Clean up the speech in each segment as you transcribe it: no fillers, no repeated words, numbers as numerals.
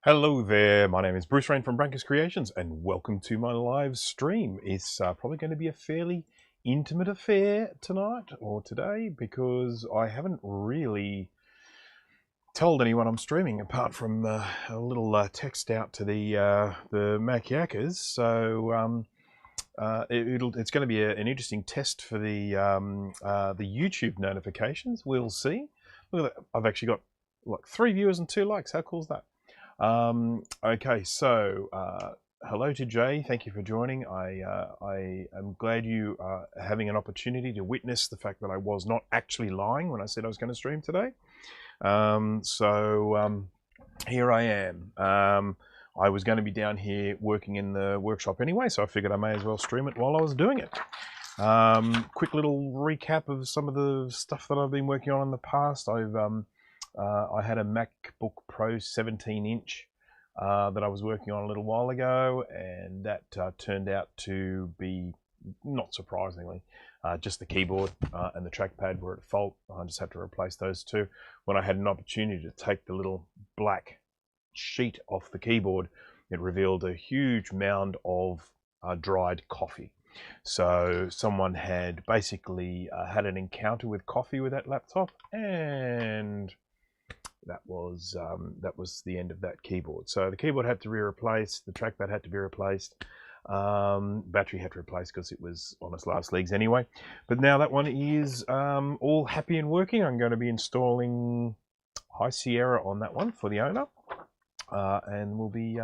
Hello there, my name is Bruce Rain from Brankus Creations and welcome to my live stream. It's probably going to be a fairly intimate affair tonight or today because I haven't really told anyone I'm streaming apart from a little text out to the Mac Yackers. So it's going to be an interesting test for the YouTube notifications. We'll see. Look at that, I've actually got like 3 viewers and 2 likes. How cool is that? Okay, so hello to Jay. Thank you for joining. I am glad you are having an opportunity to witness the fact that I was not actually lying when I said I was going to stream today. Here I am. I was going to be down here working in the workshop anyway, so I figured I may as well stream it while I was doing it. Quick little recap of some of the stuff that I've been working on in the past. I had a MacBook Pro 17-inch that I was working on a little while ago, and that turned out to be, not surprisingly, just the keyboard and the trackpad were at fault. I just had to replace those two. When I had an opportunity to take the little black sheet off the keyboard, it revealed a huge mound of dried coffee. So someone had basically had an encounter with coffee with that laptop, and that was the end of that keyboard. So the keyboard had to be replaced, the trackpad had to be replaced, battery had to be replaced because it was on its last legs anyway. But now that one is all happy and working. I'm going to be installing High Sierra on that one for the owner, and we'll be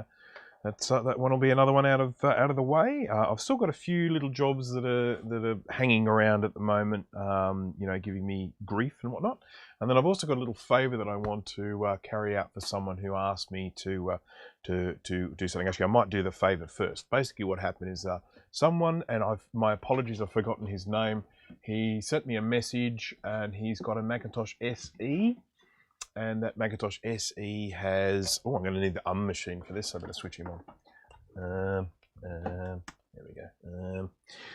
that one will be another one out of the way. I've still got a few little jobs that are hanging around at the moment, giving me grief and whatnot. And then I've also got a little favour that I want to carry out for someone who asked me to do something. Actually, I might do the favour first. Basically, what happened is someone, and my apologies, I've forgotten his name. He sent me a message, and he's got a Macintosh SE. And that Macintosh SE has... Oh, I'm going to need the machine for this, so I better switch him on. There we go.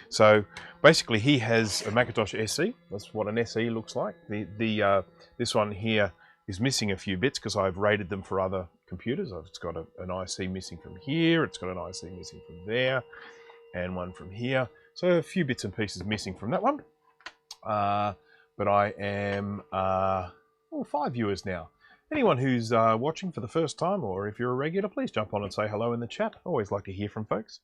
So basically, he has a Macintosh SE. That's what an SE looks like. This one here is missing a few bits because I've rated them for other computers. It's got an IC missing from here. It's got an IC missing from there, and one from here. So a few bits and pieces missing from that one. But I am... 5 viewers now. Anyone who's watching for the first time, or if you're a regular, please jump on and say hello in the chat. Always like to hear from folks.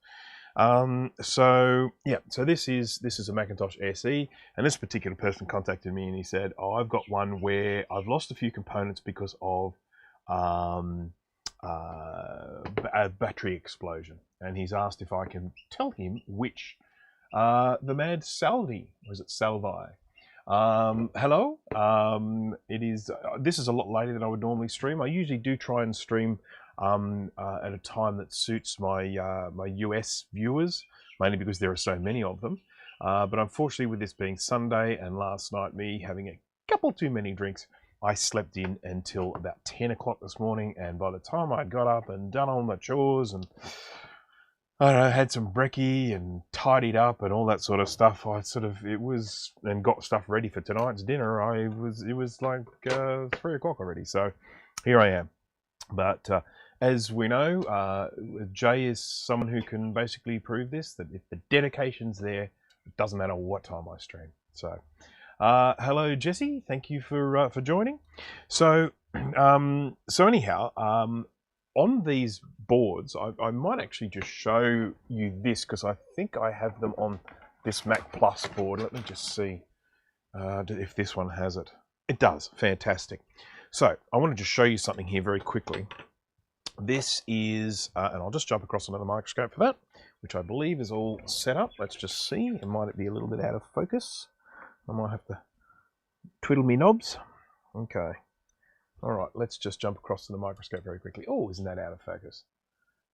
So this is a Macintosh SE, and this particular person contacted me and he said, "Oh, I've got one where I've lost a few components because of a battery explosion," and he's asked if I can tell him which the Mad Salvi, or is it Salvi? Hello. This is a lot later than I would normally stream. I usually do try and stream at a time that suits my my US viewers, mainly because there are so many of them. But unfortunately, with this being Sunday and last night me having a couple too many drinks, I slept in until about 10 o'clock this morning. And by the time I got up and done all my chores and I don't know, had some brekkie and tidied up and all that sort of stuff, and got stuff ready for tonight's dinner. It was like 3 o'clock already. So here I am. But as we know, Jay is someone who can basically prove this, that if the dedication's there, it doesn't matter what time I stream. So hello, Jesse. Thank you for joining. So anyhow, on these boards, I might actually just show you this because I think I have them on this Mac Plus board. Let me just see if this one has it. It does. Fantastic. So I want to just show you something here very quickly. This is, and I'll just jump across another microscope for that, which I believe is all set up. Let's just see. It might be a little bit out of focus. I might have to twiddle me knobs. Okay. All right, let's just jump across to the microscope very quickly. Oh, isn't that out of focus?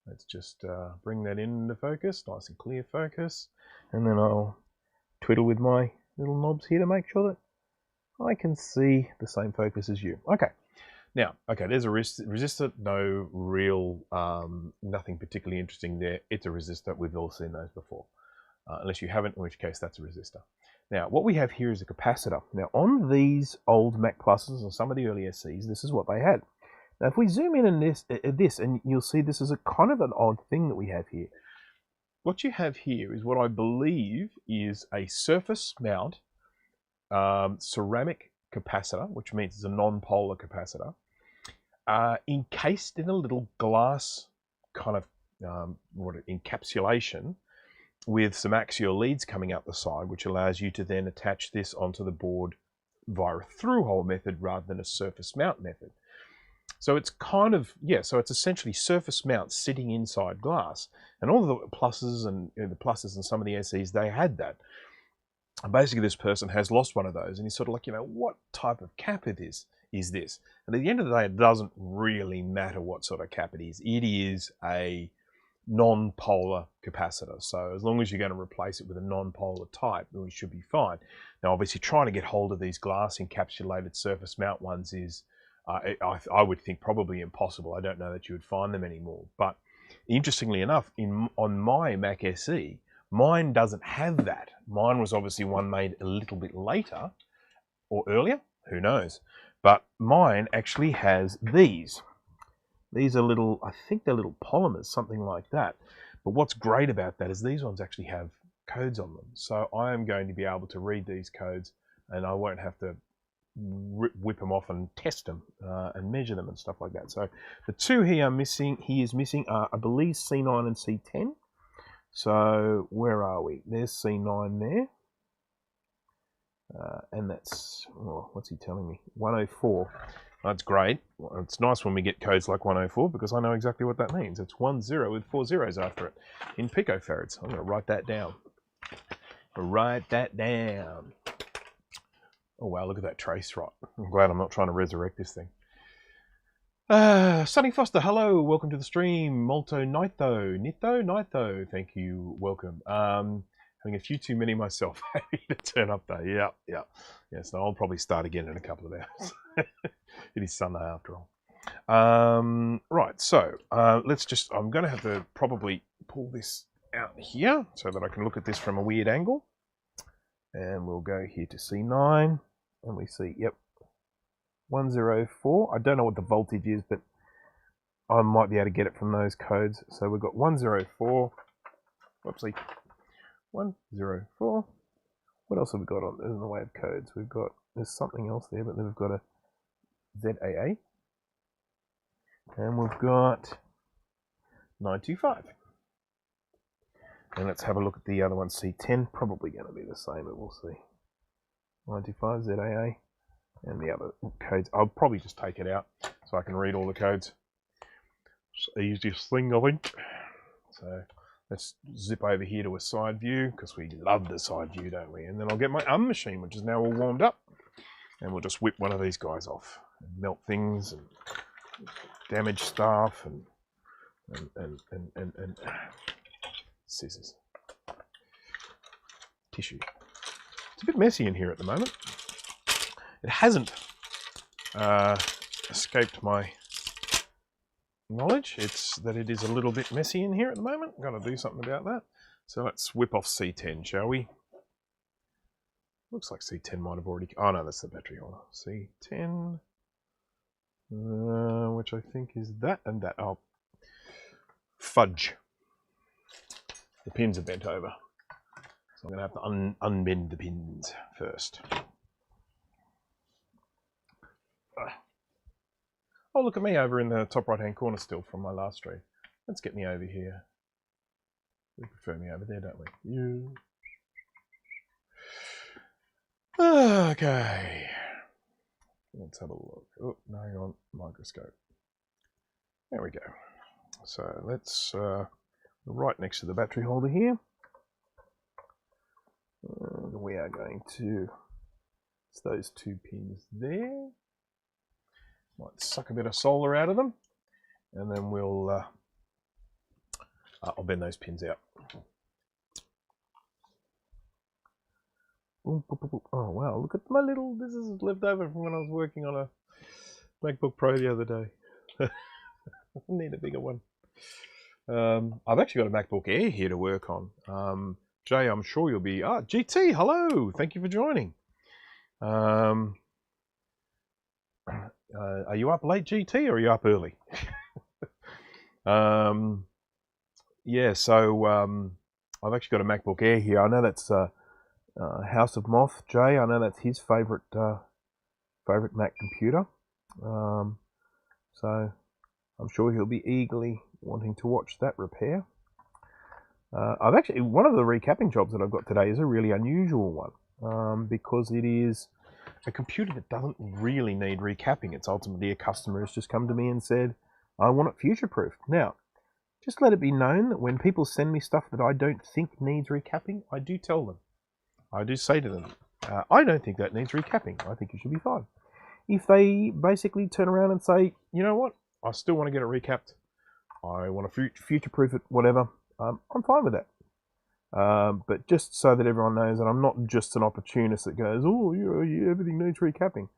Let's just bring that into focus, nice and clear focus. And then I'll twiddle with my little knobs here to make sure that I can see the same focus as you. Okay, now, there's a resistor, no real, nothing particularly interesting there. It's a resistor, we've all seen those before. Unless you haven't, in which case that's a resistor. Now, what we have here is a capacitor. Now, on these old Mac Pluses and some of the early SEs, this is what they had. Now, if we zoom in on this, and you'll see this is a kind of an odd thing that we have here. What you have here is what I believe is a surface mount ceramic capacitor, which means it's a non-polar capacitor, encased in a little glass kind of encapsulation with some axial leads coming out the side, which allows you to then attach this onto the board via a through-hole method rather than a surface mount method. So it's kind of, so it's essentially surface mount sitting inside glass. And all the pluses and some of the SEs, they had that. And basically this person has lost one of those and he's sort of like, what type of cap it is this? And at the end of the day, it doesn't really matter what sort of cap it is. It is a non-polar capacitor. So as long as you're going to replace it with a non-polar type, then we should be fine. Now, obviously trying to get hold of these glass encapsulated surface mount ones is, I would think, probably impossible. I don't know that you would find them anymore. But interestingly enough, on my Mac SE, mine doesn't have that. Mine was obviously one made a little bit later or earlier, who knows. But mine actually has these. These are little, I think they're little polymers, something like that. But what's great about that is these ones actually have codes on them. So I am going to be able to read these codes and I won't have to whip them off and test them and measure them and stuff like that. So the two he is missing are, I believe, C9 and C10. So where are we? There's C9 there. And that's, what's he telling me? 104. That's great. It's nice when we get codes like 104 because I know exactly what that means. It's 10 with 4 zeros after it in picofarads. I'm going to write that down. Write that down. Oh wow, look at that trace right. I'm glad I'm not trying to resurrect this thing. Sunny Foster, hello, welcome to the stream. Molto Nitho, thank you, welcome. Having a few too many myself. Happy to turn up though. Yeah. Yes, no, I'll probably start again in a couple of hours. It is Sunday after all. Right, so let's just, I'm going to have to probably pull this out here so that I can look at this from a weird angle. And we'll go here to C9 and we see, 104. I don't know what the voltage is, but I might be able to get it from those codes. So we've got 104. Whoopsie. 104. What else have we got on in the way of codes? There's something else there, but then we've got a ZAA. And we've got 925. And let's have a look at the other one, C10. Probably going to be the same, but we'll see. 95 ZAA. And the other codes. I'll probably just take it out so I can read all the codes. It's the easiest thing, I think. So let's zip over here to a side view because we love the side view, don't we? And then I'll get my machine, which is now all warmed up. And we'll just whip one of these guys off and melt things and damage stuff and scissors. Tissue. It's a bit messy in here at the moment. It hasn't escaped my knowledge. It's that it is a little bit messy in here at the moment. I've got to do something about that. So let's whip off C10, shall we? Looks like C10 might have already... Oh no, that's the battery holder. C10, which I think is that and that. Oh, fudge. The pins are bent over. So I'm going to have to unbend the pins first. Oh, look at me over in the top right-hand corner still from my last stream. Let's get me over here. We prefer me over there, don't we? You. Okay. Let's have a look. Oh, no, hang on. Microscope. There we go. So let's, right next to the battery holder here. And we are going to, it's those two pins there. Might suck a bit of solar out of them. And then we'll, I'll bend those pins out. Oh wow, look at my little, this is left over from when I was working on a MacBook Pro the other day. I need a bigger one. I've actually got a MacBook Air here to work on. Jay, I'm sure you'll be, GT, hello, thank you for joining. Are you up late, GT, or are you up early? Yeah, so I've actually got a MacBook Air here. I know that's House of Moth, Jay. I know that's his favourite Mac computer. So I'm sure he'll be eagerly wanting to watch that repair. I've actually, one of the recapping jobs that I've got today is a really unusual one because it is a computer that doesn't really need recapping. It's ultimately a customer has just come to me and said, I want it future-proofed. Now, just let it be known that when people send me stuff that I don't think needs recapping, I do tell them. I do say to them, I don't think that needs recapping. I think you should be fine. If they basically turn around and say, you know what, I still want to get it recapped, I want to future-proof it, whatever, I'm fine with that. But just so that everyone knows that I'm not just an opportunist that goes, oh, everything needs recapping.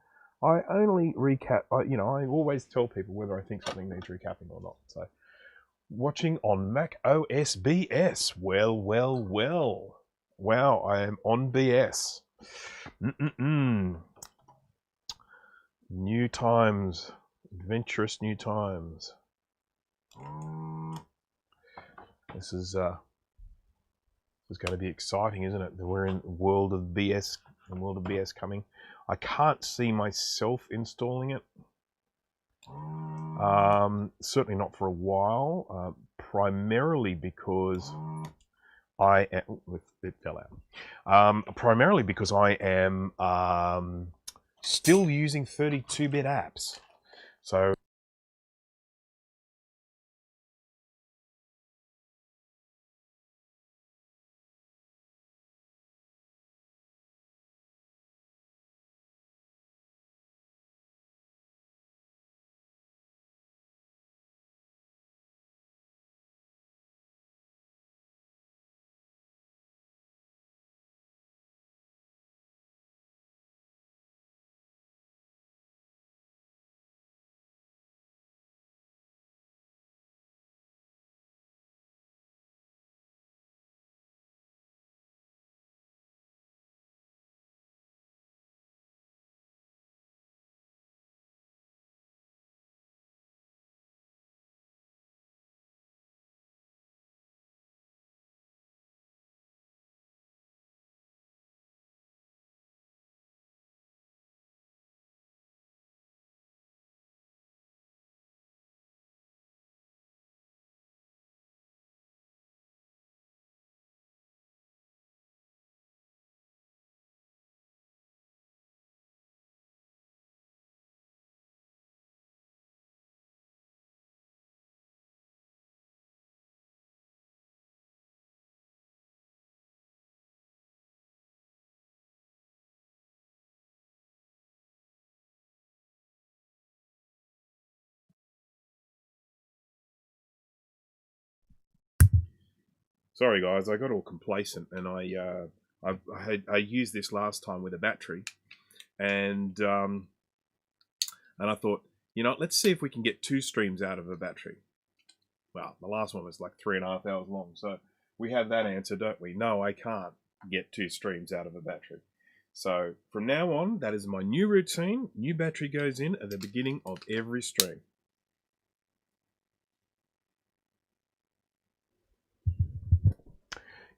I only recap, I always tell people whether I think something needs recapping or not. So, watching on Mac OS BS. Well. Wow, I am on BS. New times. Adventurous new times. This is going to be exciting, isn't it? We're in the world of BS, coming. I can't see myself installing it. Certainly not for a while. Primarily because I am. It fell out. Primarily because I am still using 32-bit apps. So. Sorry guys, I got all complacent and I used this last time with a battery, and I thought, let's see if we can get 2 streams out of a battery. Well, the last one was like 3.5 hours long, so we have that answer, don't we? No, I can't get 2 streams out of a battery. So from now on, that is my new routine. New battery goes in at the beginning of every stream.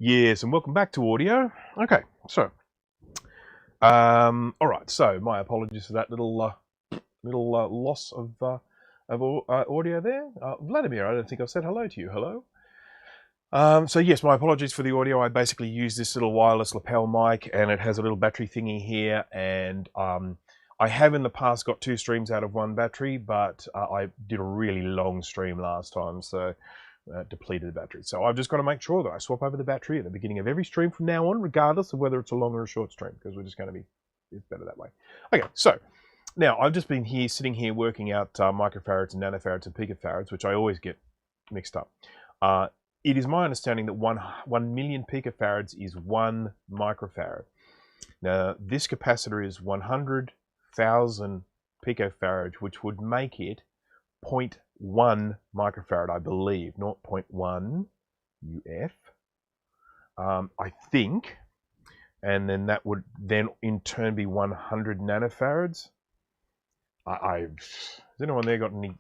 Yes, and welcome back to audio. Okay, so, all right. So my apologies for that little loss of audio there. Vladimir, I don't think I've said hello to you. Hello. So yes, my apologies for the audio. I basically use this little wireless lapel mic, and it has a little battery thingy here, and I have in the past got 2 streams out of one battery, but I did a really long stream last time, so depleted the battery. So I've just got to make sure that I swap over the battery at the beginning of every stream from now on, regardless of whether it's a long or a short stream, because we're just going to be, it's better that way. Okay, so now I've just been sitting here working out microfarads and nanofarads and picofarads, which I always get mixed up. It is my understanding that 1 million picofarads is 1 microfarad. Now, this capacitor is 100,000 picofarads, which would make it 0.1 microfarad, I believe, not 0.1 UF, I think. And then that would then in turn be 100 nanofarads. Has anyone there got any?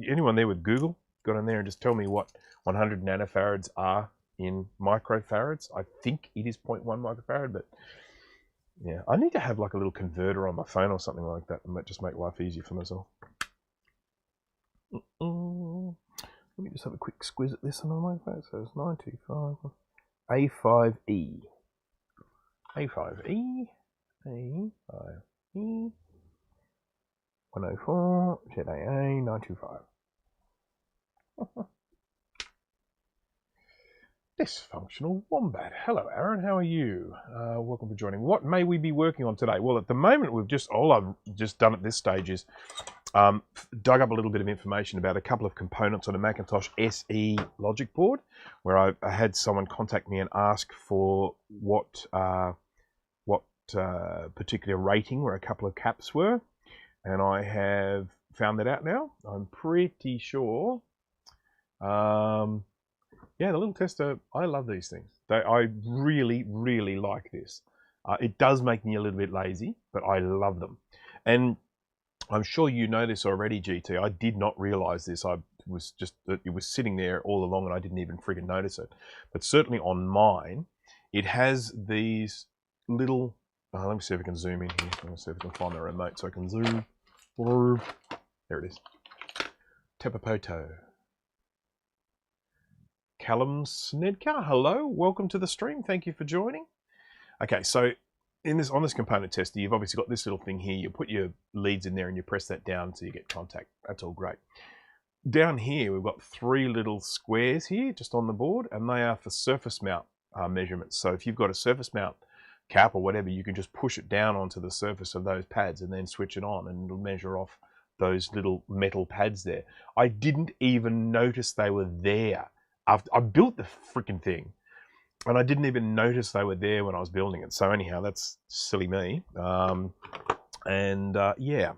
Anyone there with Google got in there and just tell me what 100 nanofarads are in microfarads? I think it is 0.1 microfarad, but yeah, I need to have like a little converter on my phone or something like that, and that just make life easier for myself. Let me just have a quick squiz at this on my phone. So it's 925 A5E. A5E. A5E. 104 ZAA 925. Dysfunctional Wombat. Hello, Aaron. How are you? Welcome for joining. What may we be working on today? Well, at the moment, all I've just done at this stage is dug up a little bit of information about a couple of components on a Macintosh SE logic board, where I had someone contact me and ask for what particular rating where a couple of caps were, and I have found that out now. I'm pretty sure. Yeah, the little tester, I love these things. I really, really like this. It does make me a little bit lazy, but I love them. And I'm sure you know this already, GT. I did not realize this. It was sitting there all along and I didn't even friggin' notice it. But certainly on mine, it has these little, let me see if I can zoom in here. Let me see if I can find the remote so I can zoom. There it is. Tepapoto. Callum Snedcar, hello, welcome to the stream. Thank you for joining. Okay, so on this component tester, you've obviously got this little thing here. You put your leads in there and you press that down until you get contact. That's all great. Down here, we've got 3 little squares here just on the board, and they are for surface mount measurements. So if you've got a surface mount cap or whatever, you can just push it down onto the surface of those pads and then switch it on, and it'll measure off those little metal pads there. I didn't even notice they were there. I built the freaking thing, and I didn't even notice they were there when I was building it. So anyhow, that's silly me. Yeah,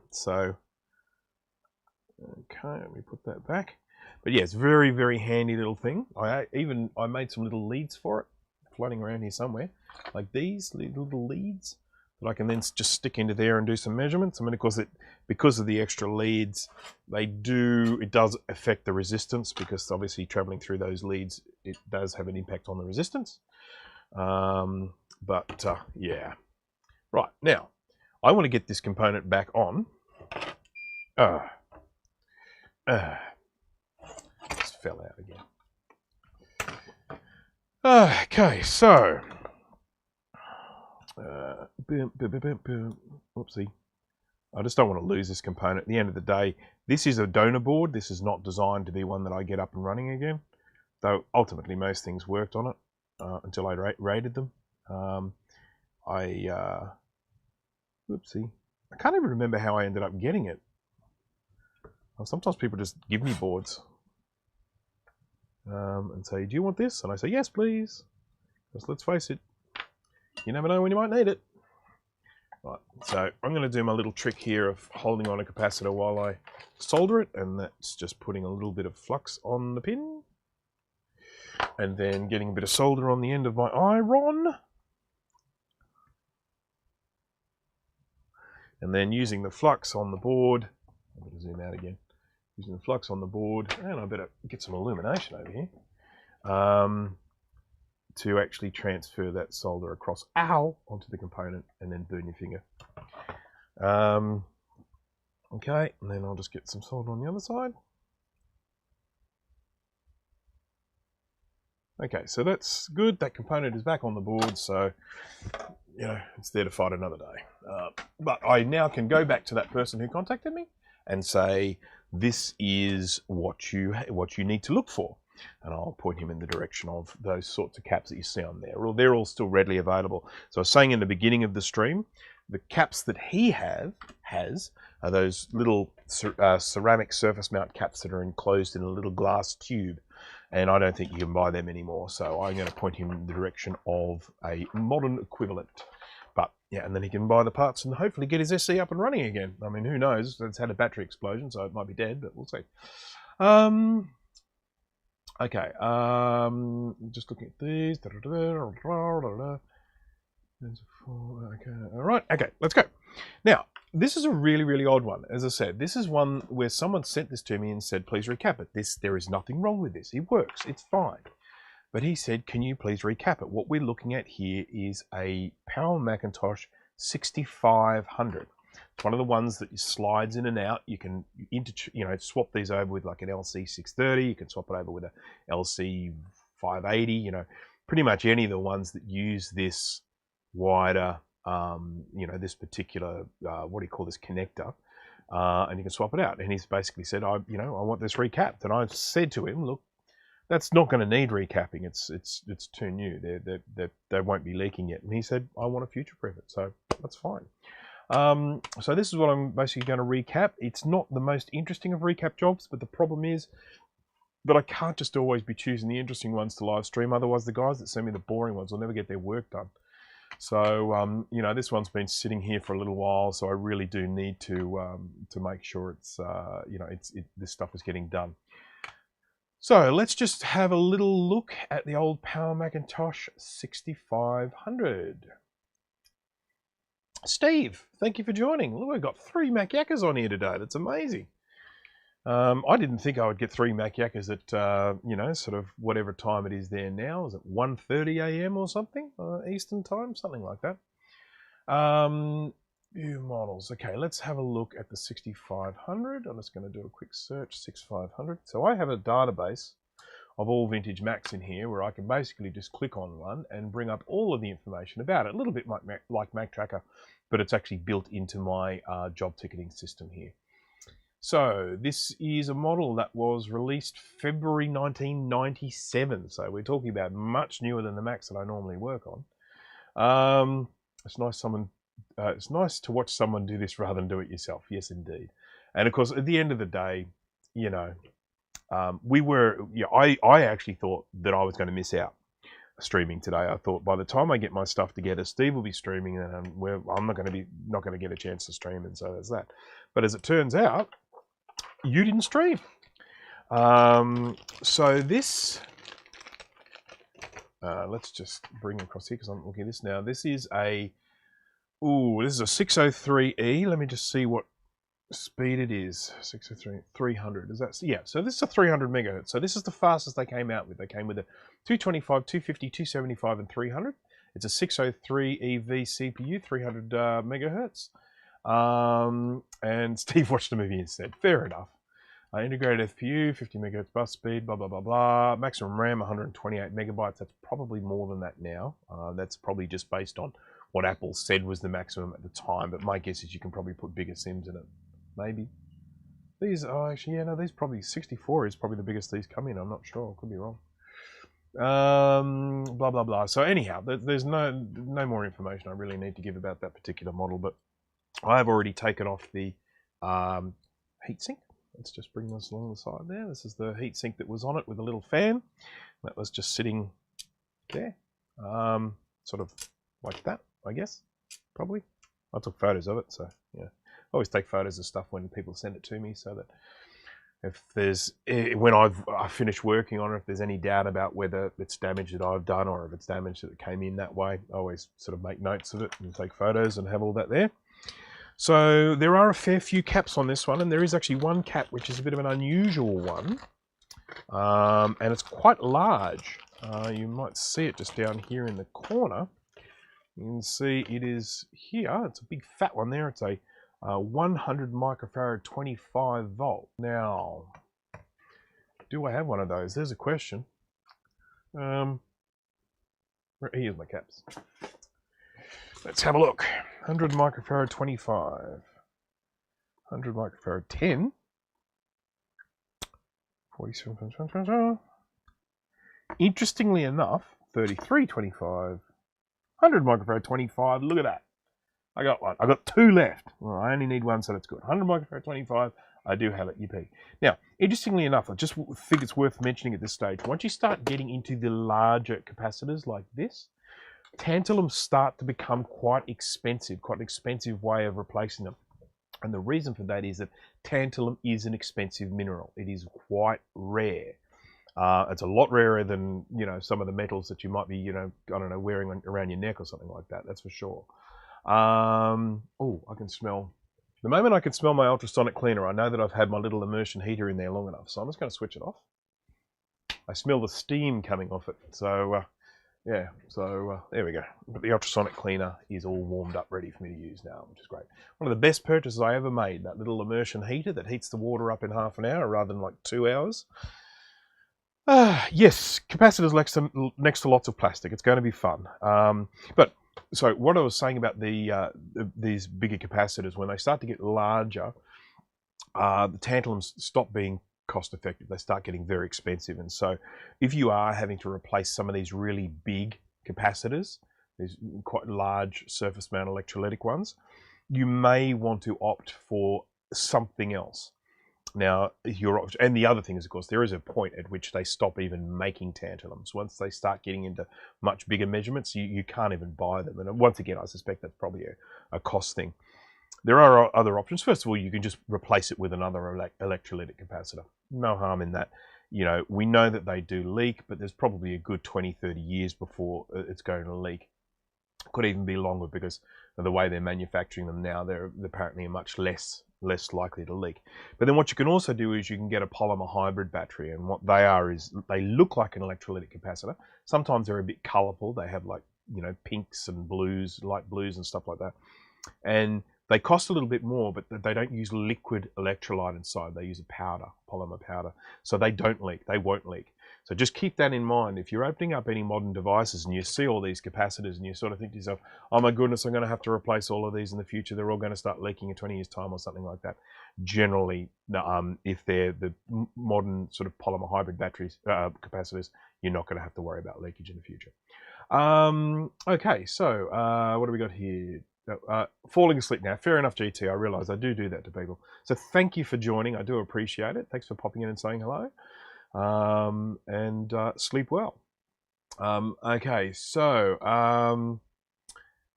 so okay, let me put that back. But yeah, it's very, very handy little thing. I made some little leads for it, floating around here somewhere, like these little leads that I can then just stick into there and do some measurements. I mean, of course, because of the extra leads, it does affect the resistance, because obviously traveling through those leads, it does have an impact on the resistance. Yeah. Right, now, I want to get this component back on. Just fell out again. Okay, so whoopsie. I just don't want to lose this component. At the end of the day, this is a donor board. This is not designed to be one that I get up and running again. Though ultimately most things worked on it until I rated them. Whoopsie. I can't even remember how I ended up getting it. Sometimes people just give me boards and say, do you want this? And I say, yes, please. Because let's face it, you never know when you might need it. Right, so I'm going to do my little trick here of holding on a capacitor while I solder it, and that's just putting a little bit of flux on the pin, and then getting a bit of solder on the end of my iron, and then using the flux on the board. I'm going to zoom out again. Using the flux on the board, and I better get some illumination over here, to actually transfer that solder across onto the component and then burn your finger. Okay, and then I'll just get some solder on the other side. Okay, so that's good. That component is back on the board, so you know it's there to fight another day. But I now can go back to that person who contacted me and say, this is what you need to look for. And I'll point him in the direction of those sorts of caps that you see on there. Well, they're all still readily available. So I was saying in the beginning of the stream, the caps that he has are those little ceramic surface mount caps that are enclosed in a little glass tube. And I don't think you can buy them anymore. So I'm going to point him in the direction of a modern equivalent. But yeah, and then he can buy the parts and hopefully get his SC up and running again. I mean, who knows? It's had a battery explosion, so it might be dead, but we'll see. Okay, just looking at these. Okay, all right. Okay, let's go. Now, this is a really, really odd one. As I said, this is one where someone sent this to me and said, please recap it. There is nothing wrong with this. It works. It's fine. But he said, can you please recap it? What we're looking at here is a Power Macintosh 6500. It's one of the ones that slides in and out. You can swap these over with like an LC 630. You can swap it over with a LC 580. Pretty much any of the ones that use this wider, this particular, what do you call this, connector, and you can swap it out. And he's basically said, I want this recapped. And I said to him, look, that's not going to need recapping. It's too new. They won't be leaking yet. And he said, I want to future-proof it. So that's fine. So this is what I'm basically going to recap. It's not the most interesting of recap jobs, but the problem is that I can't just always be choosing the interesting ones to live stream. Otherwise, the guys that send me the boring ones will never get their work done. So, this one's been sitting here for a little while, so I really do need to make sure it's, this stuff is getting done. So let's just have a little look at the old Power Macintosh 6500. Steve, thank you for joining. Look, we've got 3 Mac Yakkers on here today. That's amazing. I didn't think I would get 3 Mac Yakkers at, sort of whatever time it is there now. Is it 1:30 a.m. or something? Eastern time? Something like that. View models. Okay, let's have a look at the 6500. I'm just going to do a quick search, 6500. So I have a database of all vintage Macs in here where I can basically just click on one and bring up all of the information about it. A little bit like Mac Tracker, but it's actually built into my job ticketing system here. So this is a model that was released February 1997. So we're talking about much newer than the Macs that I normally work on. It's nice to watch someone do this rather than do it yourself. Yes, indeed. And of course, at the end of the day, I actually thought that I was going to miss out streaming today. I thought by the time I get my stuff together, Steve will be streaming, and I'm not going to get a chance to stream, and so there's that. But as it turns out, you didn't stream. So this, let's just bring it across here because I'm looking at this now. This is a 603E. Let me just see what speed it is. 603, 300. Is that? Yeah, so this is a 300 megahertz. So this is the fastest they came out with. They came with a 225, 250, 275, and 300. It's a 603 EV CPU, 300 megahertz. And Steve watched the movie instead. Fair enough. Integrated FPU, 50 megahertz bus speed, blah, blah, blah, blah. Maximum RAM, 128 megabytes. That's probably more than that now. That's probably just based on what Apple said was the maximum at the time. But my guess is you can probably put bigger SIMs in it. Maybe. These, these probably, 64 is probably the biggest these come in. I'm not sure. Could be wrong. Blah, blah, blah. So anyhow, there's no more information I really need to give about that particular model. But I have already taken off the heatsink. Let's just bring this along the side there. This is the heatsink that was on it with a little fan. That was just sitting there. Sort of like that, I guess, probably. I took photos of it, so yeah. I always take photos of stuff when people send it to me so that if there's, when I've finished working on it, if there's any doubt about whether it's damage that I've done or if it's damage that came in that way, I always sort of make notes of it and take photos and have all that there. So there are a fair few caps on this one, and there is actually one cap which is a bit of an unusual one, and it's quite large. You might see it just down here in the corner. You can see it is here. It's a big fat one there. It's a 100 microfarad 25 volt. Now, do I have one of those? There's a question. Here's my caps. Let's have a look. 100 microfarad 25. 100 microfarad 10. 47. Interestingly enough, 3325. 100 microfarad 25. Look at that. I got one. I got 2 left. Well, I only need one, so that's good. 100 microfarad 25. I do have it. UP. Now, interestingly enough, I just think it's worth mentioning at this stage. Once you start getting into the larger capacitors like this, tantalums start to become quite expensive, quite an expensive way of replacing them. And the reason for that is that tantalum is an expensive mineral. It is quite rare. It's a lot rarer than, some of the metals that you might be, wearing around your neck or something like that. That's for sure. Oh, I can smell The moment I can smell my ultrasonic cleaner, I know that I've had my little immersion heater in there long enough. So I'm just going to switch it off. I smell the steam coming off it. So, yeah, so there we go. But the ultrasonic cleaner is all warmed up, ready for me to use now, which is great. One of the best purchases I ever made, that little immersion heater that heats the water up in half an hour rather than like 2 hours. Yes, capacitors next to lots of plastic. It's going to be fun. But so what I was saying about these bigger capacitors, when they start to get larger, the tantalums stop being cost effective. They start getting very expensive. And so if you are having to replace some of these really big capacitors, these quite large surface mount electrolytic ones, you may want to opt for something else. Now, and the other thing is, of course, there is a point at which they stop even making tantalums. Once they start getting into much bigger measurements, you can't even buy them. And once again, I suspect that's probably a cost thing. There are other options. First of all, you can just replace it with another electrolytic capacitor. No harm in that. You know, we know that they do leak, but there's probably a good 20, 30 years before it's going to leak. Could even be longer because of the way they're manufacturing them now. They're apparently much less likely to leak. But then what you can also do is you can get a polymer hybrid battery, and what they are is they look like an electrolytic capacitor. Sometimes they're a bit colorful. They have, like, you know, pinks and blues, light blues and stuff like that. And they cost a little bit more, but they don't use liquid electrolyte inside. They use a powder, polymer powder. So they don't leak. They won't leak. So just keep that in mind. If you're opening up any modern devices and you see all these capacitors and you sort of think to yourself, oh my goodness, I'm going to have to replace all of these in the future. They're all going to start leaking in 20 years' time or something like that. Generally, if they're the modern sort of polymer hybrid batteries, capacitors, you're not going to have to worry about leakage in the future. Okay, so what do we got here? Falling asleep now. Fair enough, GT. I realise I do that to people. So thank you for joining. I do appreciate it. Thanks for popping in and saying hello. And sleep well. Okay, so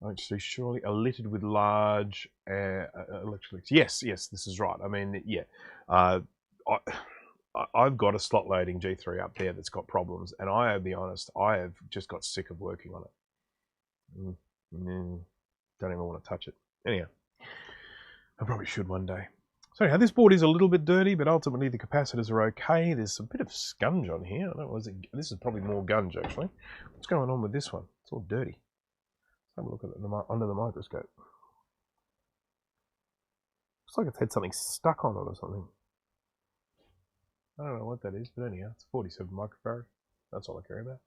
actually, surely littered with large electrolytes. Yes, this is right. I mean, yeah. I've got a slot loading G3 up there that's got problems, and I'll be honest, I have just got sick of working on it. Don't even want to touch it. Anyhow, I probably should one day. So anyhow, this board is a little bit dirty, but ultimately the capacitors are okay. There's a bit of scunge on here. I don't know, this is probably more gunge, actually. What's going on with this one? It's all dirty. Let's have a look at it under the microscope. Looks like it's had something stuck on it or something. I don't know what that is, but anyhow, it's 47 microfarad. That's all I care about.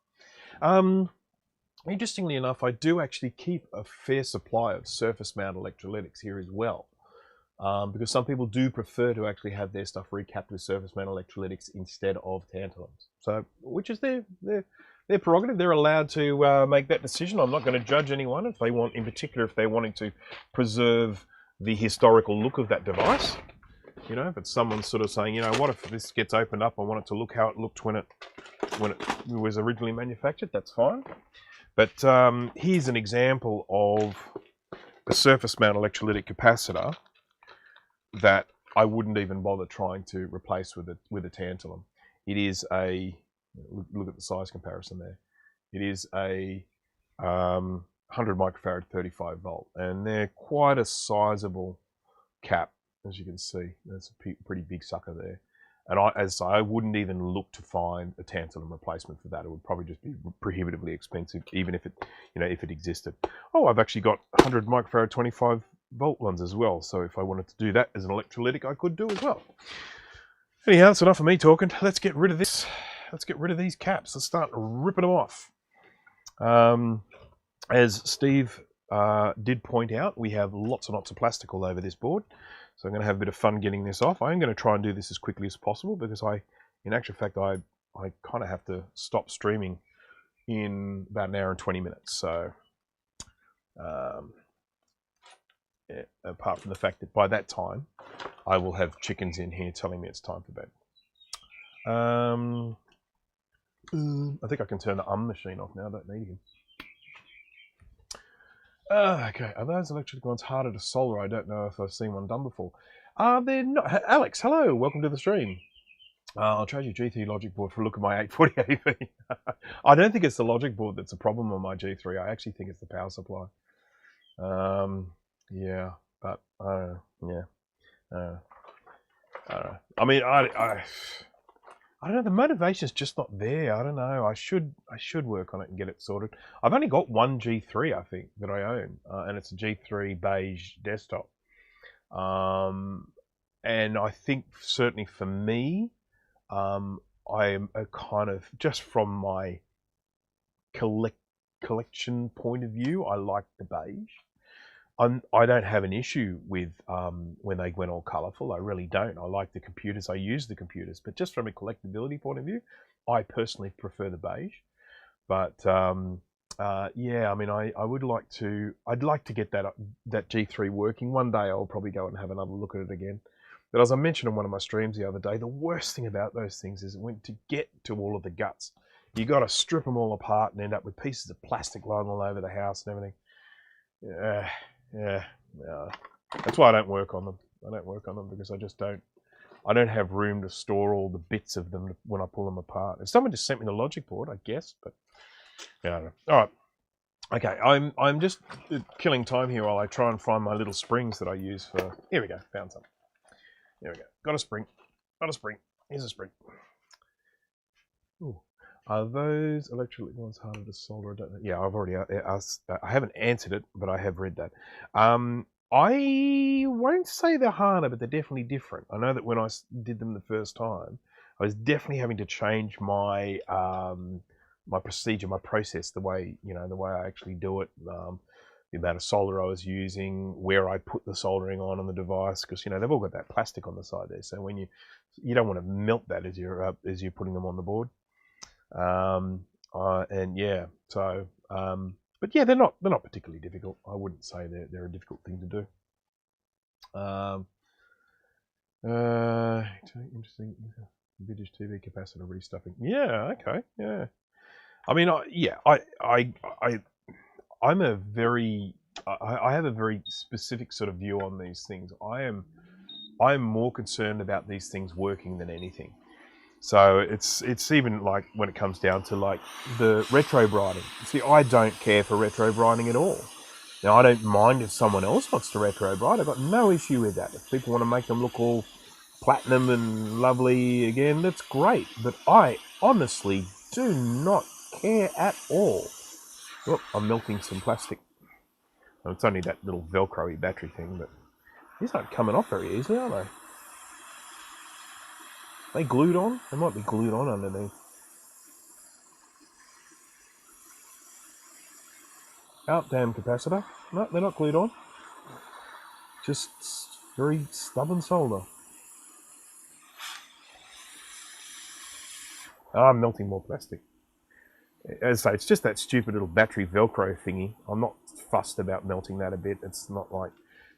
Interestingly enough, I do actually keep a fair supply of surface mount electrolytics here as well. Because some people do prefer to actually have their stuff recapped with surface mount electrolytics instead of tantalums. So, which is their prerogative. They're allowed to make that decision. I'm not going to judge anyone if they want, in particular, if they're wanting to preserve the historical look of that device. You know, if it's someone sort of saying, you know, what if this gets opened up? I want it to look how it looked when it was originally manufactured. That's fine. But here's an example of a surface mount electrolytic capacitor that I wouldn't even bother trying to replace with a tantalum. It is a, look at the size comparison there. It is a 100 microfarad 35 volt, and they're quite a sizable cap, as you can see. That's a pretty big sucker there. And I wouldn't even look to find a tantalum replacement for that. It would probably just be prohibitively expensive, even if it, you know, if it existed. Oh, I've actually got 100 microfarad 25 volt ones as well. So if I wanted to do that as an electrolytic, I could do as well. Anyhow, that's enough of me talking. Let's get rid of this. Let's get rid of these caps. Let's start ripping them off. As Steve did point out, we have lots and lots of plastic all over this board. So I'm going to have a bit of fun getting this off. I'm going to try and do this as quickly as possible because in actual fact, I kind of have to stop streaming in about an hour and 20 minutes. So yeah, apart from the fact that by that time, I will have chickens in here telling me it's time for bed. I think I can turn the machine off now. I don't need him. Okay, are those electric ones harder to solder? I don't know if I've seen one done before. They're not. Alex, hello, welcome to the stream. I'll trade you G3 logic board for a look at my 840 AV. I don't think it's the logic board that's a problem on my G3. I actually think it's the power supply. Yeah, but yeah, I don't know. I mean, I don't know. The motivation's just not there. I don't know. I should work on it and get it sorted. I've only got one G3, I think, that I own, and it's a G3 beige desktop. And I think certainly for me, I am a kind of, just from my collection point of view, I like the beige. I don't have an issue with when they went all colourful. I really don't. I like the computers. I use the computers. But just from a collectability point of view, I personally prefer the beige. But yeah, I mean, I would like to. I'd like to get that G3 working. One day I'll probably go and have another look at it again. But as I mentioned on one of my streams the other day, the worst thing about those things is when to get to all of the guts, you got to strip them all apart and end up with pieces of plastic lying all over the house and everything. Yeah. That's why I don't work on them. I don't work on them because I just don't. I don't have room to store all the bits of them when I pull them apart. If someone just sent me the logic board, I guess, but yeah, I don't know. All right. Okay, I'm just killing time here while I try and find my little springs that I use for. Here we go. Found some. There we go. Got a spring. Got a spring. Here's a spring. Ooh. Are those electrolytic ones harder to solder? I don't know. Yeah, I've already asked. I haven't answered it, but I have read that. I won't say they're harder, but they're definitely different. I know that when I did them the first time, I was definitely having to change my my procedure, my process, the way I actually do it. The amount of solder I was using, where I put the soldering on the device, because they've all got that plastic on the side there. So when you don't want to melt that as you're putting them on the board. And yeah, so but yeah, they're not particularly difficult. I wouldn't say they're a difficult thing to do. Interesting. Vintage TV capacitor restuffing. Yeah, okay, yeah. I mean, I'm a very, I have a very specific sort of view on these things. I'm more concerned about these things working than anything. So it's even like when it comes down to like the retro brighting. See, I don't care for retro brighting at all. Now, I don't mind if someone else wants to retro bright. I've got no issue with that. If people want to make them look all platinum and lovely again, that's great. But I honestly do not care at all. Oh, I'm melting some plastic. Well, it's only that little Velcro-y battery thing, but these aren't coming off very easily, are they? They glued on? They might be glued on underneath. Out, damn capacitor. No, they're not glued on. Just very stubborn solder. Oh, I'm melting more plastic. As I say, it's just that stupid little battery Velcro thingy. I'm not fussed about melting that a bit. It's not like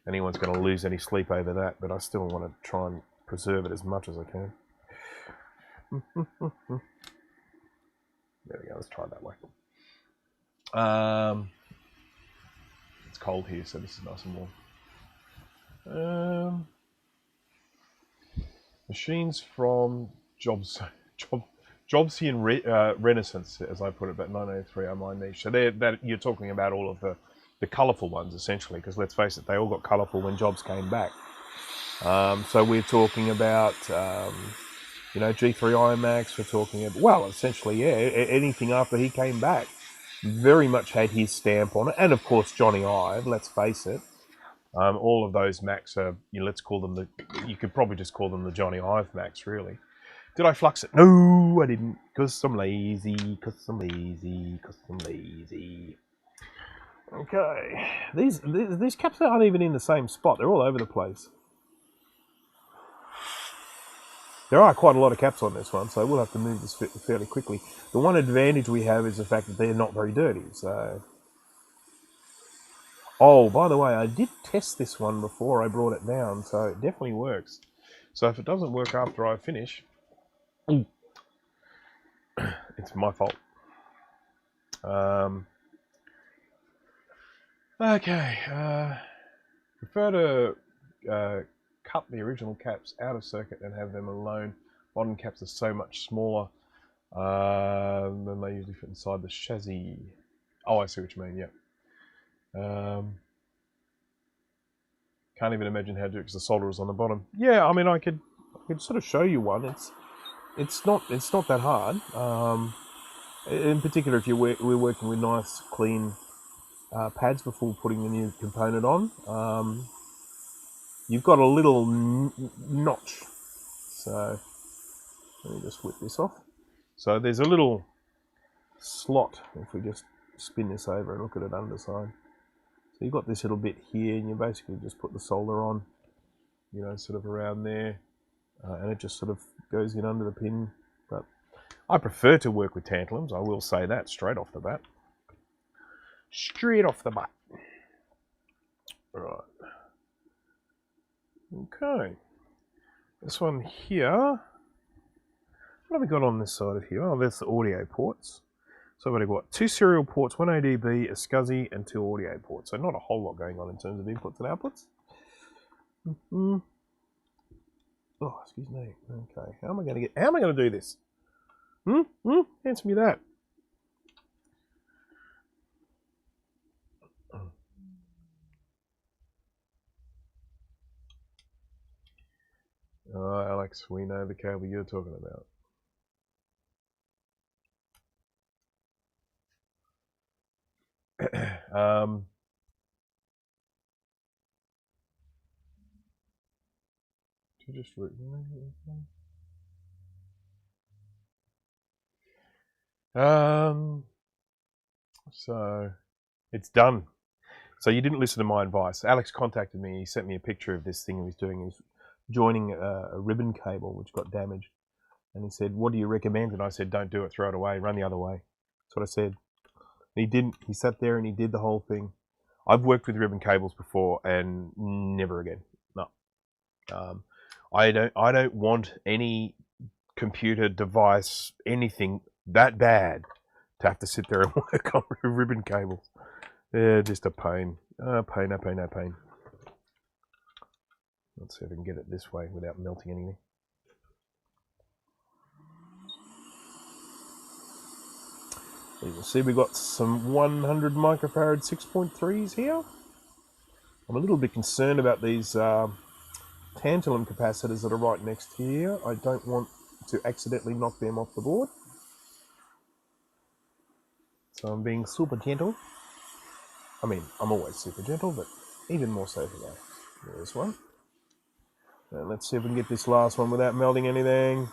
anyone's going to lose any sleep over that, but I still want to try and preserve it as much as I can. There we go. Let's try it that way. It's cold here, so this is nice and warm. Machines from Jobsian Renaissance, as I put it, but 1903 are my niche. So you're talking about all of the colourful ones, essentially, because let's face it, they all got colourful when Jobs came back. So we're talking about, G3 iMacs, we're talking about, well, essentially, yeah, anything after he came back very much had his stamp on it. And, of course, Johnny Ive, let's face it. All of those Macs are, let's call them you could probably just call them the Johnny Ive Macs, really. Did I flux it? No, I didn't, because I'm lazy, Okay, these caps aren't even in the same spot. They're all over the place. There are quite a lot of caps on this one, so we'll have to move this fairly quickly. The one advantage we have is the fact that they're not very dirty, so... Oh, by the way, I did test this one before I brought it down, so it definitely works. So if it doesn't work after I finish, it's my fault. Okay, prefer to cut the original caps out of circuit and have them alone. Modern caps are so much smaller than they usually fit inside the chassis. Oh, I see what you mean, yeah. Can't even imagine how to do it because the solder is on the bottom. Yeah, I mean, I could sort of show you one. It's not that hard. In particular, if we're working with nice, clean pads before putting the new component on, you've got a little notch. So let me just whip this off. So there's a little slot. If we just spin this over and look at it underside. So you've got this little bit here, and you basically just put the solder on, you know, sort of around there, and it just sort of goes in under the pin. But I prefer to work with tantalums, I will say that straight off the bat. Straight off the bat. Right. Okay. This one here. What have we got on this side of here? Oh, there's the audio ports. So we've got 2 serial ports, 1 ADB, a SCSI, and 2 audio ports. So not a whole lot going on in terms of inputs and outputs. Oh, excuse me. Okay, how am I going to do this? Answer me that. Oh, Alex, we know the cable you're talking about. So it's done. So you didn't listen to my advice. Alex contacted me. He sent me a picture of this thing he was doing. He's joining a ribbon cable which got damaged, and he said, "What do you recommend?" And I said, "Don't do it. Throw it away. Run the other way." That's what I said. And he didn't. He sat there and he did the whole thing. I've worked with ribbon cables before, and never again. No. I don't want any computer device, anything that bad, to have to sit there and work on ribbon cables. They're just a pain. Pain. Let's see if I can get it this way without melting anything. So you can see we've got some 100 microfarad 6.3s here. I'm a little bit concerned about these tantalum capacitors that are right next here. I don't want to accidentally knock them off the board. So I'm being super gentle. I mean, I'm always super gentle, but even more so today. There's one. And let's see if we can get this last one without melting anything.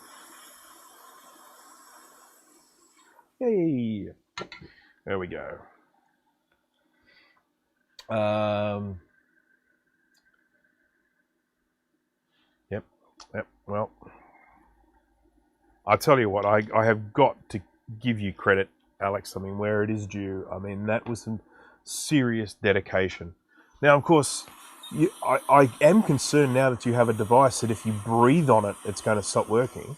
Yay! There we go. Yep. Well, I'll tell you what, I have got to give you credit, Alex. I mean, where it is due. I mean, that was some serious dedication. Now, of course, I am concerned now that you have a device that if you breathe on it, it's going to stop working.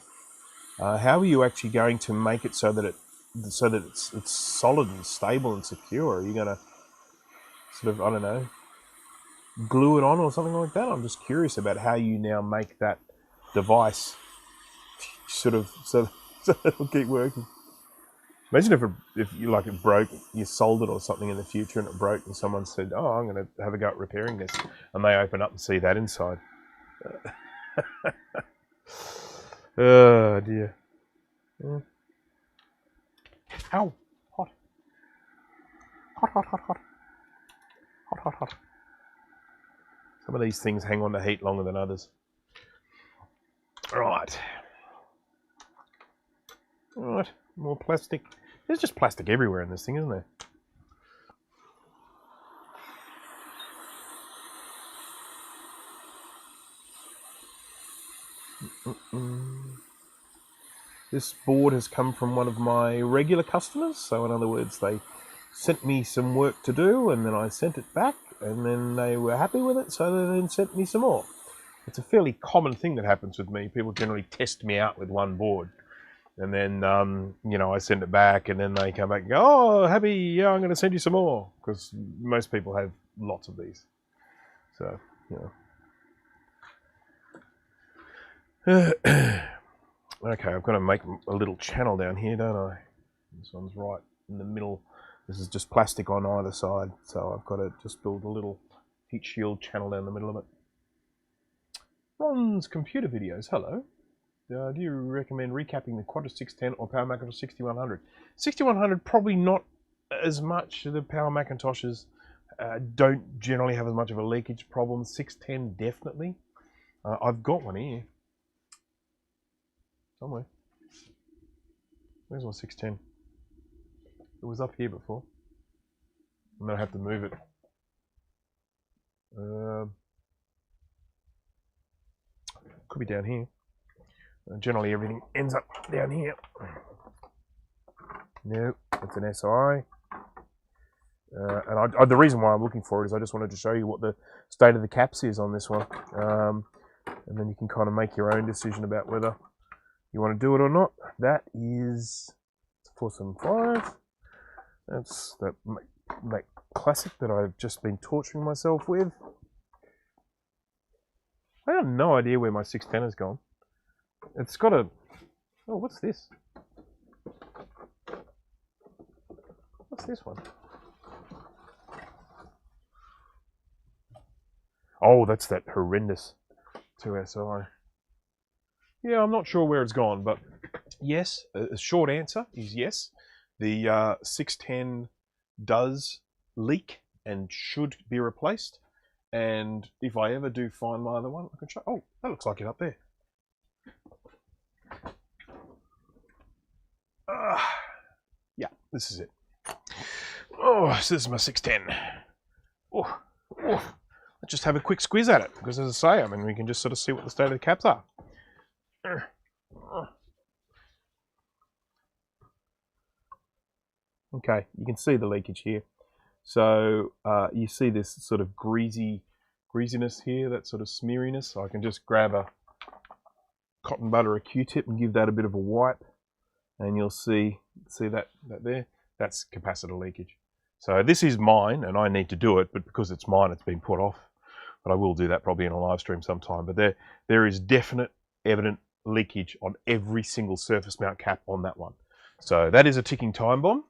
How are you actually going to make it so that it's solid and stable and secure? Are you going to sort of, I don't know, glue it on or something like that? I'm just curious about how you now make that device sort of so it'll keep working. Imagine if you like it broke, you sold it or something in the future and it broke, and someone said, "Oh, I'm going to have a go at repairing this," and they open up and see that inside. Oh dear. Ow! Hot. Hot. Some of these things hang on to heat longer than others. Right. More plastic. There's just plastic everywhere in this thing, isn't there? This board has come from one of my regular customers. So in other words, they sent me some work to do, and then I sent it back, and then they were happy with it, so they then sent me some more. It's a fairly common thing that happens with me. People generally test me out with one board, and then you know, I send it back, and then they come back and go, "Oh, happy, yeah, I'm going to send you some more," because most people have lots of these. So, you know. Okay, I've got to make a little channel down here, don't I? This one's right in the middle. This is just plastic on either side, so I've got to just build a little heat shield channel down the middle of it. Ron's computer videos. Hello. Do you recommend recapping the Quadra 610 or Power Macintosh 6100? 6100 probably not as much. The Power Macintoshes don't generally have as much of a leakage problem. 610 definitely. I've got one here somewhere. Where's my 610? It was up here before. I'm gonna have to move it. Could be down here. Generally everything ends up down here. No, it's an SI. And the reason why I'm looking for it is I just wanted to show you what the state of the caps is on this one. And then you can kind of make your own decision about whether you want to do it or not. That is 475. That's that Mac Classic that I've just been torturing myself with. I have no idea where my 610 has gone. It's got a... Oh, what's this? What's this one? Oh, that's that horrendous 2SI. Yeah, I'm not sure where it's gone, but yes, a short answer is yes. The 610 does leak and should be replaced. And if I ever do find my other one, I can show... Oh, that looks like it up there. Yeah, this is it. Oh, so this is my 610. Oh. Let's just have a quick squeeze at it, because as I say, I mean, we can just sort of see what the state of the caps are. Okay, you can see the leakage here. So you see this sort of greasiness here, that sort of smeariness. So I can just grab a cotton bud or a Q-tip and give that a bit of a wipe, and you'll see that there. That's capacitor leakage. So this is mine, and I need to do it, but because it's mine, it's been put off. But I will do that probably in a live stream sometime. But there is definite, evident leakage on every single surface mount cap on that one. So that is a ticking time bomb.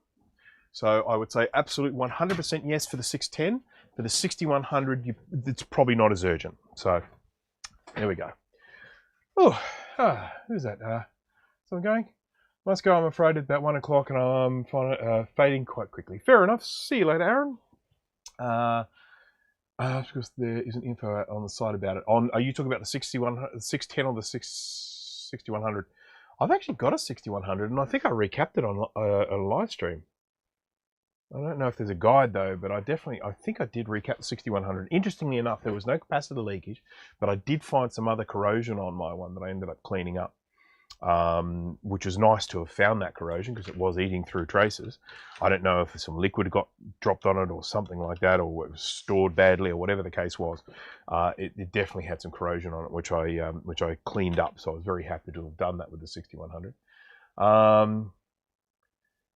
So I would say absolute 100% yes for the 610. For the 6100, it's probably not as urgent. So there we go. Oh, who's that? Someone going? Must go, I'm afraid, at about 1 o'clock, and I'm fading quite quickly. Fair enough. See you later, Aaron. Because there isn't info on the site about it. Are you talking about the 610 or the 6100? I've actually got a 6100, and I think I recapped it on a live stream. I don't know if there's a guide though, but I think I did recap the 6100. Interestingly enough, there was no capacitor leakage, but I did find some other corrosion on my one that I ended up cleaning up, which was nice to have found that corrosion because it was eating through traces. I don't know if some liquid got dropped on it or something like that, or it was stored badly or whatever the case was. It definitely had some corrosion on it, which I cleaned up. So I was very happy to have done that with the 6100.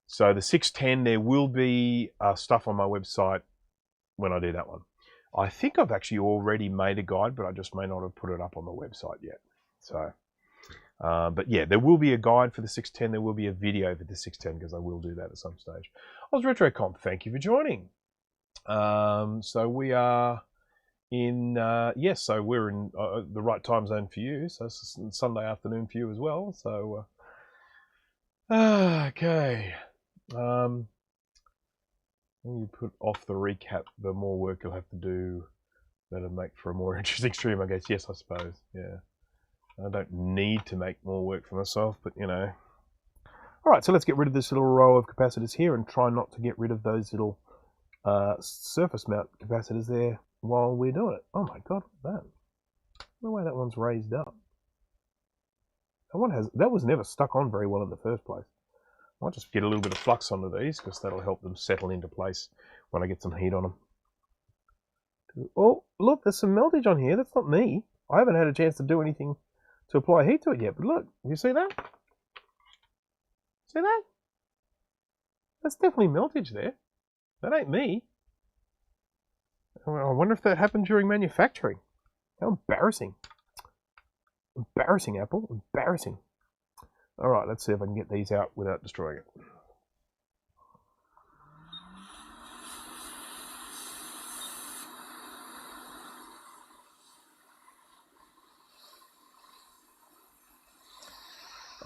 So the 610, there will be stuff on my website when I do that one. I think I've actually already made a guide, but I just may not have put it up on the website yet. So, but yeah, there will be a guide for the 610. There will be a video for the 610 because I will do that at some stage. I was RetroComp. Thank you for joining. So we are in, yes, so we're in the right time zone for you. So it's Sunday afternoon for you as well. So, okay. When you put off the recap, the more work you'll have to do, that'll make for a more interesting stream, I guess. Yes, I suppose. Yeah. I don't need to make more work for myself, but you know. All right, so let's get rid of this little row of capacitors here and try not to get rid of those little surface mount capacitors there while we're doing it. Oh my God, that. The way that one's raised up. That was never stuck on very well in the first place. I might just get a little bit of flux onto these because that'll help them settle into place when I get some heat on them. Oh, look, there's some meltage on here. That's not me. I haven't had a chance to do anything to apply heat to it yet, but look, you see that? See that? That's definitely meltage there. That ain't me. I wonder if that happened during manufacturing. How embarrassing. Embarrassing, Apple. Embarrassing. All right, let's see if I can get these out without destroying it.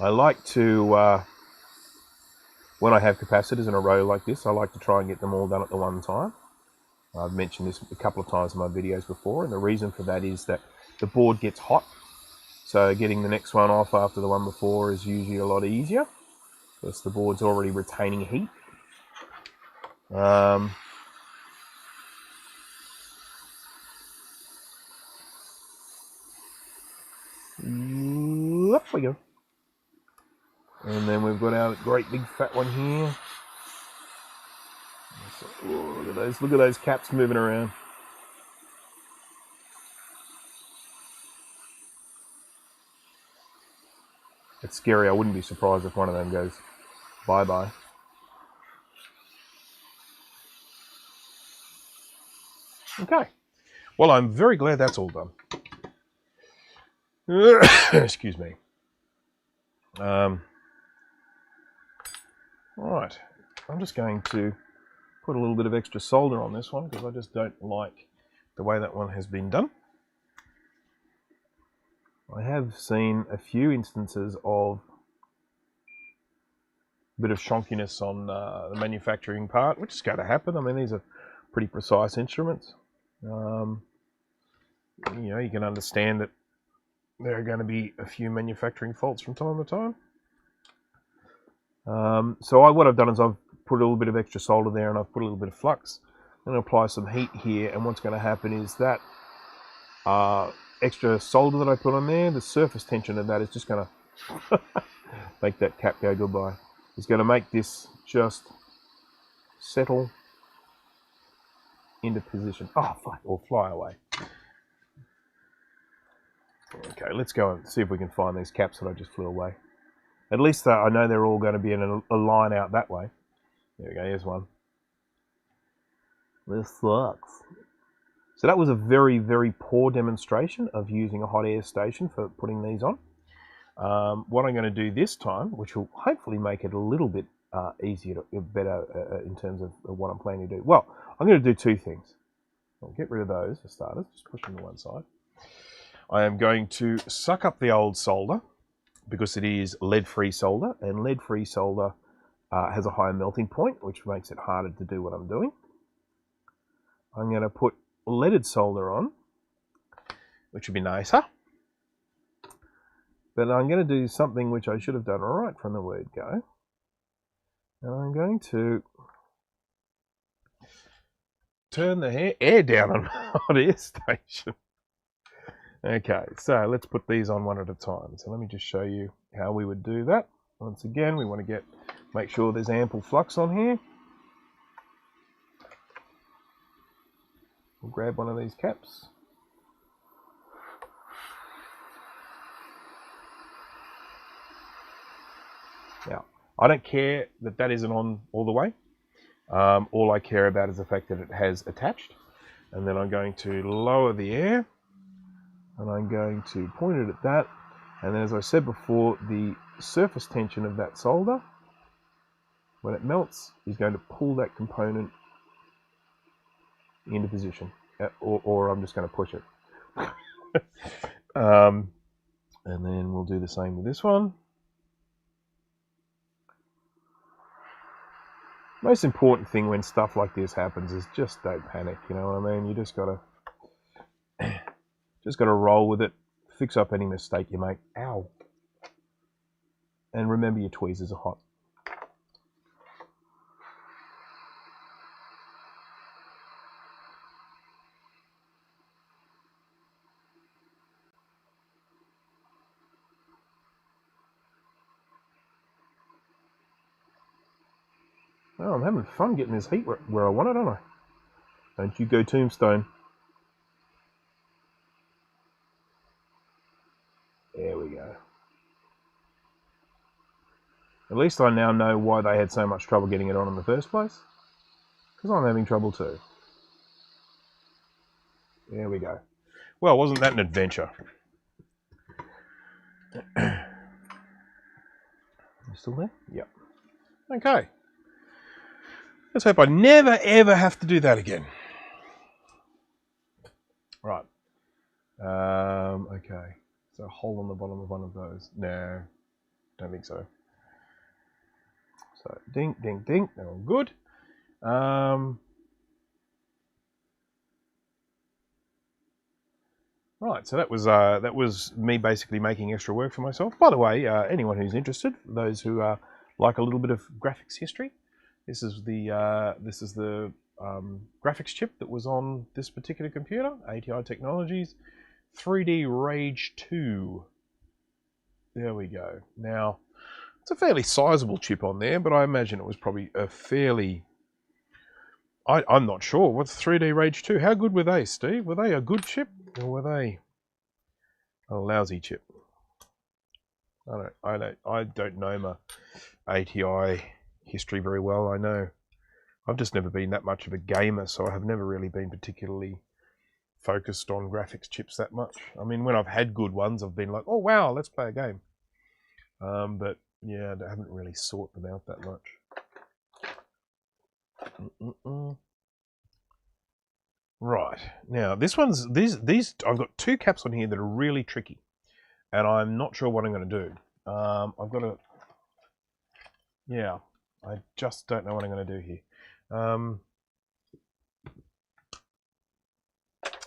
I like to, when I have capacitors in a row like this, I like to try and get them all done at the one time. I've mentioned this a couple of times in my videos before, and the reason for that is that the board gets hot. So getting the next one off after the one before is usually a lot easier, because the board's already retaining heat. Up we go. And then we've got our great big fat one here. Oh, look at those caps moving around. It's scary. I wouldn't be surprised if one of them goes bye-bye. Okay. Well, I'm very glad that's all done. Excuse me. All right. I'm just going to put a little bit of extra solder on this one because I just don't like the way that one has been done. I have seen a few instances of a bit of shonkiness on the manufacturing part, which is going to happen. I mean, these are pretty precise instruments. You know, you can understand that there are going to be a few manufacturing faults from time to time. So what I've done is I've put a little bit of extra solder there, and I've put a little bit of flux, and apply some heat here. And what's going to happen is that extra solder that I put on there, the surface tension of that is just going to make that cap go goodbye. It's going to make this just settle into position. Oh, fuck, or fly away. Okay, let's go and see if we can find these caps that I just flew away. At least I know they're all going to be in a line out that way. There we go, here's one. This sucks. So that was a very, very poor demonstration of using a hot air station for putting these on. What I'm going to do this time, which will hopefully make it a little bit easier, better in terms of what I'm planning to do. Well, I'm going to do two things. I'll get rid of those for starters, just push them to one side. I am going to suck up the old solder because it is lead-free solder, and lead-free solder has a higher melting point, which makes it harder to do what I'm doing. I'm going to put leaded solder on, which would be nicer. But I'm going to do something which I should have done right from the word go. And I'm going to turn the air down on hot air station. Okay, so let's put these on one at a time. So let me just show you how we would do that. Once again, we want to make sure there's ample flux on here. We'll grab one of these caps. Now, I don't care that that isn't on all the way. All I care about is the fact that it has attached. And then I'm going to lower the air. And I'm going to point it at that. And then, as I said before, the surface tension of that solder, when it melts, is going to pull that component into position. Or I'm just going to push it. And then we'll do the same with this one. Most important thing when stuff like this happens is just don't panic, you know what I mean? You just gotta roll with it, fix up any mistake you make. Ow. And remember your tweezers are hot. Oh, I'm having fun getting this heat where I want it, aren't I? Don't you go tombstone. There we go. At least I now know why they had so much trouble getting it on in the first place. Because I'm having trouble too. There we go. Well, wasn't that an adventure? You still there? Yep. Okay. Let's hope I never ever have to do that again. Right. Okay. So hold on the bottom of one of those. No. don't think so. So ding, ding, ding, they're all good. Right, so that was me basically making extra work for myself. By the way, anyone who's interested, those who like a little bit of graphics history, this is the graphics chip that was on this particular computer, ATI Technologies, 3D Rage 2. There we go. Now, it's a fairly sizable chip on there, but I imagine it was probably a fairly... I'm not sure. What's 3D Rage 2? How good were they, Steve? Were they a good chip, or were they a lousy chip? I don't know my ATI history very well. I know I've just never been that much of a gamer, so I have never really been particularly focused on graphics chips that much. I mean, when I've had good ones, I've been like, oh wow, let's play a game. But yeah, I haven't really sought them out that much. Right, now this one's these I've got two caps on here that are really tricky, and I'm not sure what I'm going to do. I've got to, yeah, I just don't know what I'm going to do here.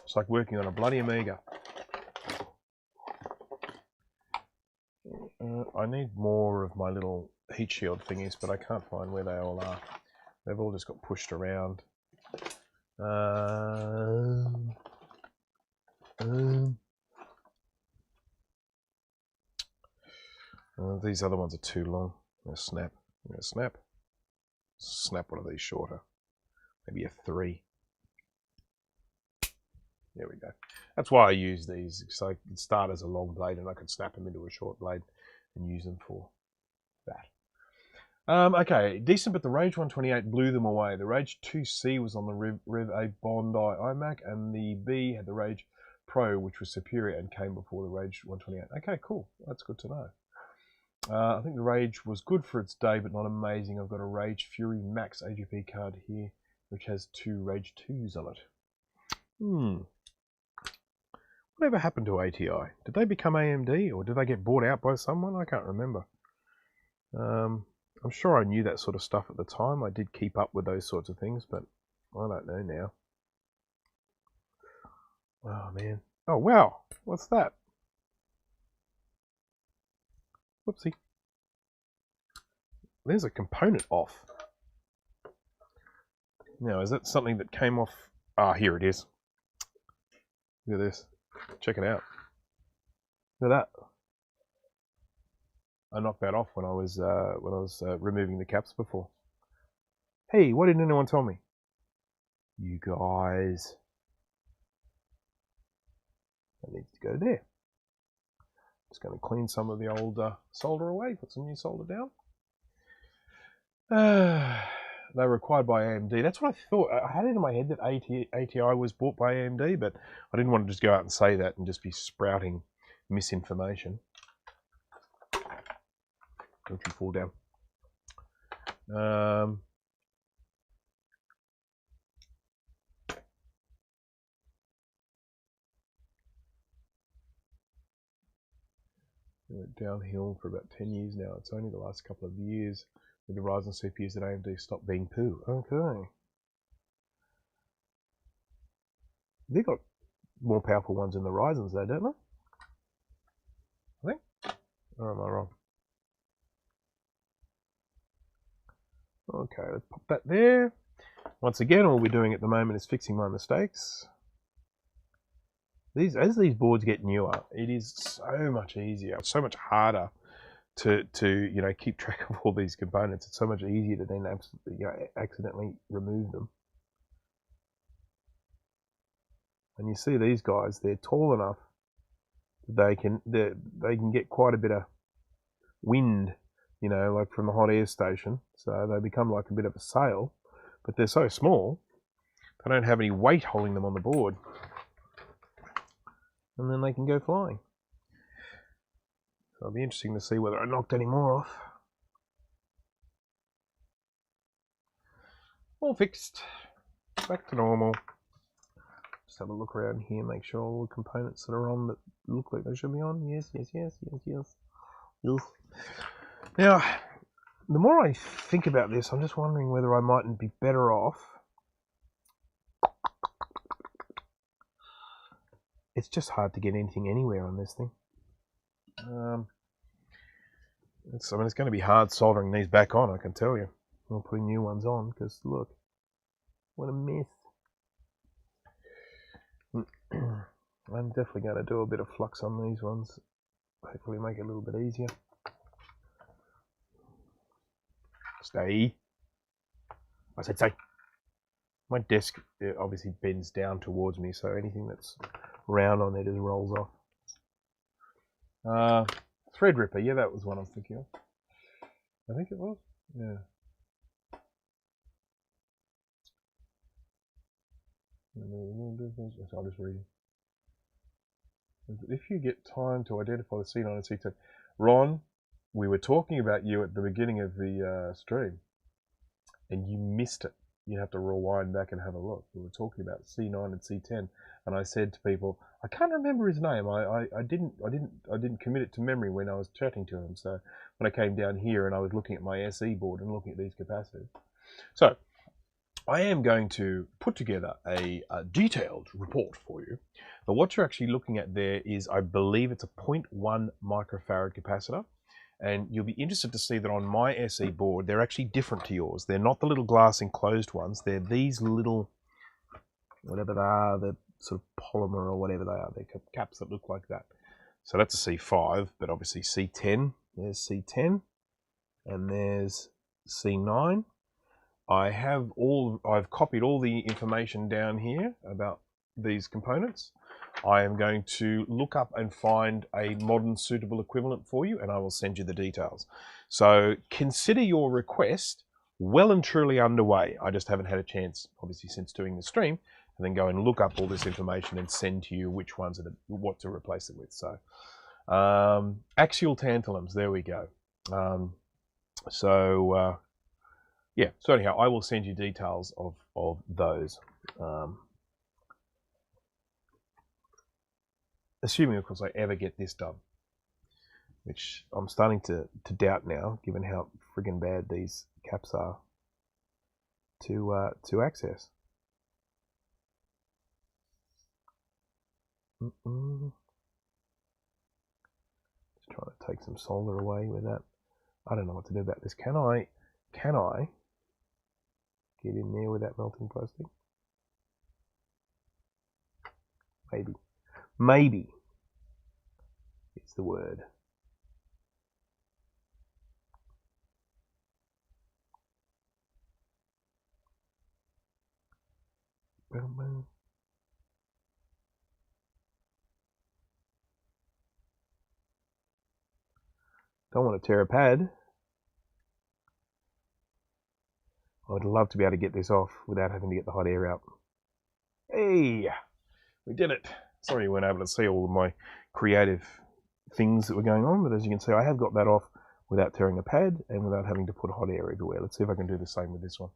It's like working on a bloody Amiga. I need more of my little heat shield thingies, but I can't find where they all are. They've all just got pushed around. These other ones are too long. I'm gonna snap. I'm gonna snap. Snap one of these shorter. Maybe a 3. There we go. That's why I use these, because I could start as a long blade and I could snap them into a short blade and use them for that. Okay, decent, but the Rage 128 blew them away. The Rage 2C was on the Rev A Bondi iMac, and the B had the Rage Pro, which was superior and came before the Rage 128. Okay, cool. That's good to know. I think the Rage was good for its day, but not amazing. I've got a Rage Fury Max AGP card here, which has 2 Rage 2s on it. Whatever happened to ATI? Did they become AMD, or did they get bought out by someone? I can't remember. I'm sure I knew that sort of stuff at the time. I did keep up with those sorts of things, but I don't know now. Oh, man. Oh, wow. What's that? Whoopsie. There's a component off. Now, is that something that came off? Ah, here it is. Look at this. Check it out. Look at that. I knocked that off when I was removing the caps before. Hey, why didn't anyone tell me? You guys. That needs to go there. Just going to clean some of the old solder away, put some new solder down. They're required by AMD. That's what I thought. I had it in my head that ATI was bought by AMD, but I didn't want to just go out and say that and just be sprouting misinformation. Don't you fall down. We went downhill for about 10 years now. It's only the last couple of years with the Ryzen CPUs that AMD stopped being poo. Okay. They've got more powerful ones than the Ryzens though, don't they? I think. Or am I wrong? Okay, let's pop that there. Once again, all we're doing at the moment is fixing my mistakes. As these boards get newer, it is so much easier, so much harder to keep track of all these components. It's so much easier to then accidentally remove them. And you see these guys, they're tall enough that they can get quite a bit of wind, like from the hot air station. So they become like a bit of a sail, but they're so small, they don't have any weight holding them on the board. And then they can go flying. So it'll be interesting to see whether I knocked any more off. All fixed. Back to normal. Just have a look around here, make sure all the components that are on that look like they should be on. Yes. Now, the more I think about this, I'm just wondering whether I mightn't be better off. It's just hard to get anything anywhere on this thing. It's going to be hard soldering these back on, I can tell you. Or putting new ones on, because look, what a mess. I'm definitely going to do a bit of flux on these ones. Hopefully make it a little bit easier. Stay. I said stay. My desk obviously bends down towards me, so anything that's round on there just rolls off. Thread ripper, yeah, that was one I was thinking of. I think it was, yeah. I'll just read it. If you get time to identify the C9 and C10. Ron, we were talking about you at the beginning of the stream, and you missed it. You have to rewind back and have a look. We were talking about C9 and C10, and I said to people, I can't remember his name. I didn't commit it to memory when I was chatting to him. So when I came down here and I was looking at my SE board and looking at these capacitors. So I am going to put together a detailed report for you. But what you're actually looking at there is, I believe it's a 0.1 microfarad capacitor. And you'll be interested to see that on my SE board, they're actually different to yours. They're not the little glass enclosed ones. They're these little, whatever they are, the sort of polymer or whatever they are. They're caps that look like that. So that's a C5, but obviously C10. There's C10, and there's C9. I've copied all the information down here about these components. I am going to look up and find a modern suitable equivalent for you, and I will send you the details. So consider your request well and truly underway. I just haven't had a chance, obviously, since doing the stream, and then go and look up all this information and send to you which ones are what to replace it with. So axial tantalums, there we go. Yeah, so anyhow, I will send you details of those. Assuming, of course, I ever get this done, which I'm starting to doubt now, given how friggin' bad these caps are to access. Just trying to take some solder away with that. I don't know what to do about this. Can I get in there with that melting plastic? Maybe. Maybe it's the word. Don't want to tear a pad. I would love to be able to get this off without having to get the hot air out. Hey, we did it. Sorry you weren't able to see all of my creative things that were going on, but as you can see, I have got that off without tearing a pad and without having to put hot air everywhere. Let's see if I can do the same with this one.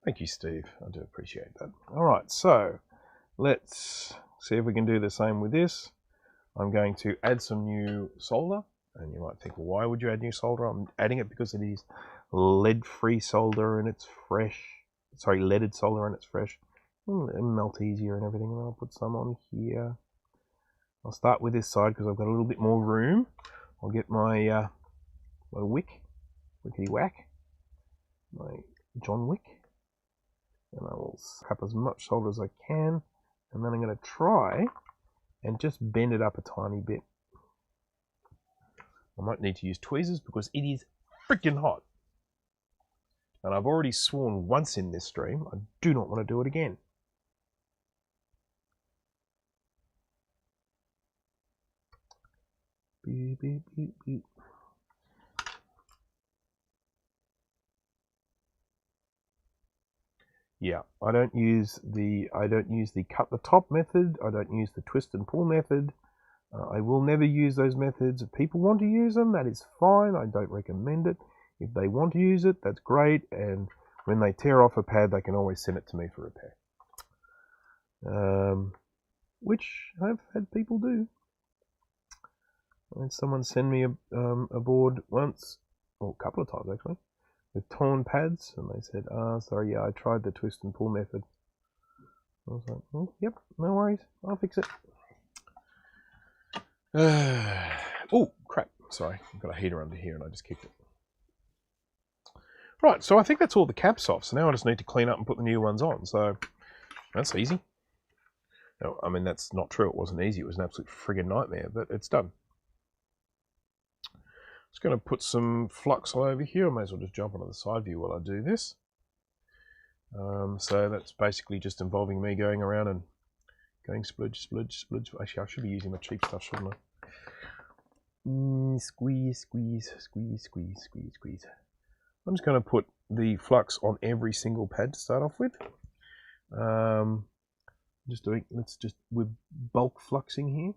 Thank you, Steve. I do appreciate that. All right, so let's see if we can do the same with this. I'm going to add some new solder. And you might think, well, why would you add new solder? I'm adding it because it is lead-free solder and it's fresh. Sorry, leaded solder and it's fresh. It'll melt easier and everything. And I'll put some on here. I'll start with this side because I've got a little bit more room. I'll get my my wick, wickety whack, my John Wick, and I will scrap as much solder as I can. And then I'm going to try and just bend it up a tiny bit. I might need to use tweezers because it is freaking hot. And I've already sworn once in this stream, I do not want to do it again. Beep, beep, beep, beep. Yeah, I don't use the cut the top method. I don't use the twist and pull method. I will never use those methods. If people want to use them, that is fine. I don't recommend it. If they want to use it, that's great. And when they tear off a pad, they can always send it to me for repair. which I've had people do. I had someone send me a board once, or a couple of times actually, with torn pads, and they said, sorry, yeah, I tried the twist and pull method. I was like, oh, yep, no worries, I'll fix it. Oh, crap, sorry, I've got a heater under here and I just kicked it. Right, so I think that's all the caps off, so now I just need to clean up and put the new ones on, so that's easy. No, I mean, that's not true, it wasn't easy, it was an absolute friggin' nightmare, but it's done. Just going to put some flux all over here. I may as well just jump onto the side view while I do this. So that's basically just involving me going around and going spludge, spludge, spludge. Actually, I should be using my cheap stuff, shouldn't I? Squeeze, squeeze, squeeze, squeeze, squeeze, squeeze. I'm just going to put the flux on every single pad to start off with. We're bulk fluxing here.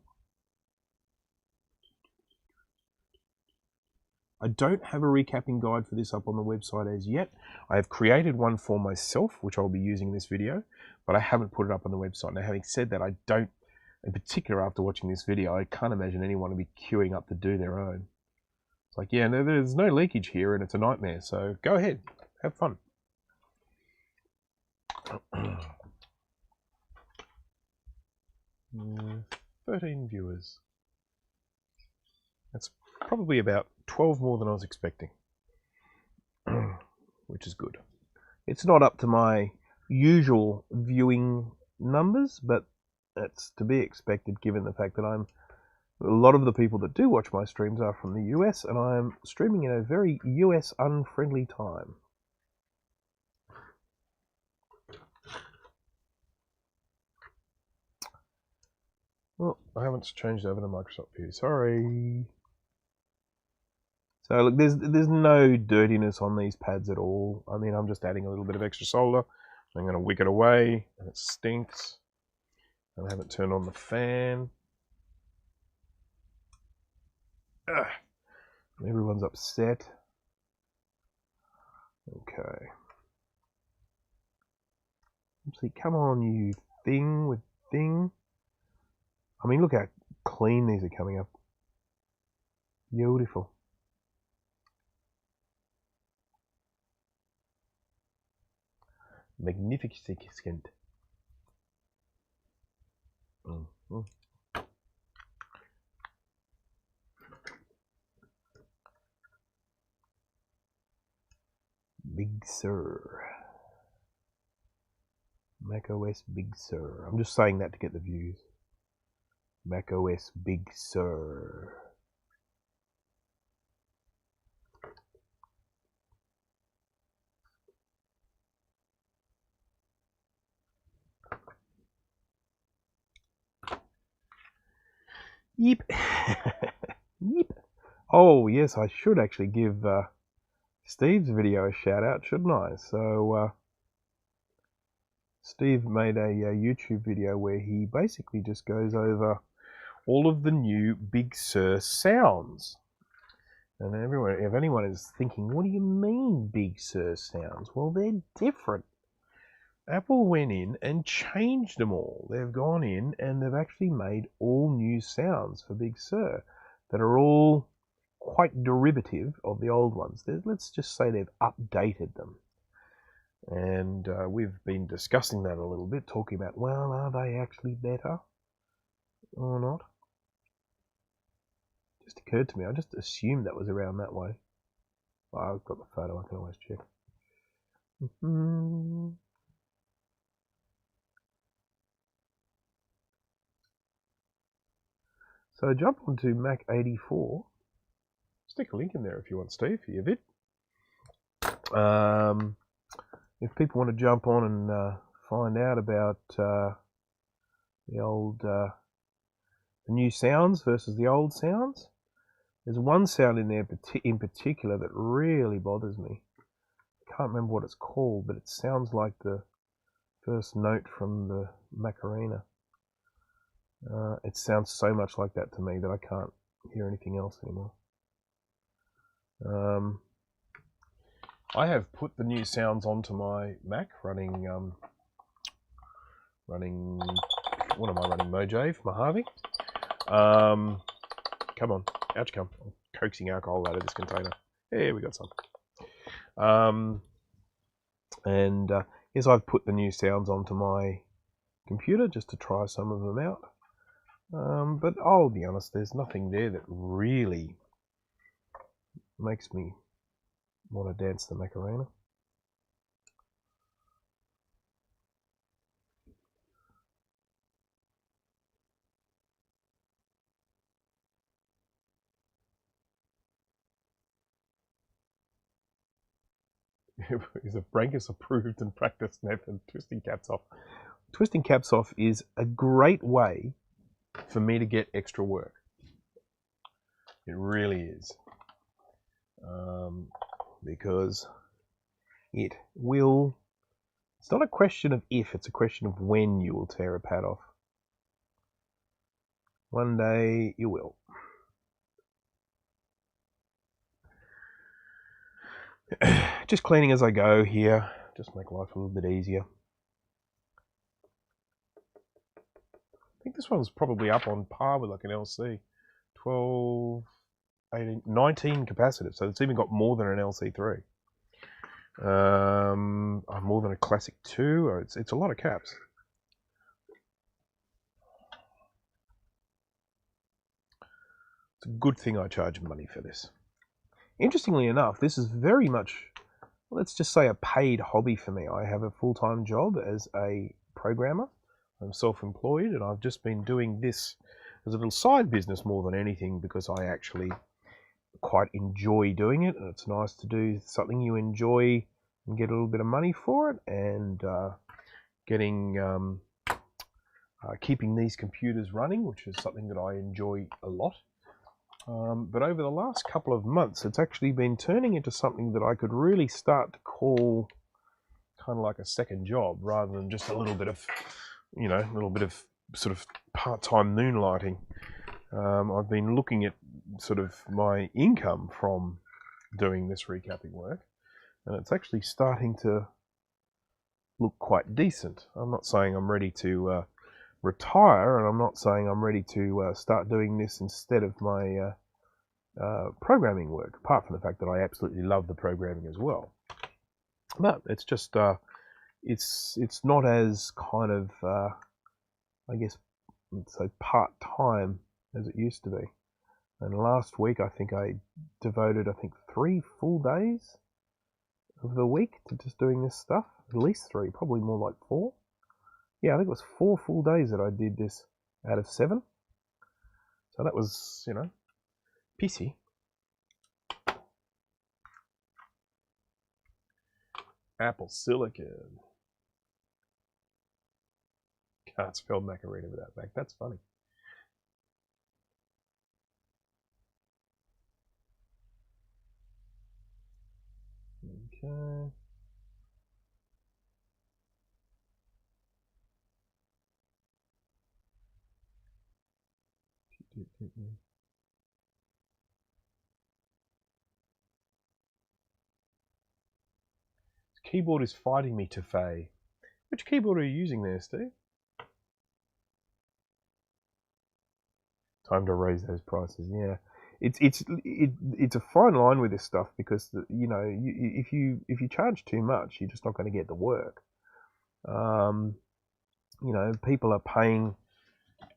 I don't have a recapping guide for this up on the website as yet. I have created one for myself, which I'll be using in this video, but I haven't put it up on the website. Now, having said that, I don't, in particular after watching this video, I can't imagine anyone would be queuing up to do their own. It's like, yeah, no, there's no leakage here and it's a nightmare, so go ahead, have fun. 13 viewers. That's probably about 12 more than I was expecting, which is good. It's not up to my usual viewing numbers, but that's to be expected given the fact that a lot of the people that do watch my streams are from the US, and I'm streaming in a very US unfriendly time. Well, I haven't changed over to Microsoft View, sorry. So look, there's no dirtiness on these pads at all. I mean, I'm just adding a little bit of extra solder. I'm going to wick it away, and it stinks. I haven't turned on the fan. Ugh. Everyone's upset. Okay. See, come on, you thing with thing. I mean, look how clean these are coming up. Beautiful. Magnificent. Big Sur. macOS Big Sur. I'm just saying that to get the views. macOS Big Sur. Yep. Yep. Oh, yes, I should actually give Steve's video a shout out, shouldn't I? So, Steve made a YouTube video where he basically just goes over all of the new Big Sur sounds. And if anyone is thinking, what do you mean Big Sur sounds? Well, they're different. Apple went in and changed them all. They've gone in and they've actually made all new sounds for Big Sur that are all quite derivative of the old ones. Let's just say they've updated them. And we've been discussing that a little bit, talking about, well, are they actually better or not? Just occurred to me, I just assumed that was around that way. Oh, I've got the photo, I can always check. So jump onto Mac 84. Stick a link in there if you want, Steve, for your vid. If people want to jump on and find out about the new sounds versus the old sounds, there's one sound in there in particular that really bothers me. I can't remember what it's called, but it sounds like the first note from the Macarena. It sounds so much like that to me that I can't hear anything else anymore. I have put the new sounds onto my Mac running running, what am I running? Mojave, Mojave. Come on, ouch, come. I'm coaxing alcohol out of this container. Here we got some. Yes, I've put the new sounds onto my computer just to try some of them out. But I'll be honest, there's nothing there that really makes me want to dance the Macarena. Is a Brankus approved and practiced method, twisting caps off. Twisting caps off is a great way for me to get extra work. It really is. Because it will, it's not a question of if, it's a question of when you will tear a pad off. One day you will. Just cleaning as I go here, just make life a little bit easier. I think this one's probably up on par with like an LC. 12, 18, 19 capacitors, so it's even got more than an LC3. More than a Classic 2, or it's a lot of caps. It's a good thing I charge money for this. Interestingly enough, this is very much, let's just say, a paid hobby for me. I have a full-time job as a programmer. I'm self-employed, and I've just been doing this as a little side business more than anything because I actually quite enjoy doing it, and it's nice to do something you enjoy and get a little bit of money for it, and keeping these computers running, which is something that I enjoy a lot. But over the last couple of months, it's actually been turning into something that I could really start to call kind of like a second job, rather than just a little bit of, you know, a little bit of sort of part-time moonlighting. I've been looking at sort of my income from doing this recapping work, and it's actually starting to look quite decent. I'm not saying I'm ready to retire, and I'm not saying I'm ready to start doing this instead of my programming work, apart from the fact that I absolutely love the programming as well. But it's just it's not as kind of I guess, let's say, part-time as it used to be. And last week I think I devoted 3 full days of the week to just doing this stuff. At least 3, probably more like 4. Yeah, I think it was 4 full days that I did this out of 7. So that was, you know, pissy. Apple silicon. Can't spell Macarena without back. That's funny. Okay. This keyboard is fighting me, Tafay. Which keyboard are you using there, Steve? Time to raise those prices. Yeah, it's a fine line with this stuff, because you know, if you charge too much, you're just not going to get the work. You know, people are paying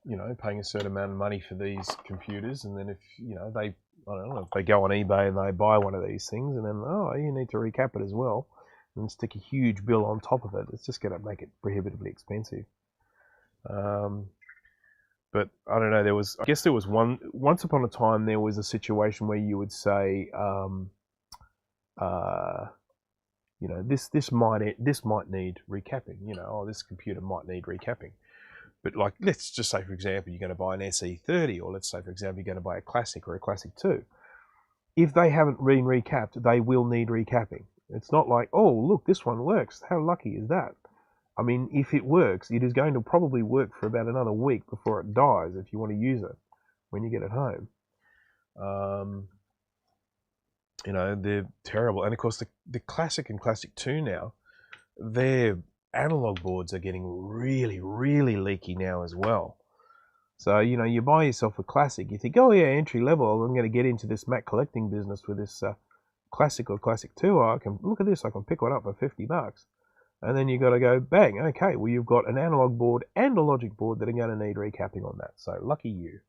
a certain amount of money for these computers, and then if you know I don't know, if they go on eBay and they buy one of these things, and then you need to recap it as well, and stick a huge bill on top of it, it's just going to make it prohibitively expensive. But I don't know. I guess there was once upon a time there was a situation where you would say, you know, this might need recapping. You know, this computer might need recapping. But like, let's just say, for example, you're going to buy an SE30, or let's say, for example, you're going to buy a Classic or a Classic 2. If they haven't been recapped, they will need recapping. It's not like, oh, look, this one works. How lucky is that? I mean, if it works, it is going to probably work for about another week before it dies if you want to use it when you get it home. You know, they're terrible. And of course, the Classic and Classic 2 now, they're analog boards are getting really, really leaky now as well. So, you know, you buy yourself a classic, you think, oh yeah, entry level, I'm going to get into this Mac collecting business with this classic or classic 2. I can, look at this, I can pick one up for $50. And then you got to go, bang, okay, well you've got an analog board and a logic board that are going to need recapping on that. So lucky you.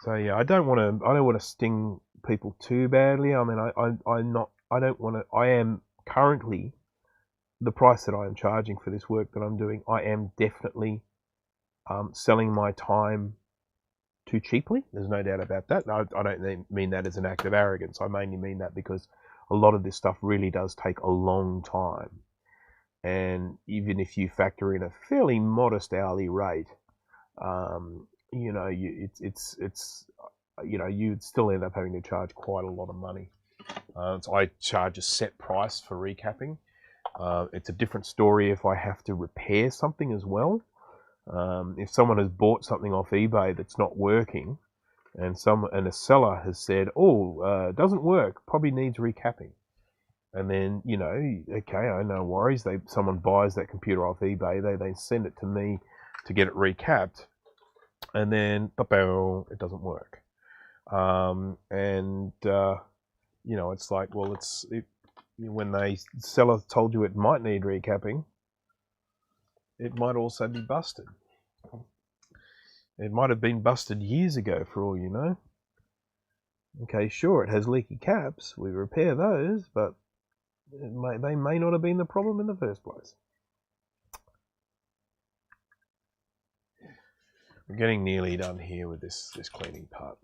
So yeah, I don't want to sting people too badly. I mean, I am currently, the price that I am charging for this work that I'm doing, I am definitely selling my time too cheaply. There's no doubt about that. I don't mean that as an act of arrogance. I mainly mean that because a lot of this stuff really does take a long time. And even if you factor in a fairly modest hourly rate, you know, it's you know, you'd still end up having to charge quite a lot of money. So I charge a set price for recapping. It's a different story if I have to repair something as well. If someone has bought something off eBay that's not working, and a seller has said, "Oh, it doesn't work, probably needs recapping," and then, you know, okay, no worries. Someone buys that computer off eBay, they send it to me to get it recapped, and then it doesn't work. You know, it's like, well, when the seller told you it might need recapping, it might also be busted. It might have been busted years ago, for all you know. Okay, sure, it has leaky caps. We repair those, but they may not have been the problem in the first place. We're getting nearly done here with this cleaning part.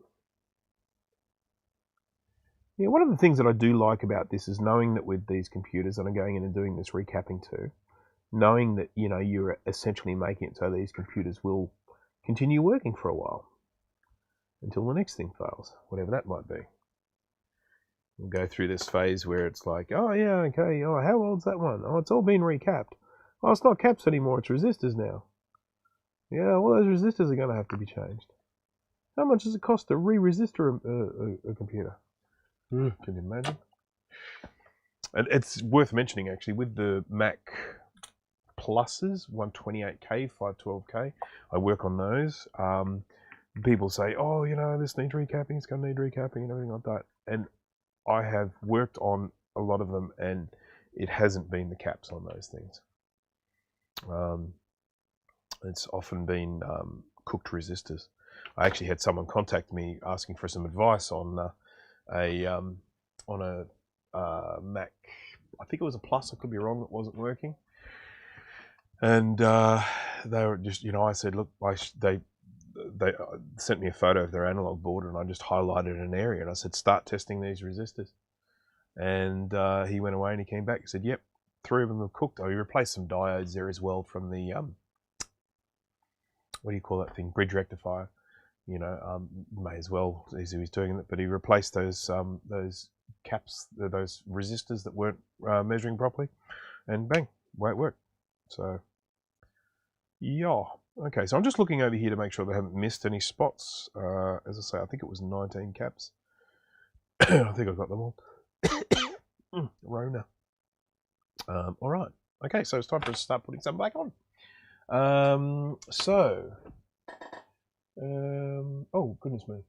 Yeah, one of the things that I do like about this is knowing that with these computers, and I'm going in and doing this recapping too, knowing that, you know, you're essentially making it so these computers will continue working for a while until the next thing fails, whatever that might be. We'll go through this phase where it's like, oh yeah, okay, oh, how old's that one? Oh, it's all been recapped. Oh, it's not caps anymore, it's resistors now. Yeah, well, those resistors are going to have to be changed. How much does it cost to re-resistor a computer? Can you imagine? And it's worth mentioning, actually, with the Mac Pluses, 128K, 512K, I work on those. People say, oh, you know, this needs recapping, it's going to need recapping and everything like that. And I have worked on a lot of them, and it hasn't been the caps on those things. It's often been cooked resistors. I actually had someone contact me asking for some advice on a Mac. I think it was a Plus. I could be wrong. It wasn't working, and they were just, you know, I said, look, they sent me a photo of their analog board, and I just highlighted an area, and I said, start testing these resistors. And he went away and he came back. He said, yep, 3 of them have cooked. Oh, he replaced some diodes there as well from the what do you call that thing? Bridge rectifier. You know, may as well as he was doing it, but he replaced those caps, those resistors that weren't measuring properly, and bang, way it worked. So, yeah. Okay, so I'm just looking over here to make sure they haven't missed any spots. As I say, I think it was 19 caps. I think I've got them all. Rona. All right. Okay, so it's time for us to start putting some back on. Oh, goodness me.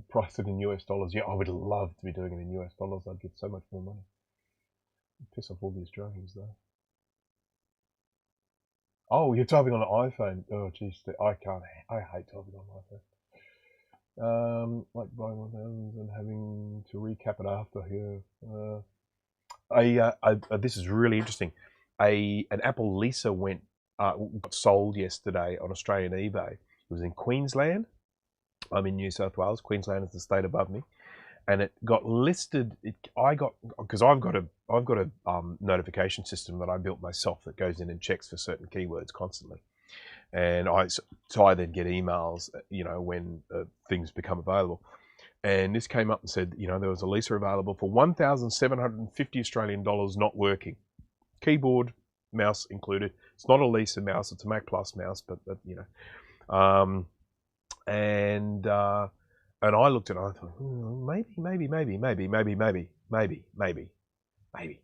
Price it in US dollars. Yeah, I would love to be doing it in US dollars. I'd get so much more money. Piss off all the Australians, though. Oh, you're typing on an iPhone. Oh, jeez, I hate typing on an iPhone. Like buying 1000 and having to recap it after here. This is really interesting. An Apple Lisa got sold yesterday on Australian eBay. It was in Queensland. I'm in New South Wales. Queensland is the state above me, and it got listed. Because I've got a notification system that I built myself that goes in and checks for certain keywords constantly, and I then get emails, you know, when things become available. And this came up and said, you know, there was a Lisa available for 1,750 Australian dollars, not working. Keyboard, mouse included. It's not a Lisa mouse, it's a Mac Plus mouse, but you know. And And I looked at it and I thought, maybe,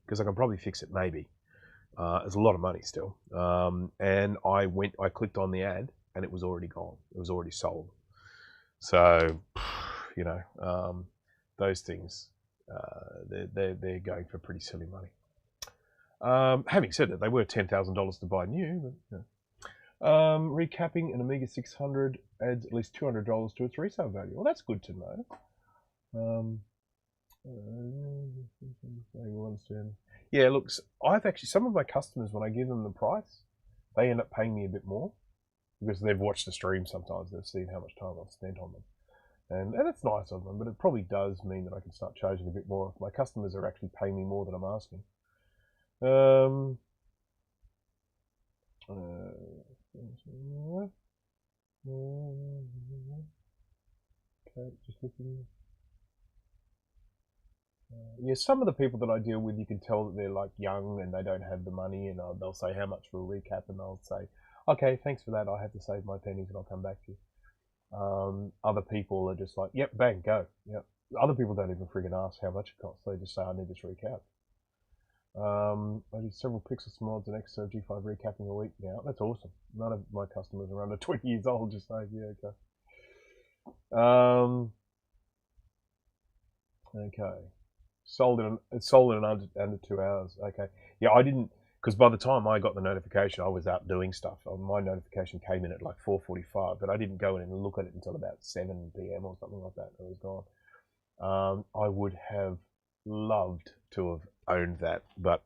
because I can probably fix it, maybe. It's a lot of money still. And I clicked on the ad and it was already gone. It was already sold. So, you know, those things, they're going for pretty silly money. Having said that, they were $10,000 to buy new. But, you know. Recapping an Amiga 600 adds at least $200 to its resale value. Well, that's good to know. Yeah, look, I've actually, some of my customers, when I give them the price, they end up paying me a bit more because they've watched the stream sometimes. They've seen how much time I've spent on them. And it's nice of them, but it probably does mean that I can start charging a bit more if my customers are actually paying me more than I'm asking. Okay, just looking. Yeah, some of the people that I deal with, you can tell that they're like young and they don't have the money, and they'll say how much for a recap, and they'll say, okay, thanks for that, I have to save my pennies and I'll come back to you. Other people are just like, yep, bang, go. Yep. Other people don't even friggin' ask how much it costs. They just say, I need this recap. I do several Pixels mods and extra G5 recapping a week now. That's awesome. None of my customers are under 20 years old. Just say, yeah, okay. Okay. It's sold in under 2 hours. Okay. Yeah, I didn't, because by the time I got the notification, I was out doing stuff. My notification came in at like 4:45, but I didn't go in and look at it until about 7 p.m. or something like that. It was gone. I would have loved to have owned that, but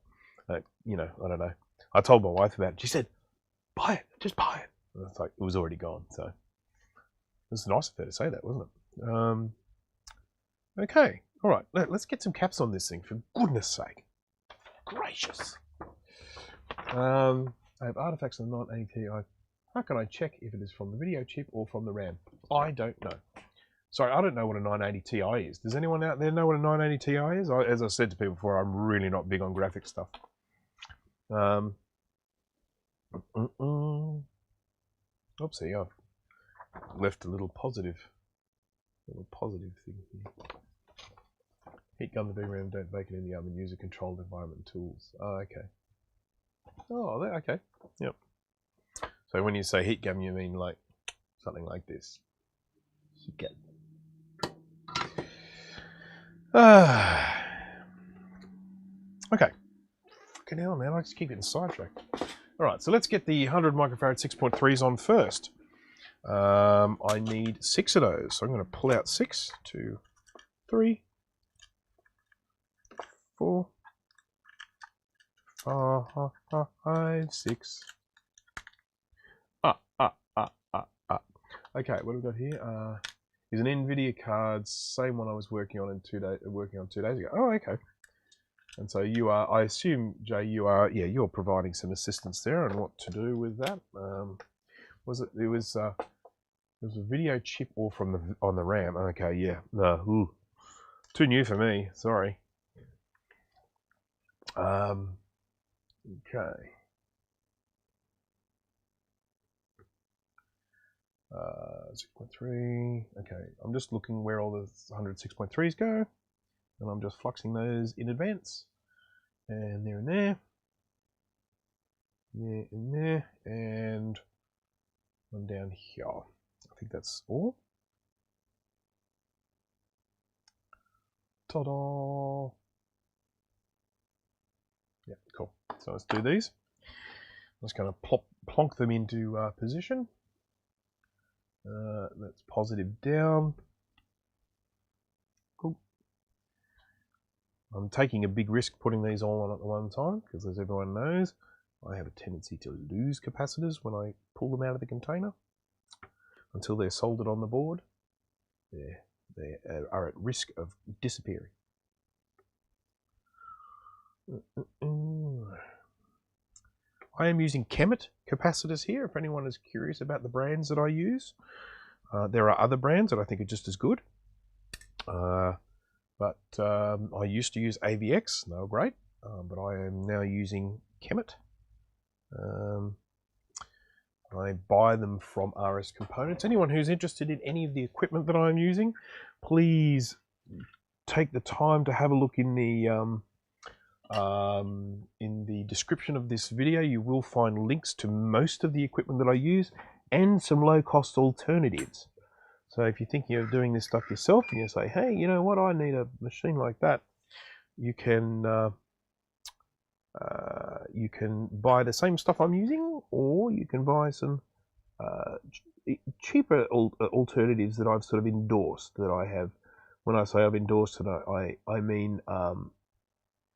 you know, I don't know. I told my wife about it. She said, "Buy it, just buy it." And it's like it was already gone. So it was nice of her to say that, wasn't it? Okay, all right. Let's get some caps on this thing, for goodness sake. Gracious. I have artifacts on the 980 Ti. How can I check if it is from the video chip or from the RAM? I don't know. Sorry, I don't know what a 980 Ti is. Does anyone out there know what a 980 Ti is? As I said to people before, I'm really not big on graphic stuff. Oopsie, I've left a little positive thing here. Heat gun the VRAM, don't bake it in the oven, use a controlled environment tools. Oh, okay. Oh, okay. Yep. So when you say heat gun, you mean like something like this. Heat gun. Okay. Fucking hell, man. I just keep getting sidetracked. Alright, so let's get the 100 microfarad 6.3s on first. I need 6 of those. So I'm going to pull out 6, 2, 3, 4, 5, 6. Okay, what have we got here? Is an NVIDIA card, same one I was working on 2 days ago. Oh, okay. And so you are, I assume, Jay, you're providing some assistance there on what to do with that. Was it? It was a video chip or from on the RAM. Okay, yeah. No, too new for me. Sorry. Okay. 6.3. Okay, I'm just looking where all the 100 6.3s go, and I'm just fluxing those in advance. And there and there. There and there. And one down here. I think that's all. Ta-da! Yeah, cool. So let's do these. I'm just going to plonk them into position. That's positive down. Cool. I'm taking a big risk putting these all on at the one time, because as everyone knows, I have a tendency to lose capacitors when I pull them out of the container. Until they're soldered on the board, they are at risk of disappearing. I am using Kemet capacitors here, if anyone is curious about the brands that I use. There are other brands that I think are just as good. But I used to use AVX, they were great, but I am now using Kemet. I buy them from RS Components. Anyone who's interested in any of the equipment that I'm using, please take the time to have a look in the description of this video. You will find links to most of the equipment that I use and some low-cost alternatives. So if you're thinking of doing this stuff yourself and you say, hey, you know what, I need a machine like that, you can buy the same stuff I'm using, or you can buy some cheaper alternatives that I've sort of endorsed, that I have. When I say I've endorsed it, I mean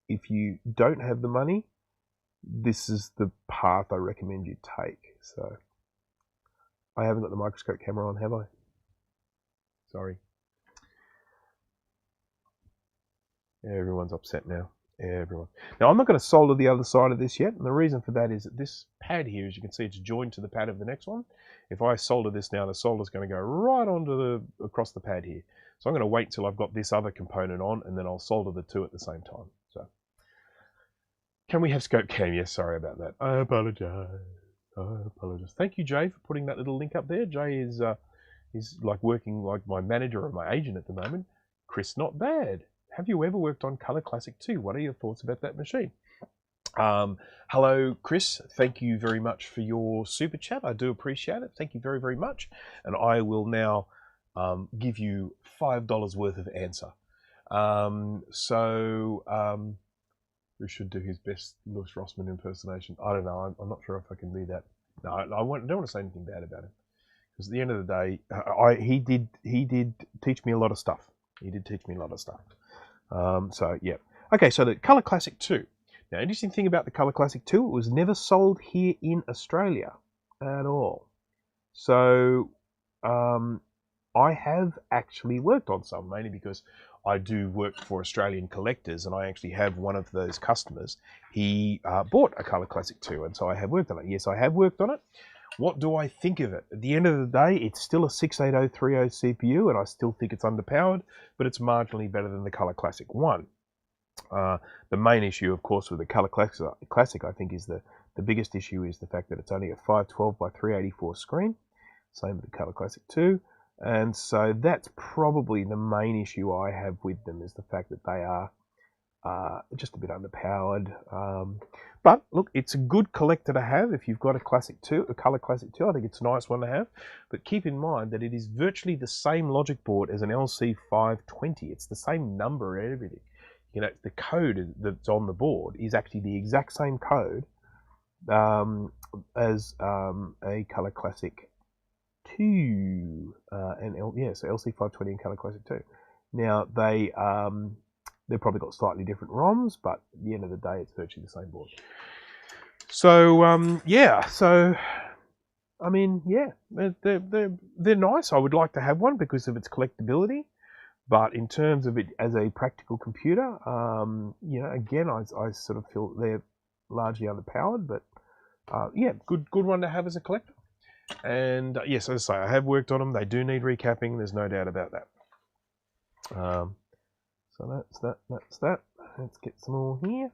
if you don't have the money, this is the path I recommend you take. So I haven't got the microscope camera on, have I? Sorry. Everyone's upset now. Everyone. Now, I'm not going to solder the other side of this yet, and the reason for that is that this pad here, as you can see, it's joined to the pad of the next one. If I solder this now, the solder's going to go right across the pad here. So I'm going to wait till I've got this other component on, and then I'll solder the two at the same time. So, can we have scope cam? Yes, sorry about that. I apologize. Thank you, Jay, for putting that little link up there. Jay is like working like my manager or my agent at the moment. Chris, not bad. Have you ever worked on Color Classic 2? What are your thoughts about that machine? Hello, Chris. Thank you very much for your super chat. I do appreciate it. Thank you very, very much. And I will now give you $5 worth of answer. Who should do his best Lewis Rossman impersonation? I don't know. I'm not sure if I can do that. No, I don't want to say anything bad about him. Because at the end of the day, he did teach me a lot of stuff. He did teach me a lot of stuff. So yeah. Okay, so the Color Classic 2. Now, interesting thing about the Color Classic 2, it was never sold here in Australia at all. So I have actually worked on some, mainly because I do work for Australian collectors, and I actually have one of those customers. He bought a Color Classic 2, and so I have worked on it. Yes, I have worked on it. What do I think of it? At the end of the day, it's still a 68030 CPU, and I still think it's underpowered, but it's marginally better than the Color Classic 1. The main issue, of course, with the Color Classic, I think, is the biggest issue is the fact that it's only a 512 by 384 screen. Same with the Color Classic 2. And so that's probably the main issue I have with them, is the fact that they are just a bit underpowered. But look, it's a good collector to have if you've got a Classic 2, a Color Classic 2. I think it's a nice one to have. But keep in mind that it is virtually the same logic board as an LC520. It's the same number and everything. You know, the code that's on the board is actually the exact same code as a Color Classic 2 so LC520 and Color Classic 2. Now they've probably got slightly different ROMs, but at the end of the day, it's virtually the same board. So yeah, so I mean, yeah, they're nice. I would like to have one because of its collectability, but in terms of it as a practical computer, you know, again, I sort of feel they're largely underpowered, but yeah, good one to have as a collector. And yes, as I say, I have worked on them. They do need recapping. There's no doubt about that. So that's that. Let's get some more here.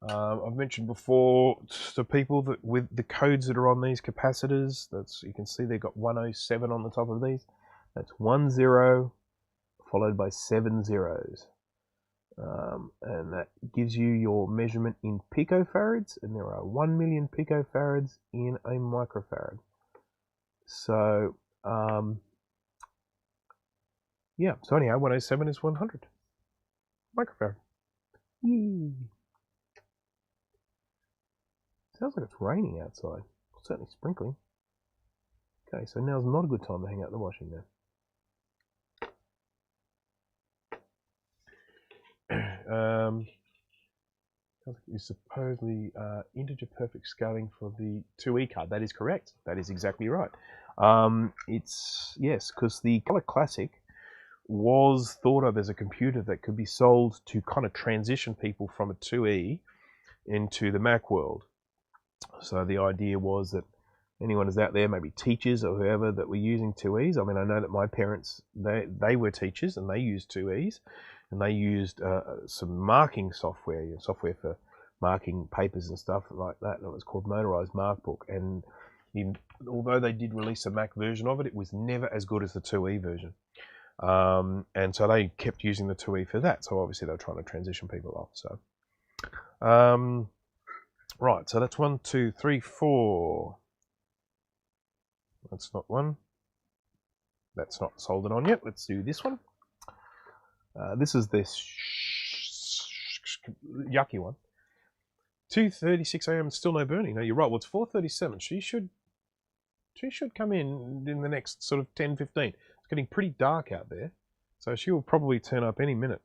I've mentioned before to people that with the codes that are on these capacitors, you can see they've got 107 on the top of these. That's 10 followed by 7 zeros. And that gives you your measurement in picofarads, and there are 1 million picofarads in a microfarad. So yeah, so anyhow, 107 is 100 microfarad. Yee. Sounds like it's raining outside. Certainly sprinkling. Okay, so now's not a good time to hang out the washing now. Is supposedly integer perfect scaling for the 2E card. That is correct. That is exactly right. Yes, because the Color Classic was thought of as a computer that could be sold to kind of transition people from a 2E into the Mac world. So the idea was that anyone who's out there, maybe teachers or whoever, that were using 2Es. I mean, I know that my parents, they were teachers and they used 2Es, and they used some marking software, software for marking papers and stuff like that. It was called Motorized Markbook, and although they did release a Mac version of it, it was never as good as the 2E version. And so they kept using the 2E for that. So obviously they're trying to transition people off. So, right. So that's 1, 2, 3, 4. That's not one. That's not soldered on yet. Let's do this one. This is this yucky one. 2:36 a.m. Still no burning. No, you're right. Well, it's 4:37. She should come in the next sort of 10-15. It's getting pretty dark out there, so she will probably turn up any minute.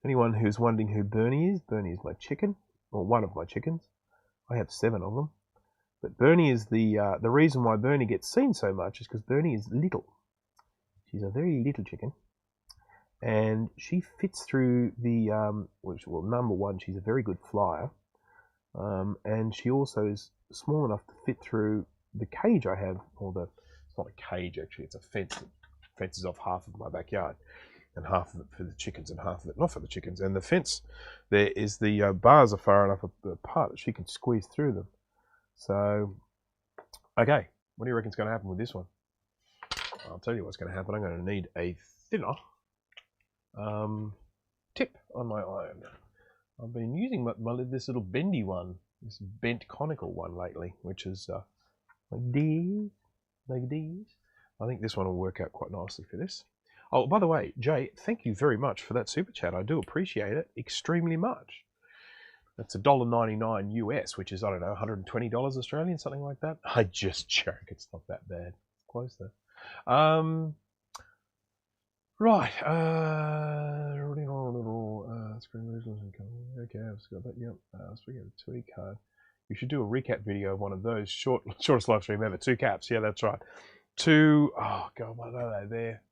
Anyone who's wondering who Bernie is my chicken, or one of my chickens. I have 7 of them. But Bernie is the reason why Bernie gets seen so much is because Bernie is little. She's a very little chicken. And she fits through the, well, number one, she's a very good flyer. And she also is small enough to fit through the cage I have, it's not a cage actually, it's a fence that fences off half of my backyard. And half of it for the chickens and half of it not for the chickens. And the fence there is the bars are far enough apart that she can squeeze through them. So, okay, what do you reckon is going to happen with this one? I'll tell you what's going to happen. I'm going to need a thinner tip on my iron. I've been using this little bendy one, this bent conical one lately, which is like these. I think this one will work out quite nicely for this. Oh, by the way, Jay, thank you very much for that super chat. I do appreciate it extremely much. That's $1.99 US, which is, I don't know, $120 Australian, something like that. I just joke. It's not that bad. It's close though. Right. Screen resolution. Okay, I've got that. Yep. Speaking of the 2E card, you should do a recap video of one of those shortest live stream ever. 2 caps. Yeah, that's right. 2. Oh God, what are they? There.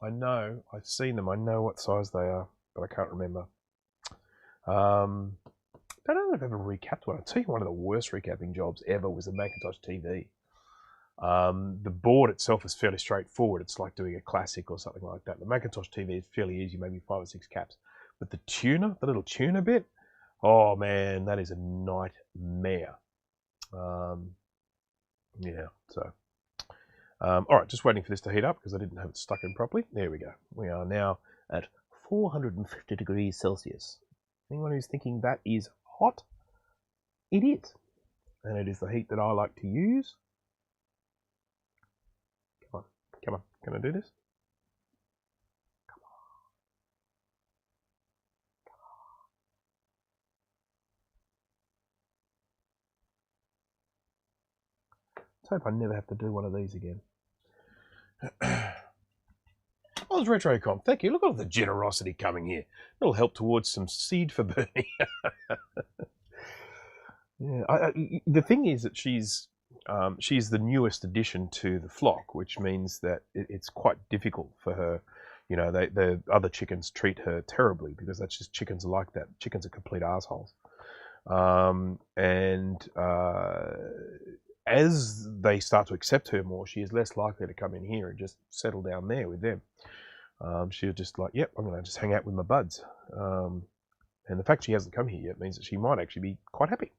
I know. I've seen them. I know what size they are, but I can't remember. I don't know if I've ever recapped one. I'll tell you, one of the worst recapping jobs ever was the Macintosh TV. The board itself is fairly straightforward. It's like doing a classic or something like that. The Macintosh TV is fairly easy, maybe 5 or 6 caps. But the tuner, the little tuner bit, oh man, that is a nightmare. Yeah, so. All right, just waiting for this to heat up because I didn't have it stuck in properly. There we go. We are now at 450 degrees Celsius. Anyone who's thinking that is hot, it is. And it is the heat that I like to use. Come on. Can I do this? Come on. Let's hope I never have to do one of these again. Oh, it's RetroCom. Thank you. Look at all the generosity coming here. It'll help towards some seed for Bernie. Yeah, the thing is that she's the newest addition to the flock, which means that it's quite difficult for her. You know, the other chickens treat her terribly because that's just chickens are like that. Chickens are complete assholes. As they start to accept her more, she is less likely to come in here and just settle down there with them. She'll just like, yep, I'm going to just hang out with my buds. And the fact she hasn't come here yet means that she might actually be quite happy.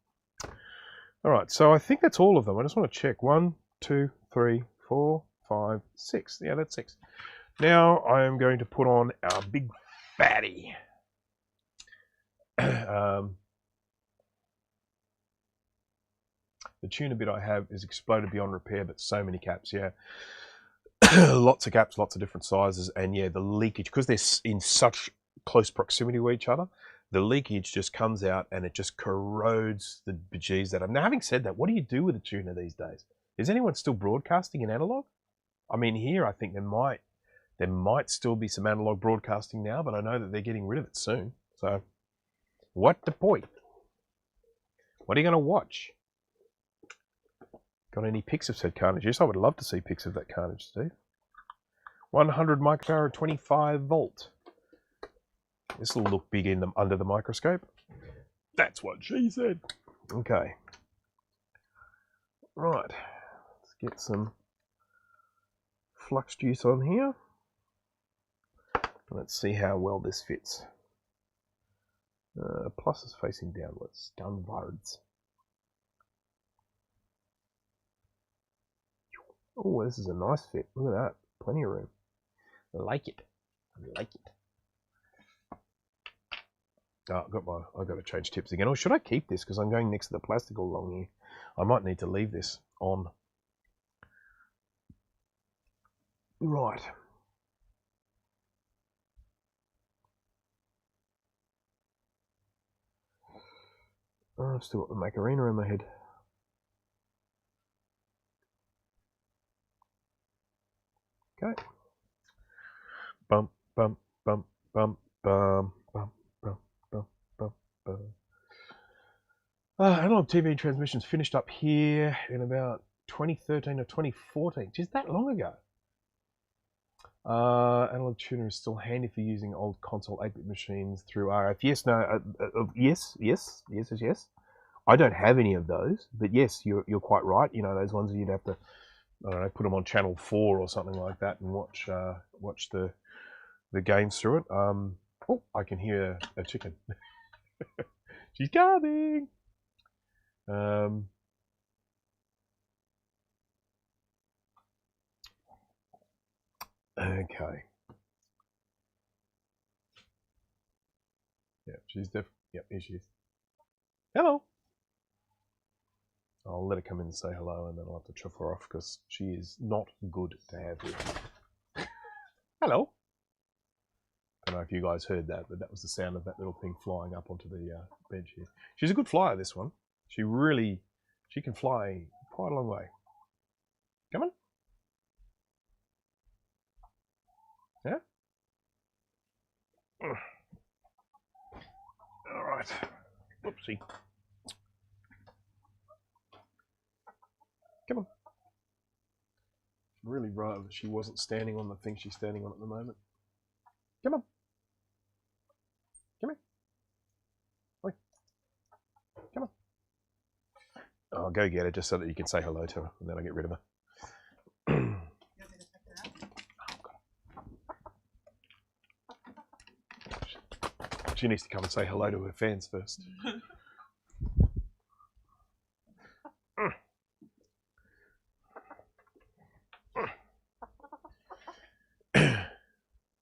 All right, so I think that's all of them. I just want to check. 1, 2, 3, 4, 5, 6. Yeah, that's 6. Now I am going to put on our big fatty. The tuner bit I have is exploded beyond repair, but so many caps, yeah. Lots of caps, lots of different sizes, and yeah, the leakage, because they're in such close proximity to each other, the leakage just comes out and it just corrodes the bejeez out of them. Now, having said that, what do you do with a tuner these days? Is anyone still broadcasting in analog? I mean, here I think there might still be some analog broadcasting now, but I know that they're getting rid of it soon. So, what the point? What are you going to watch? Got any pics of said carnage? Yes, I would love to see pics of that carnage, Steve. 100 microfarad, 25 volt. This will look big under the microscope. That's what she said. Okay. Right. Let's get some flux juice on here. Let's see how well this fits. Plus is facing downwards. Downwards. Oh, this is a nice fit. Look at that. Plenty of room. I like it. I like it. Oh, I've got to change tips again. Or should I keep this? Because I'm going next to the plastic all along here. I might need to leave this on. Right. Oh, I've still got the Macarena in my head. Okay. Bump, bump, bump, bump, bump, bump, bump, bump, bump, bump. Analog TV transmissions finished up here in about 2013 or 2014. Just that long ago. Analog tuner is still handy for using old console 8-bit machines through RF. Yes, no, yes. I don't have any of those, but yes, you're quite right. You know, those ones you'd have to, I don't know, put them on channel 4 or something like that and watch the games through it. Oh, I can hear a chicken. She's coming. Okay. Yeah, she's yep, here she is. Hello. I'll let her come in and say hello, and then I'll have to chuff her off because she is not good to have here. Hello. I don't know if you guys heard that, but that was the sound of that little thing flying up onto the bench here. She's a good flyer, this one. She can fly quite a long way. Come on. Yeah? All right. Whoopsie. Come on. Really rather that she wasn't standing on the thing she's standing on at the moment. Come on. Come here. Oi. Come on. I'll go get her just so that you can say hello to her, and then I'll get rid of her. She needs to come and say hello to her fans first.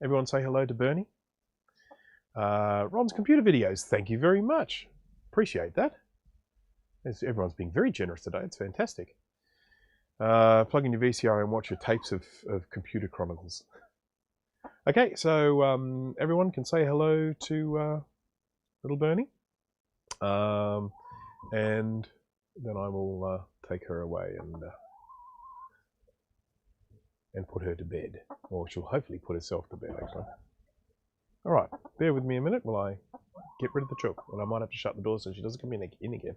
Everyone say hello to Bernie. Ron's computer videos, thank you very much. Appreciate that. Everyone's being very generous today. It's fantastic. Plug in your VCR and watch your tapes of Computer Chronicles. Okay, so everyone can say hello to little Bernie. And then I will take her away and put her to bed. Or she'll hopefully put herself to bed, actually. All right, bear with me a minute while I get rid of the chook. And I might have to shut the door so she doesn't come in again.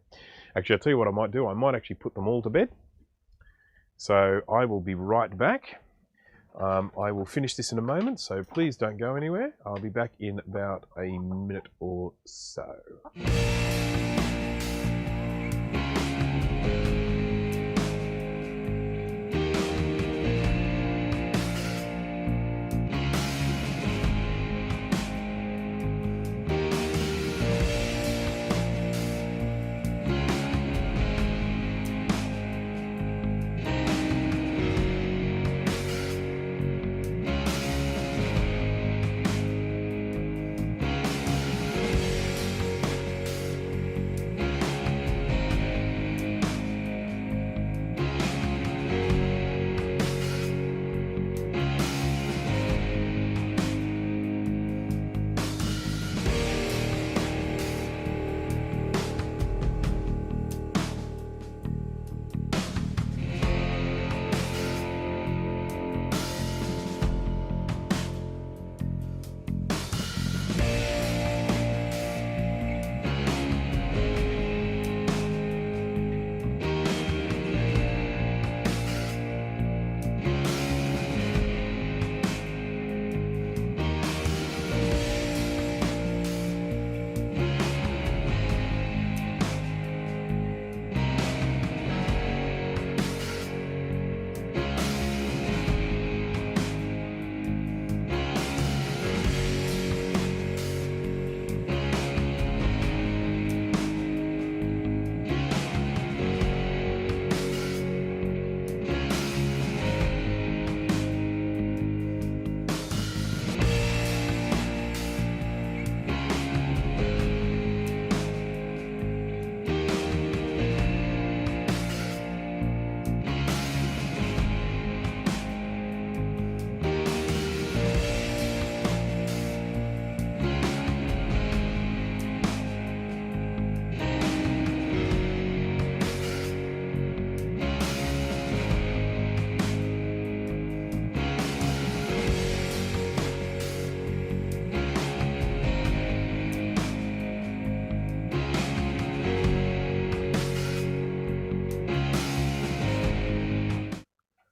Actually, I'll tell you what I might do. I might actually put them all to bed. So I will be right back. I will finish this in a moment, so please don't go anywhere. I'll be back in about a minute or so.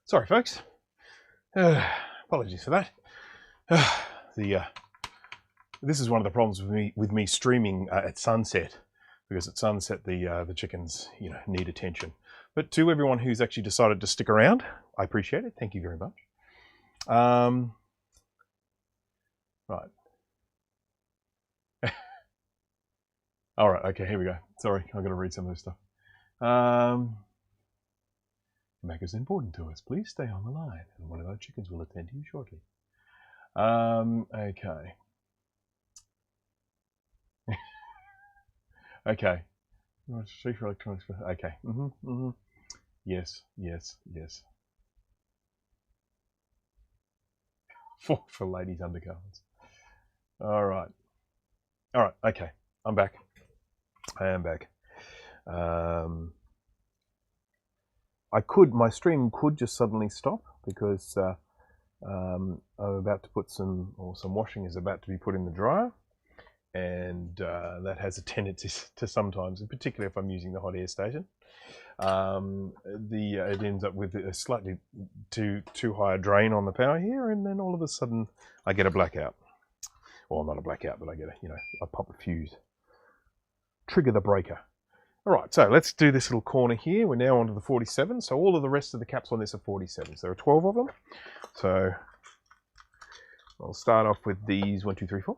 Sorry, folks. Apologies for that. This is one of the problems with me streaming at sunset, because at sunset the chickens, you know, need attention. But to everyone who's actually decided to stick around, I appreciate it. Thank you very much. Right. All right. Okay. Here we go. Sorry, I've got to read some of this stuff. Mac is important to us. Please stay on the line, and one of our chickens will attend to you shortly. Okay. Okay. Chief electronics. Okay. Yes. For ladies' undergarments. All right. Okay. I'm back. I am back. My stream could just suddenly stop because I'm about to put some washing is about to be put in the dryer, and that has a tendency to sometimes, and particularly if I'm using the hot air station, it ends up with a slightly too high a drain on the power here, and then all of a sudden I get a blackout. Well, not a blackout, but I get I pop a fuse, trigger the breaker. All right, so let's do this little corner here. We're now onto the 47. So all of the rest of the caps on this are 47. So there are 12 of them. So I'll start off with these 1, 2, 3, 4.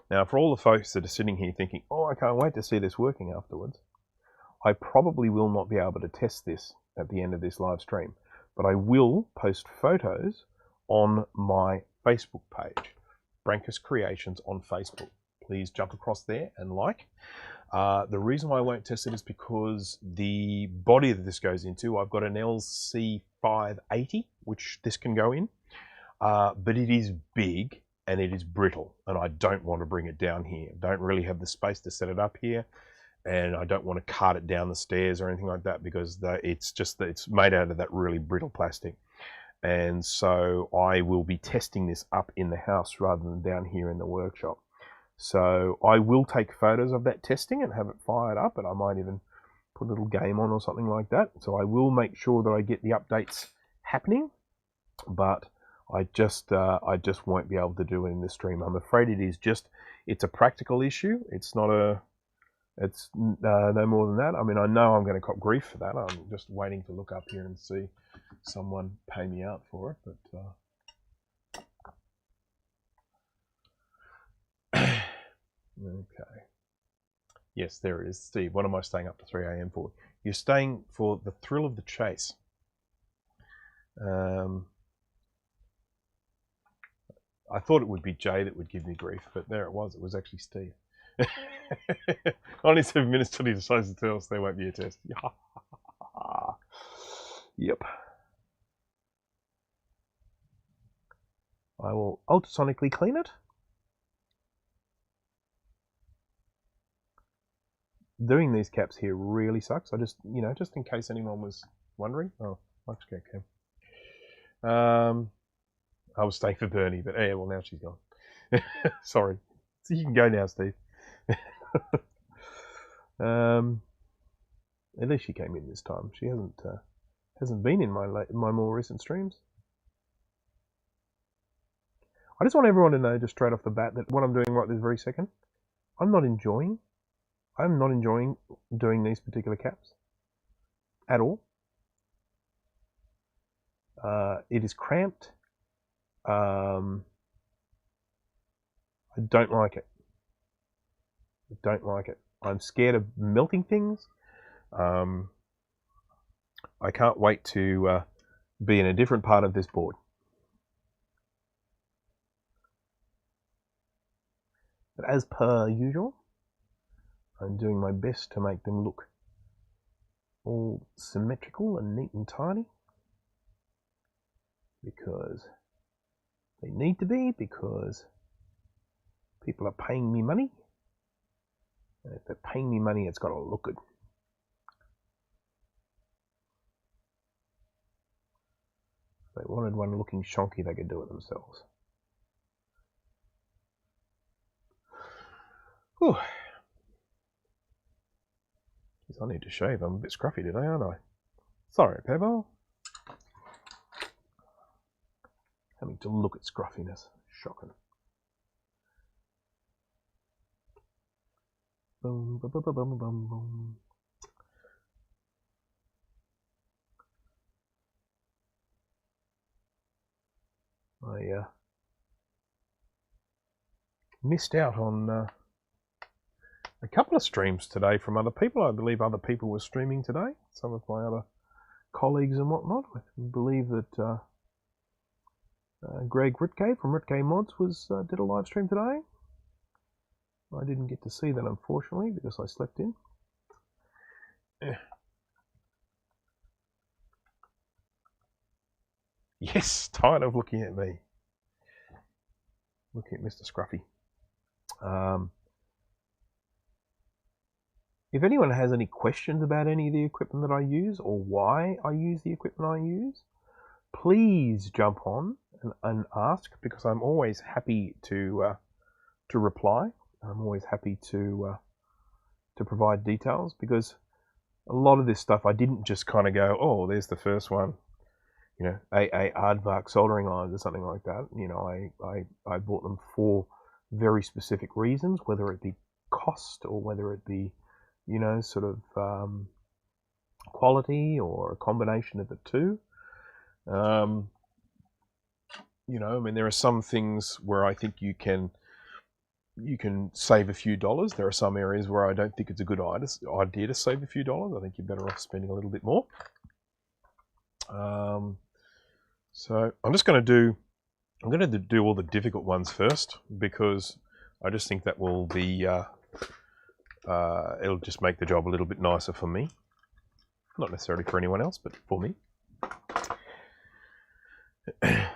Now, for all the folks that are sitting here thinking, oh, I can't wait to see this working afterwards, I probably will not be able to test this at the end of this live stream, but I will post photos on my Facebook page. Brankus Creations on Facebook. Please jump across there and like. The reason why I won't test it is because the body that this goes into, I've got an LC580, which this can go in, but it is big and it is brittle, and I don't want to bring it down here. I don't really have the space to set it up here, and I don't want to cart it down the stairs or anything like that, because it's made out of that really brittle plastic. And so I will be testing this up in the house rather than down here in the workshop. So I will take photos of that testing and have it fired up, and I might even put a little game on or something like that. So I will make sure that I get the updates happening, but I just won't be able to do it in the stream. I'm afraid it's a practical issue. It's no more than that. I mean, I know I'm going to cop grief for that. I'm just waiting to look up here and see someone pay me out for it, but okay. Yes, there it is. Steve, what am I staying up to 3 a.m. for? You're staying for the thrill of the chase. I thought it would be Jay that would give me grief, but there it was. It was actually Steve. Only 7 minutes till he decides to tell us there won't be a test. Yep. I will ultrasonically clean it. Doing these caps here really sucks. I just, just in case anyone was wondering. Oh, okay. I was staying for Bernie, but yeah, well, now she's gone. Sorry. So you can go now, Steve. At least she came in this time. She hasn't been in my more recent streams. I just want everyone to know, just straight off the bat, that what I'm doing right this very second, I'm not enjoying doing these particular caps at all. It is cramped. I don't like it. I'm scared of melting things. I can't wait to be in a different part of this board. But as per usual, I'm doing my best to make them look all symmetrical and neat and tidy, because they need to be, because people are paying me money, and if they're paying me money, it's got to look good. If they wanted one looking shonky, they could do it themselves. Whew. Jeez, I need to shave. I'm a bit scruffy today, aren't I? Sorry, Pebble. Having to look at scruffiness. Shocking. Boom, boom, boom, boom, boom, boom. I missed out on a couple of streams today from other people. I believe other people were streaming today. Some of my other colleagues and whatnot. I believe that Greg Ritke from Ritke Mods did a live stream today. I didn't get to see that, unfortunately, because I slept in. Yes, tired of looking at me. Looking at Mr. Scruffy. If anyone has any questions about any of the equipment that I use or why I use the equipment I use, please jump on and ask, because I'm always happy to reply. I'm always happy to provide details, because a lot of this stuff I didn't just kind of go, oh, there's the first one, you know, a aardvark soldering irons or something like that. You know, I bought them for very specific reasons, whether it be cost or whether it be, you know, sort of quality or a combination of the two. You know, I mean, there are some things where I think you can save a few dollars. There are some areas where I don't think it's a good idea to save a few dollars. I think you're better off spending a little bit more. So I'm just going to do all the difficult ones first, because I just think that will be it'll just make the job a little bit nicer for me. Not necessarily for anyone else, but for me. There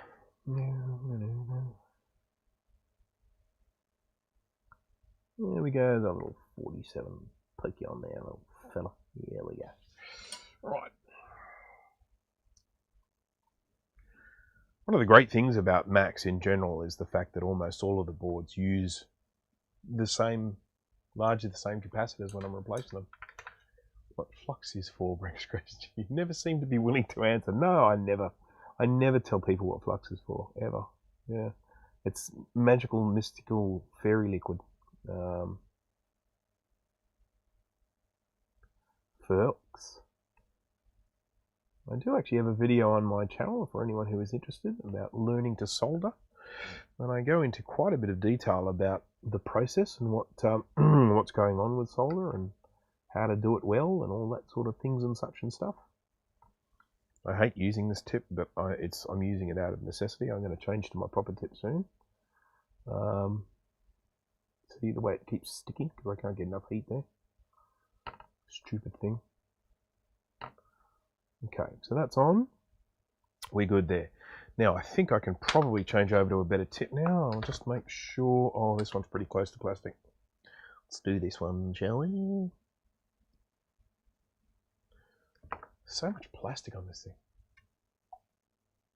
we go, the little 47 pokey on there, little fella. There we go. Right. One of the great things about Macs in general is the fact that almost all of the boards use largely the same capacitors when I'm replacing them. What flux is for, Brex Christian? You never seem to be willing to answer. No, I never tell people what flux is for, ever. Yeah. It's magical, mystical, fairy liquid. Flux. I do actually have a video on my channel for anyone who is interested about learning to solder, and I go into quite a bit of detail about the process and what what's going on with solder and how to do it well and all that sort of things and such and stuff. I hate using this tip, but I'm using it out of necessity. I'm going to change to my proper tip soon. See the way it keeps sticking because I can't get enough heat there. Stupid thing. Okay, so that's on. We're good there. Now I think I can probably change over to a better tip now. I'll just make sure. Oh, this one's pretty close to plastic. Let's do this one, shall we? So much plastic on this thing.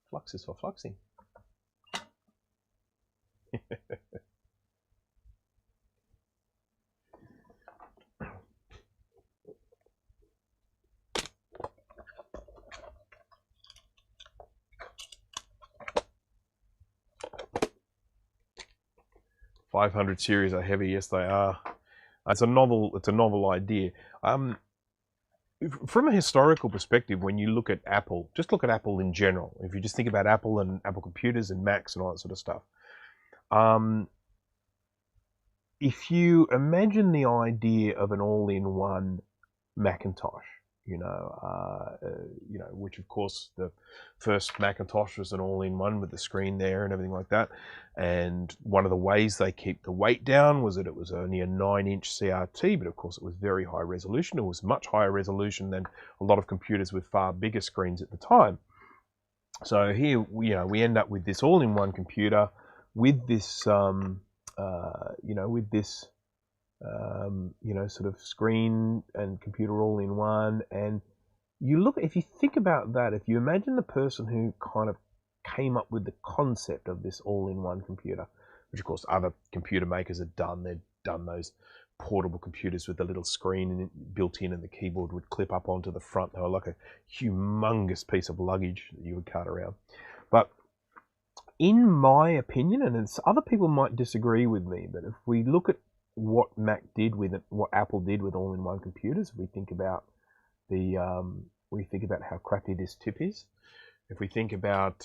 Flux is for fluxing. 500 series are heavy. Yes, they are. It's a novel idea. From a historical perspective, when you look at Apple, just look at Apple in general. If you just think about Apple and Apple computers and Macs and all that sort of stuff. If you imagine the idea of an all-in-one Macintosh, you know, which of course the first Macintosh was an all-in-one with the screen there and everything like that. And one of the ways they keep the weight down was that it was only a 9-inch CRT, but of course it was very high resolution. It was much higher resolution than a lot of computers with far bigger screens at the time. So here, we end up with this all-in-one computer with this, sort of screen and computer all in one. And if you think about that, if you imagine the person who kind of came up with the concept of this all-in-one computer, which of course other computer makers have done, they've done those portable computers with the little screen built in, and the keyboard would clip up onto the front. They were like a humongous piece of luggage that you would cart around. But in my opinion, and other people might disagree with me, but if we look at what Mac did with it, what Apple did with all-in-one computers, we think about how crappy this tip is. If we think about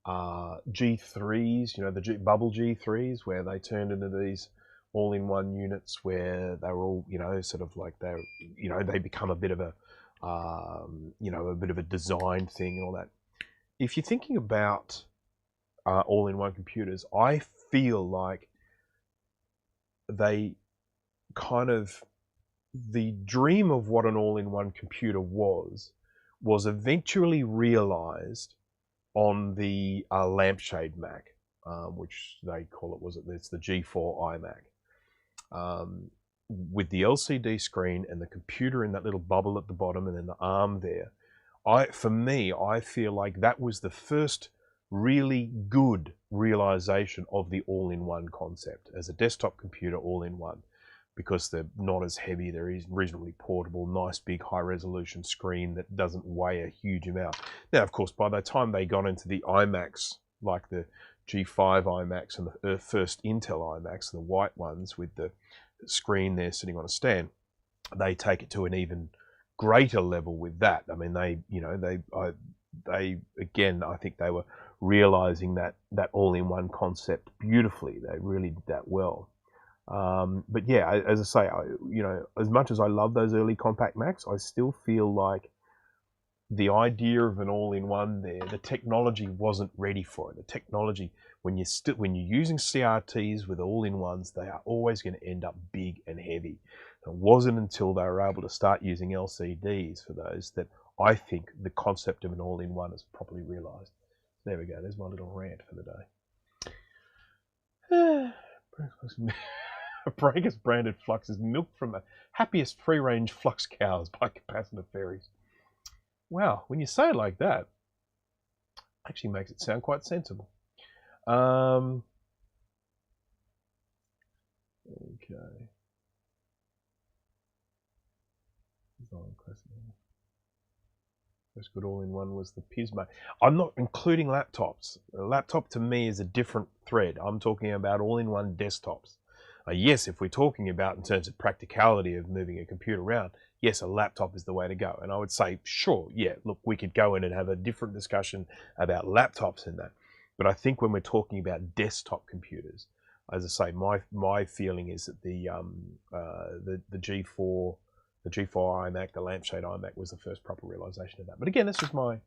G3s, you know, the bubble G3s, where they turned into these all-in-one units where they were all, you know, sort of like they become a bit of a, a bit of a design thing and all that. If you're thinking about all-in-one computers, I feel like they kind of, the dream of what an all-in-one computer was eventually realized on the lampshade Mac, which they call it's the G4 iMac, with the LCD screen and the computer in that little bubble at the bottom and then the ARM there. For me, I feel like that was the first really good realization of the all-in-one concept as a desktop computer all-in-one, because they're not as heavy, they're reasonably portable, nice big high-resolution screen that doesn't weigh a huge amount. Now, of course, by the time they got into the iMacs, like the G5 iMacs and the first Intel iMacs, the white ones with the screen there sitting on a stand, they take it to an even greater level with that. I mean, again, I think they were realizing that all-in-one concept beautifully. They really did that well. But yeah, as I say, as much as I love those early compact Macs, I still feel like the idea of an all-in-one there, the technology wasn't ready for it. The technology, when you're using CRTs with all-in-ones, they are always going to end up big and heavy. It wasn't until they were able to start using LCDs for those that I think the concept of an all-in-one is properly realized. There we go. There's my little rant for the day. Breakers branded flux is milked from the happiest free-range flux cows by Capacitor fairies. Wow, when you say it like that, actually makes it sound quite sensible. Okay. First good all-in-one was the Pismo. I'm not including laptops. A laptop to me is a different thread. I'm talking about all-in-one desktops. Yes, if we're talking about in terms of practicality of moving a computer around, yes, a laptop is the way to go. And I would say, sure, yeah, look, we could go in and have a different discussion about laptops and that. But I think when we're talking about desktop computers, as I say, my feeling is that the G4 iMac, the lampshade iMac, was the first proper realization of that. But again, this is my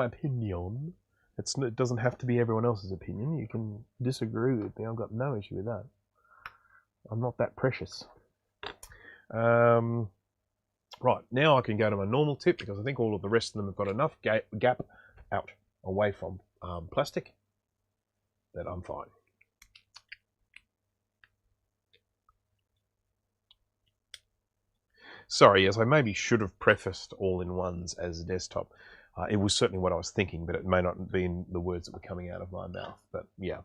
opinion. It doesn't have to be everyone else's opinion. You can disagree with me. I've got no issue with that. I'm not that precious. Right, now I can go to my normal tip, because I think all of the rest of them have got enough gap out away from plastic that I'm fine. Sorry, yes, I maybe should have prefaced all-in-ones as a desktop. It was certainly what I was thinking, but it may not be in the words that were coming out of my mouth. But yeah,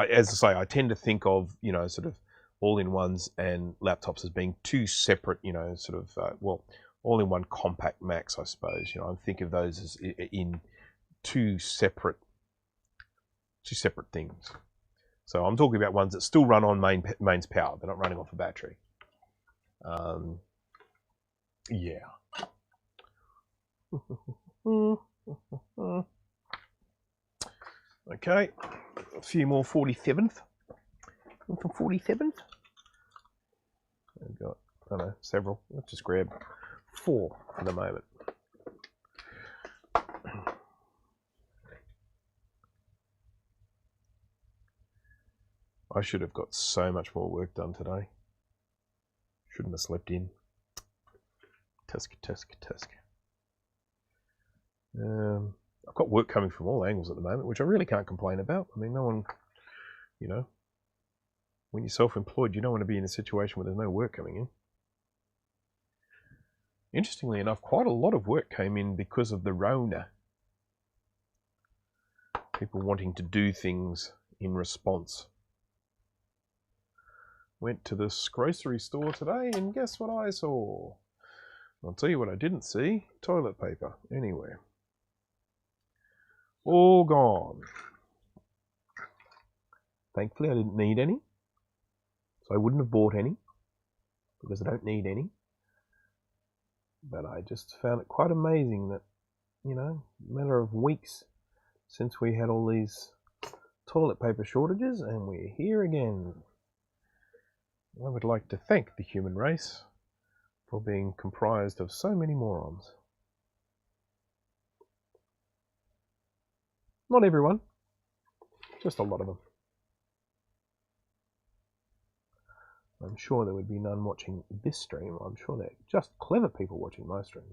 as I say, I tend to think of, sort of all-in-ones and laptops as being two separate, all-in-one compact Macs, I suppose. I think of those as in two separate things. So I'm talking about ones that still run on mains power. They're not running off a battery. Yeah. Okay, a few more 47th. From 47th. I've got, I don't know, several. Let's just grab 4 for the moment. I should have got so much more work done today. Shouldn't have slept in. Tusk. I've got work coming from all angles at the moment, which I really can't complain about. I mean, no one, when you're self-employed, you don't want to be in a situation where there's no work coming in. Interestingly enough, quite a lot of work came in because of the Rona. People wanting to do things in response. Went to this grocery store today, and guess what I saw? I'll tell you what I didn't see. Toilet paper anywhere. All gone. Thankfully, I didn't need any. So I wouldn't have bought any, because I don't need any. But I just found it quite amazing that, you know, a matter of weeks since we had all these toilet paper shortages, and we're here again. I would like to thank the human race for being comprised of so many morons. Not everyone, just a lot of them. I'm sure there would be none watching this stream. I'm sure they're just clever people watching my stream.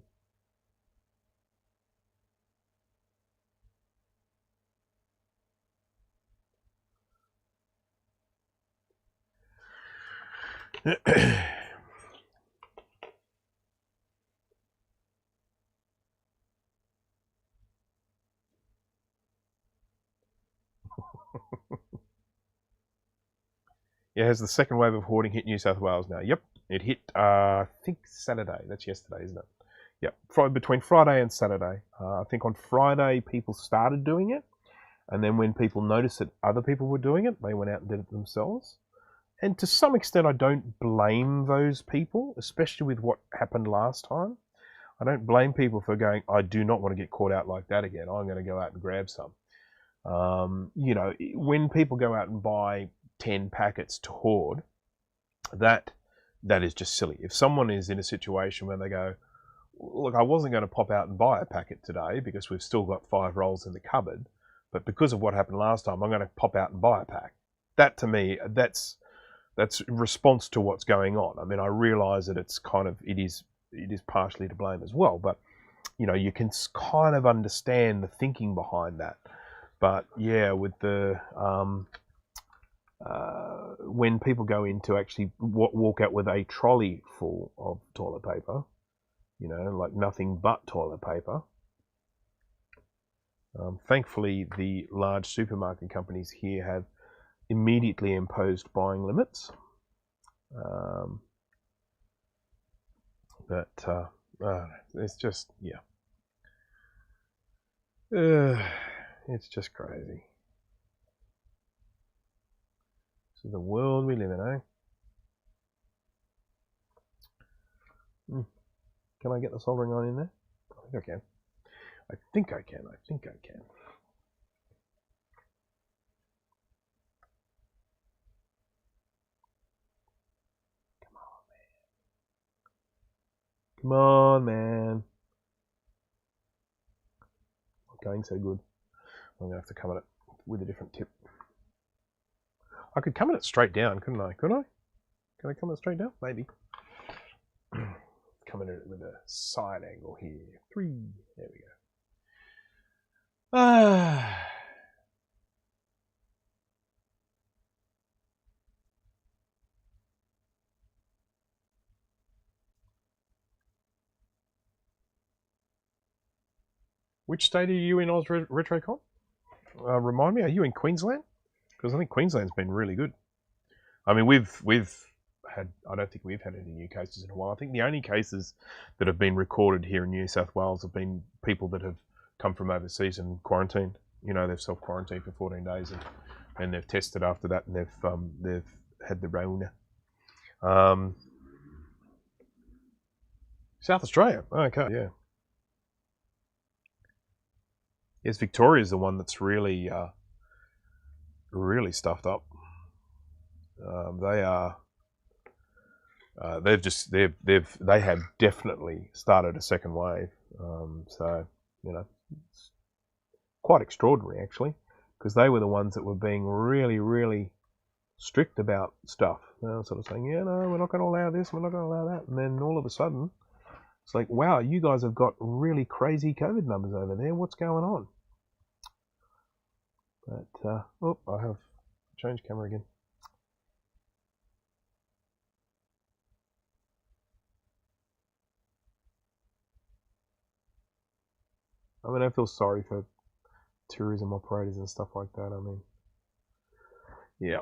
Yeah, has the second wave of hoarding hit New South Wales now? Yep, it hit, I think Saturday. That's yesterday, isn't it? Yep, between Friday and Saturday. I think on Friday people started doing it, and then when people noticed that other people were doing it, they went out and did it themselves. And to some extent, I don't blame those people, especially with what happened last time. I don't blame people for going, I do not want to get caught out like that again. I'm going to go out and grab some. You know, when people go out and buy 10 packets to hoard, that is just silly. If someone is in a situation where they go, look, I wasn't going to pop out and buy a packet today because we've still got 5 rolls in the cupboard, but because of what happened last time, I'm going to pop out and buy a pack. That, to me, that's response to what's going on. I mean, I realise that it's kind of, it is partially to blame as well, but you know, you can kind of understand the thinking behind that. But yeah, with the when people go in to actually walk out with a trolley full of toilet paper, you know, like nothing but toilet paper. Thankfully, the large supermarket companies here have immediately imposed buying limits. But it's just, yeah. It's just crazy. This is the world we live in, eh? Can I get the soldering iron in there? I think I can. I think I can. Come on, man. Not going so good. I'm going to have to come at it with a different tip. I could come at it straight down, couldn't I? Could I? Can I come at it straight down? Maybe. Come at it with a side angle here. 3. There we go. Which state are you in, Oz RetroCon? Remind me, are you in Queensland? Because I think Queensland's been really good. I mean, we've had, I don't think we've had any new cases in a while. I think the only cases that have been recorded here in New South Wales have been people that have come from overseas and quarantined. You know, they've self-quarantined for 14 days and they've tested after that, and they've had the Rona. South Australia, okay, yeah. Yes, Victoria's the one that's really really stuffed up. They are. They have definitely started a second wave. So you know, it's quite extraordinary actually, because they were the ones that were being really, really strict about stuff. They were sort of saying, yeah, no, we're not going to allow this, we're not going to allow that, and then all of a sudden, it's like, wow, you guys have got really crazy COVID numbers over there. What's going on? But oh, I have changed camera again. I mean, I feel sorry for tourism operators and stuff like that. I mean, yeah.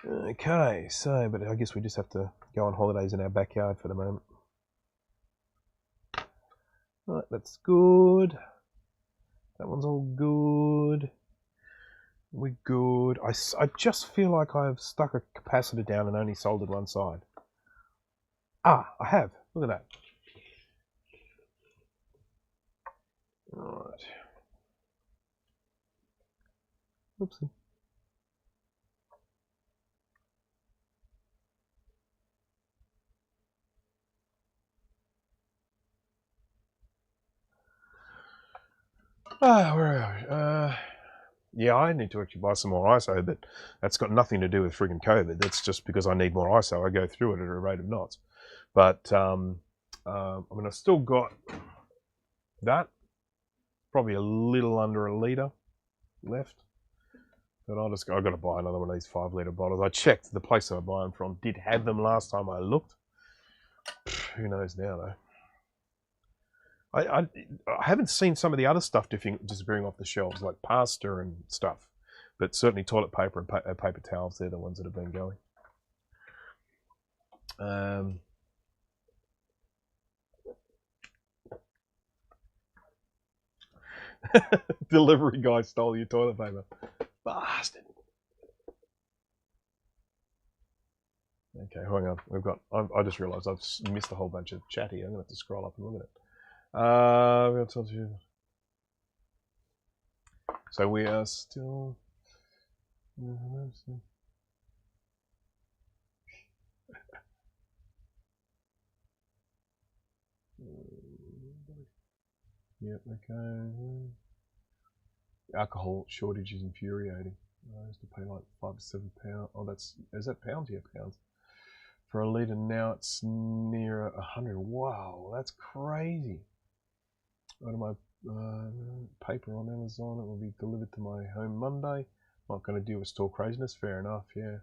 Okay, so, but I guess we just have to go on holidays in our backyard for the moment. Right, that's good. That one's all good. We're good. I just feel like I've stuck a capacitor down and only soldered one side. Ah, I have. Look at that. Alright. Oopsie. Where are we? Yeah, I need to actually buy some more ISO, but that's got nothing to do with friggin' COVID. That's just because I need more ISO. I go through it at a rate of knots. But, I mean, I've still got that. Probably a little under a litre left. But I've got to buy another one of these 5 litre bottles. I checked the place that I buy them from did have them last time I looked. Who knows now, though. I haven't seen some of the other stuff disappearing off the shelves, like pasta and stuff. But certainly toilet paper and paper towels, they're the ones that have been going. Delivery guy stole your toilet paper. Bastard. Okay, hang on. We've got. I just realised I've missed a whole bunch of chat here. I'm going to have to scroll up and look at it. So we are still. Yep. Okay. Alcohol shortage is infuriating. I used to pay like £5 to £7. Oh, is that pounds? Yeah, pounds. For a litre now, it's near 100. Wow, that's crazy. Out of my paper on Amazon, it will be delivered to my home Monday. Not going to deal with store craziness. Fair enough. Yeah.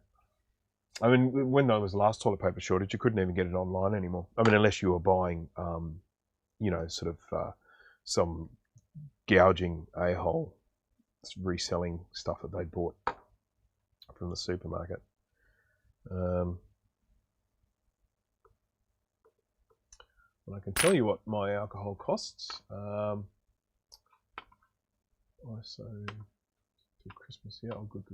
I mean, when there was the last toilet paper shortage, you couldn't even get it online anymore. I mean, unless you were buying, you know, sort of some gouging a-hole reselling stuff that they bought from the supermarket. And I can tell you what my alcohol costs. So till Christmas, yeah, oh, good.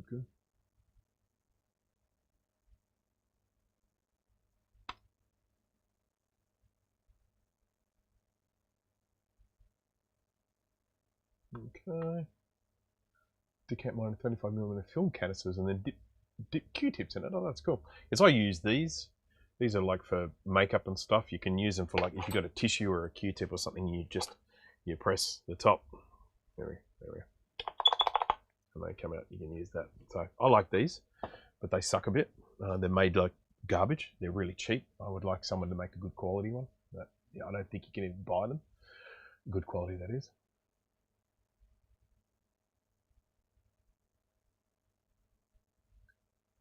Okay. Decant mine 35mm film canisters and then dip Q-tips in it. Oh, that's cool. Because I use these. These are like for makeup and stuff. You can use them for like if you've got a tissue or a Q-tip or something, you press the top. There we go. And they come out, you can use that. So I like these, but they suck a bit. They're made like garbage. They're really cheap. I would like someone to make a good quality one. But yeah, I don't think you can even buy them. Good quality, that is.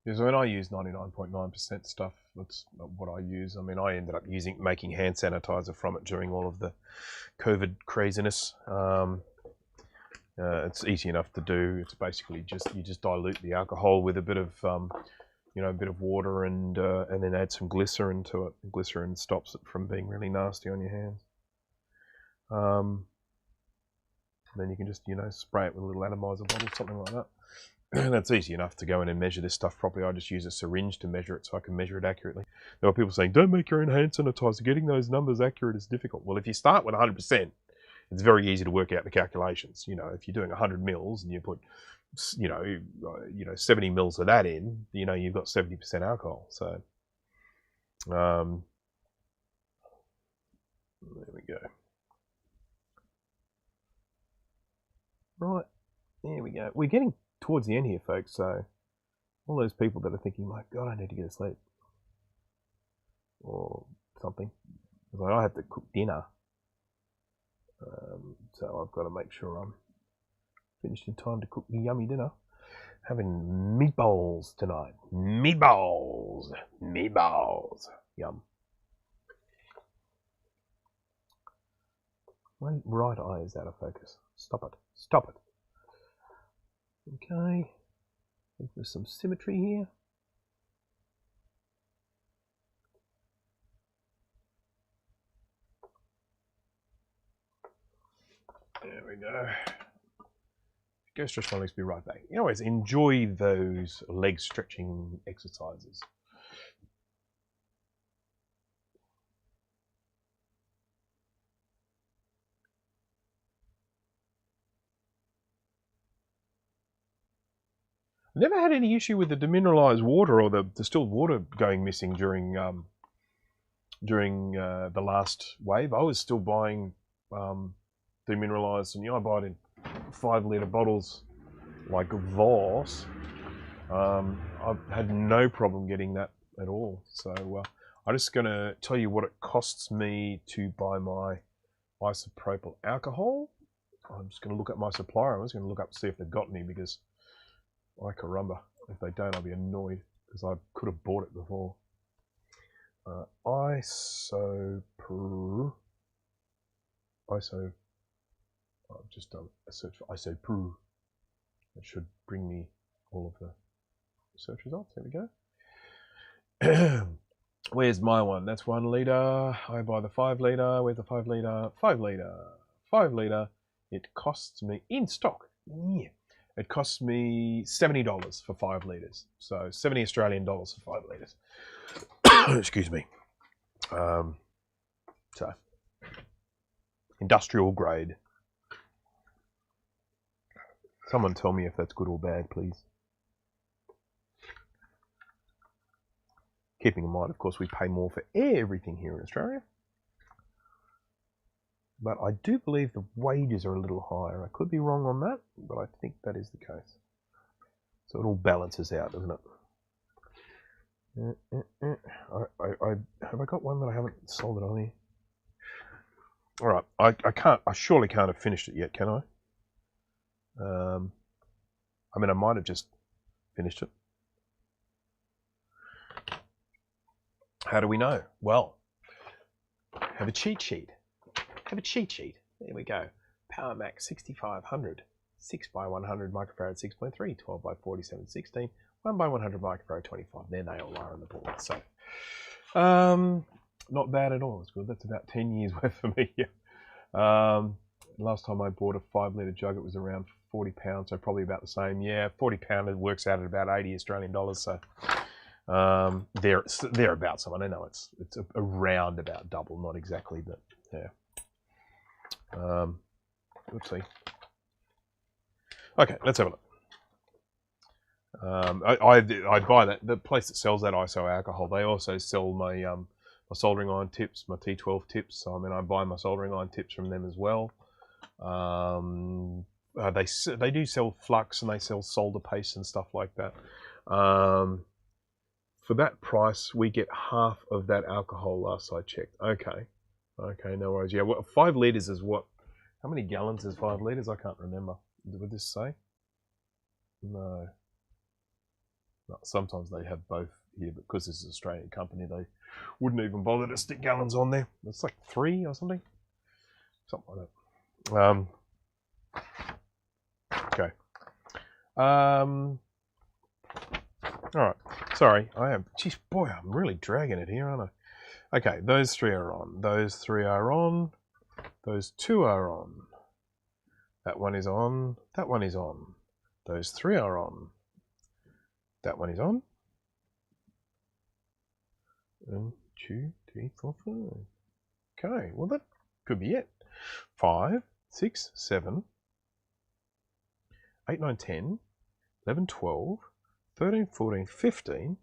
Because when I use 99.9% stuff, that's not what I use. I mean, I ended up making hand sanitizer from it during all of the COVID craziness. It's easy enough to do. It's basically you just dilute the alcohol with a bit of a bit of water and then add some glycerin to it. Glycerin stops it from being really nasty on your hands. Then you can just spray it with a little atomizer bottle, something like that. That's easy enough to go in and measure this stuff properly. I just use a syringe to measure it so I can measure it accurately. There are people saying, don't make your own hand sanitizer. Getting those numbers accurate is difficult. Well, if you start with 100%, it's very easy to work out the calculations. If you're doing 100 mils and you put, 70 mils of that in, you've got 70% alcohol. So, there we go. Right, there we go. We're getting towards the end here, folks, so all those people that are thinking, my God, I need to get to sleep or something, like I have to cook dinner, so I've got to make sure I'm finished in time to cook the yummy dinner. Having meatballs tonight. Meatballs, yum. My right eye is out of focus. Stop it. Okay, there's some symmetry here. Go stretch my legs, be right back. Anyways, enjoy those leg stretching exercises. Never had any issue with the demineralized water or the distilled water going missing during the last wave. I was still buying demineralized, and I buy it in 5 litre bottles like Voss. I've had no problem getting that at all. So I'm just going to tell you what it costs me to buy my isopropyl alcohol. I'm just going to look at my supplier. I was going to look up to see if they've got any, because I caramba, if they don't, I'll be annoyed, because I could have bought it before. I've just done a search for isopropyl. It should bring me all of the search results. There we go. Where's my one? That's 1 litre. I buy the 5 litre. Where's the 5 litre? 5 litre. 5 litre. It costs me in stock. Yeah. It costs me $70 for 5 litres. So 70 Australian dollars for 5 litres. Excuse me. So industrial grade. Someone tell me if that's good or bad, please. Keeping in mind, of course, we pay more for everything here in Australia. But I do believe the wages are a little higher. I could be wrong on that, but I think that is the case. So it all balances out, doesn't it? Have I got one that I haven't sold it on here? All right, I surely can't have finished it yet, can I? I mean, I might have just finished it. How do we know? Well, have a cheat sheet. Have a cheat sheet. There we go. Power Max 6500, 6 by 100 microfarad 6.3, 12 by 47 16, 1 by 100 microfarad 25. There they all are on the board. So, not bad at all. It's good. That's about 10 years worth for me. Last time I bought a 5 litre jug, it was around £40, so probably about the same. Yeah, £40, it works out at about 80 Australian dollars. So thereabouts. I know it's around about double, not exactly, but yeah. Let's see. Okay, let's have a look. I buy that, the place that sells that ISO alcohol. They also sell my my soldering iron tips, my T12 tips. So, I mean, I buy my soldering iron tips from them as well. They do sell flux, and they sell solder paste and stuff like that. For that price, we get half of that alcohol last I checked. Okay, no worries. Yeah, 5 litres is what? How many gallons is 5 litres? I can't remember. Would this say? No. Sometimes they have both here, but because this is an Australian company, they wouldn't even bother to stick gallons on there. It's like 3 or something. Something like that. Okay. All right. Sorry, geez, boy, I'm really dragging it here, aren't I? Okay, those 3 are on. Those 3 are on. Those 2 are on. That one is on. That one is on. Those 3 are on. That one is on. 1, 2, 3, 4, 5. Okay, well, that could be it. 5, 6, 7, 8, 9, 10, 11, 12, 13, 14, 15,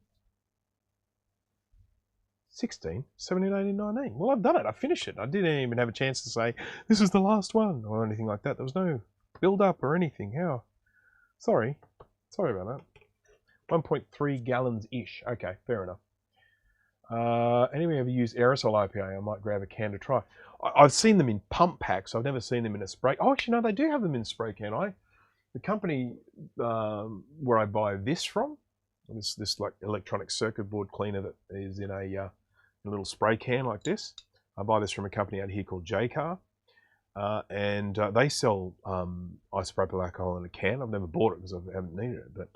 16, 17, 18, 19. Well, I've done it. I finished it. I didn't even have a chance to say, this is the last one, or anything like that. There was no build-up or anything. How? Sorry about that. 1.3 gallons-ish. Okay, fair enough. Anybody ever use aerosol IPA? I might grab a can to try. I've seen them in pump packs. I've never seen them in a spray. Oh, actually, no, they do have them in spray can. The company where I buy this from, this like electronic circuit board cleaner that is in a little spray can like this. I buy this from a company out here called J-Car, and they sell isopropyl alcohol in a can. I've never bought it because I haven't needed it, but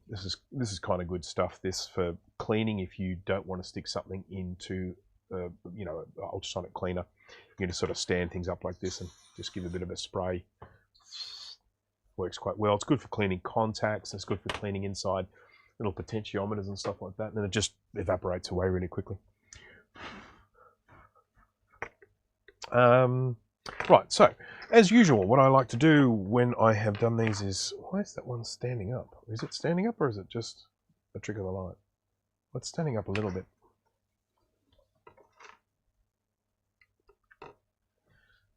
this is kind of good stuff. This for cleaning if you don't want to stick something into an ultrasonic cleaner. You can just sort of stand things up like this and just give a bit of a spray. Works quite well. It's good for cleaning contacts. It's good for cleaning inside little potentiometers and stuff like that. And then it just evaporates away really quickly. Right, so as usual, what I like to do when I have done these is, why is that one standing up? Is it standing up or is it just a trick of the light? Well, it's standing up a little bit.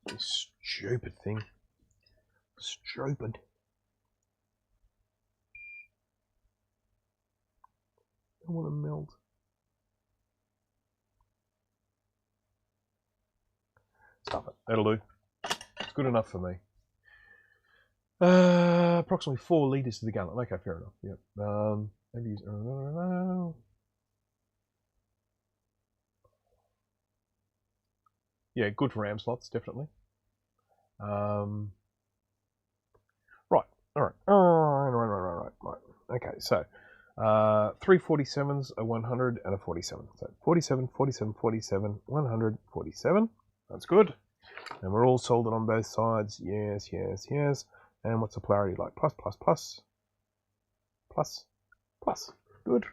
This stupid thing. Stupid. I want to melt. Stuff it. That'll do. It's good enough for me. Approximately 4 litres to the gallon. Okay, fair enough. Yep. Maybe use. Yeah, good for RAM slots, definitely. Right. All right. Right. Okay, so 3 47s, a 100, and a 47. So 47, 47, 47, 100, 47. That's good. And we're all soldered on both sides. Yes, yes, yes. And what's the polarity like? Plus, plus, plus. Plus, plus. Good.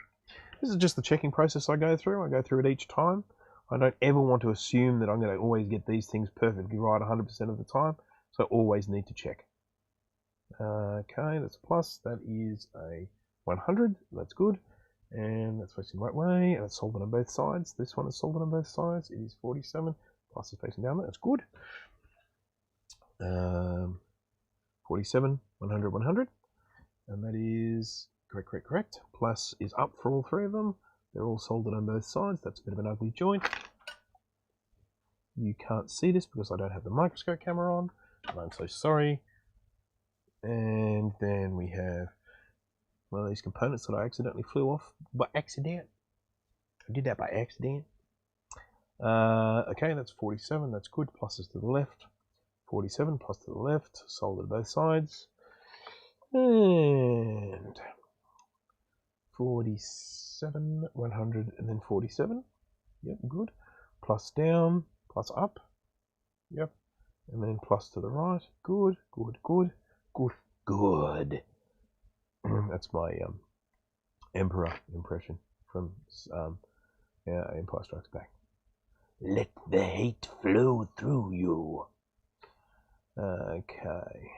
This is just the checking process I go through. I go through it each time. I don't ever want to assume that I'm going to always get these things perfectly right 100% of the time. So I always need to check. Okay, that's a plus. That is a 100. That's good. And that's facing the right way. And it's soldered on both sides. This one is soldered on both sides. It is 47. Plus is facing down there. That's good. 47, 100, 100. And that is correct. Plus is up for all 3 of them. They're all soldered on both sides. That's a bit of an ugly joint. You can't see this because I don't have the microscope camera on. And I'm so sorry. And then we have one of these components that I accidentally flew off by accident. I did that by accident. Okay, that's 47. That's good. Plus is to the left. 47 plus to the left. Soldered both sides. And 47, 100, and then 47. Yep, good. Plus down, plus up. Yep. And then plus to the right. Good, good, good, good, good. That's my Emperor impression from Empire Strikes Back. Let the hate flow through you. Okay.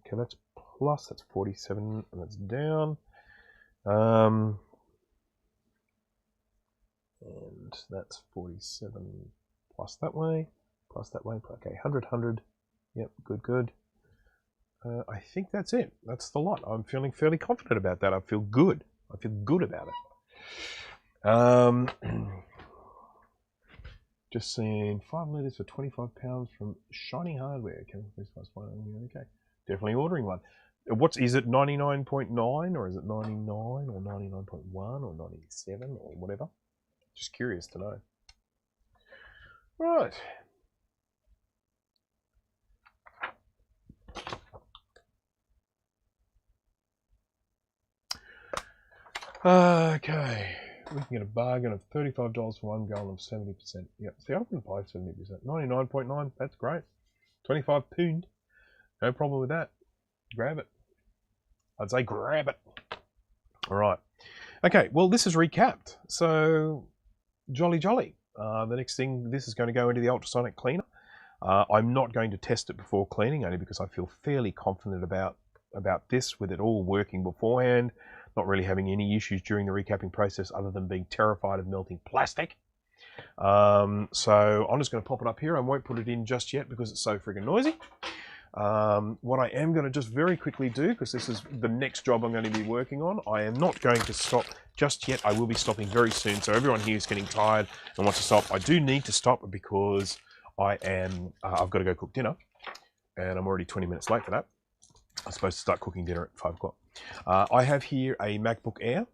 Okay, that's plus, that's 47, and that's down. And that's 47 plus that way, plus that way. Okay, 100, 100. Yep, good, good. I think that's it. That's the lot. I'm feeling fairly confident about that. I feel good. I feel good about it. Just seeing 5 litres for £25 from Shiny Hardware. Okay, definitely ordering one. Is it 99.9 or is it 99 or 99.1 or 97 or whatever? Just curious to know. Right. Okay. We can get a bargain of $35 for 1 gallon of 70%. Yep. See, I wouldn't buy 70%. 99.9, that's great. 25 pound. No problem with that. Grab it. I'd say grab it. All right. Okay, well, this is recapped. So, jolly. The next thing, this is going to go into the ultrasonic cleaner. I'm not going to test it before cleaning, only because I feel fairly confident about this, with it all working beforehand, not really having any issues during the recapping process other than being terrified of melting plastic. So I'm just going to pop it up here. I won't put it in just yet because it's so friggin' noisy. What I am going to just very quickly do, because this is the next job I'm going to be working on, I am not going to stop just yet. I will be stopping very soon, so everyone here is getting tired and wants to stop. I do need to stop because I've got to go cook dinner, and I'm already 20 minutes late for that. I'm supposed to start cooking dinner at 5 o'clock. I have here a MacBook Air,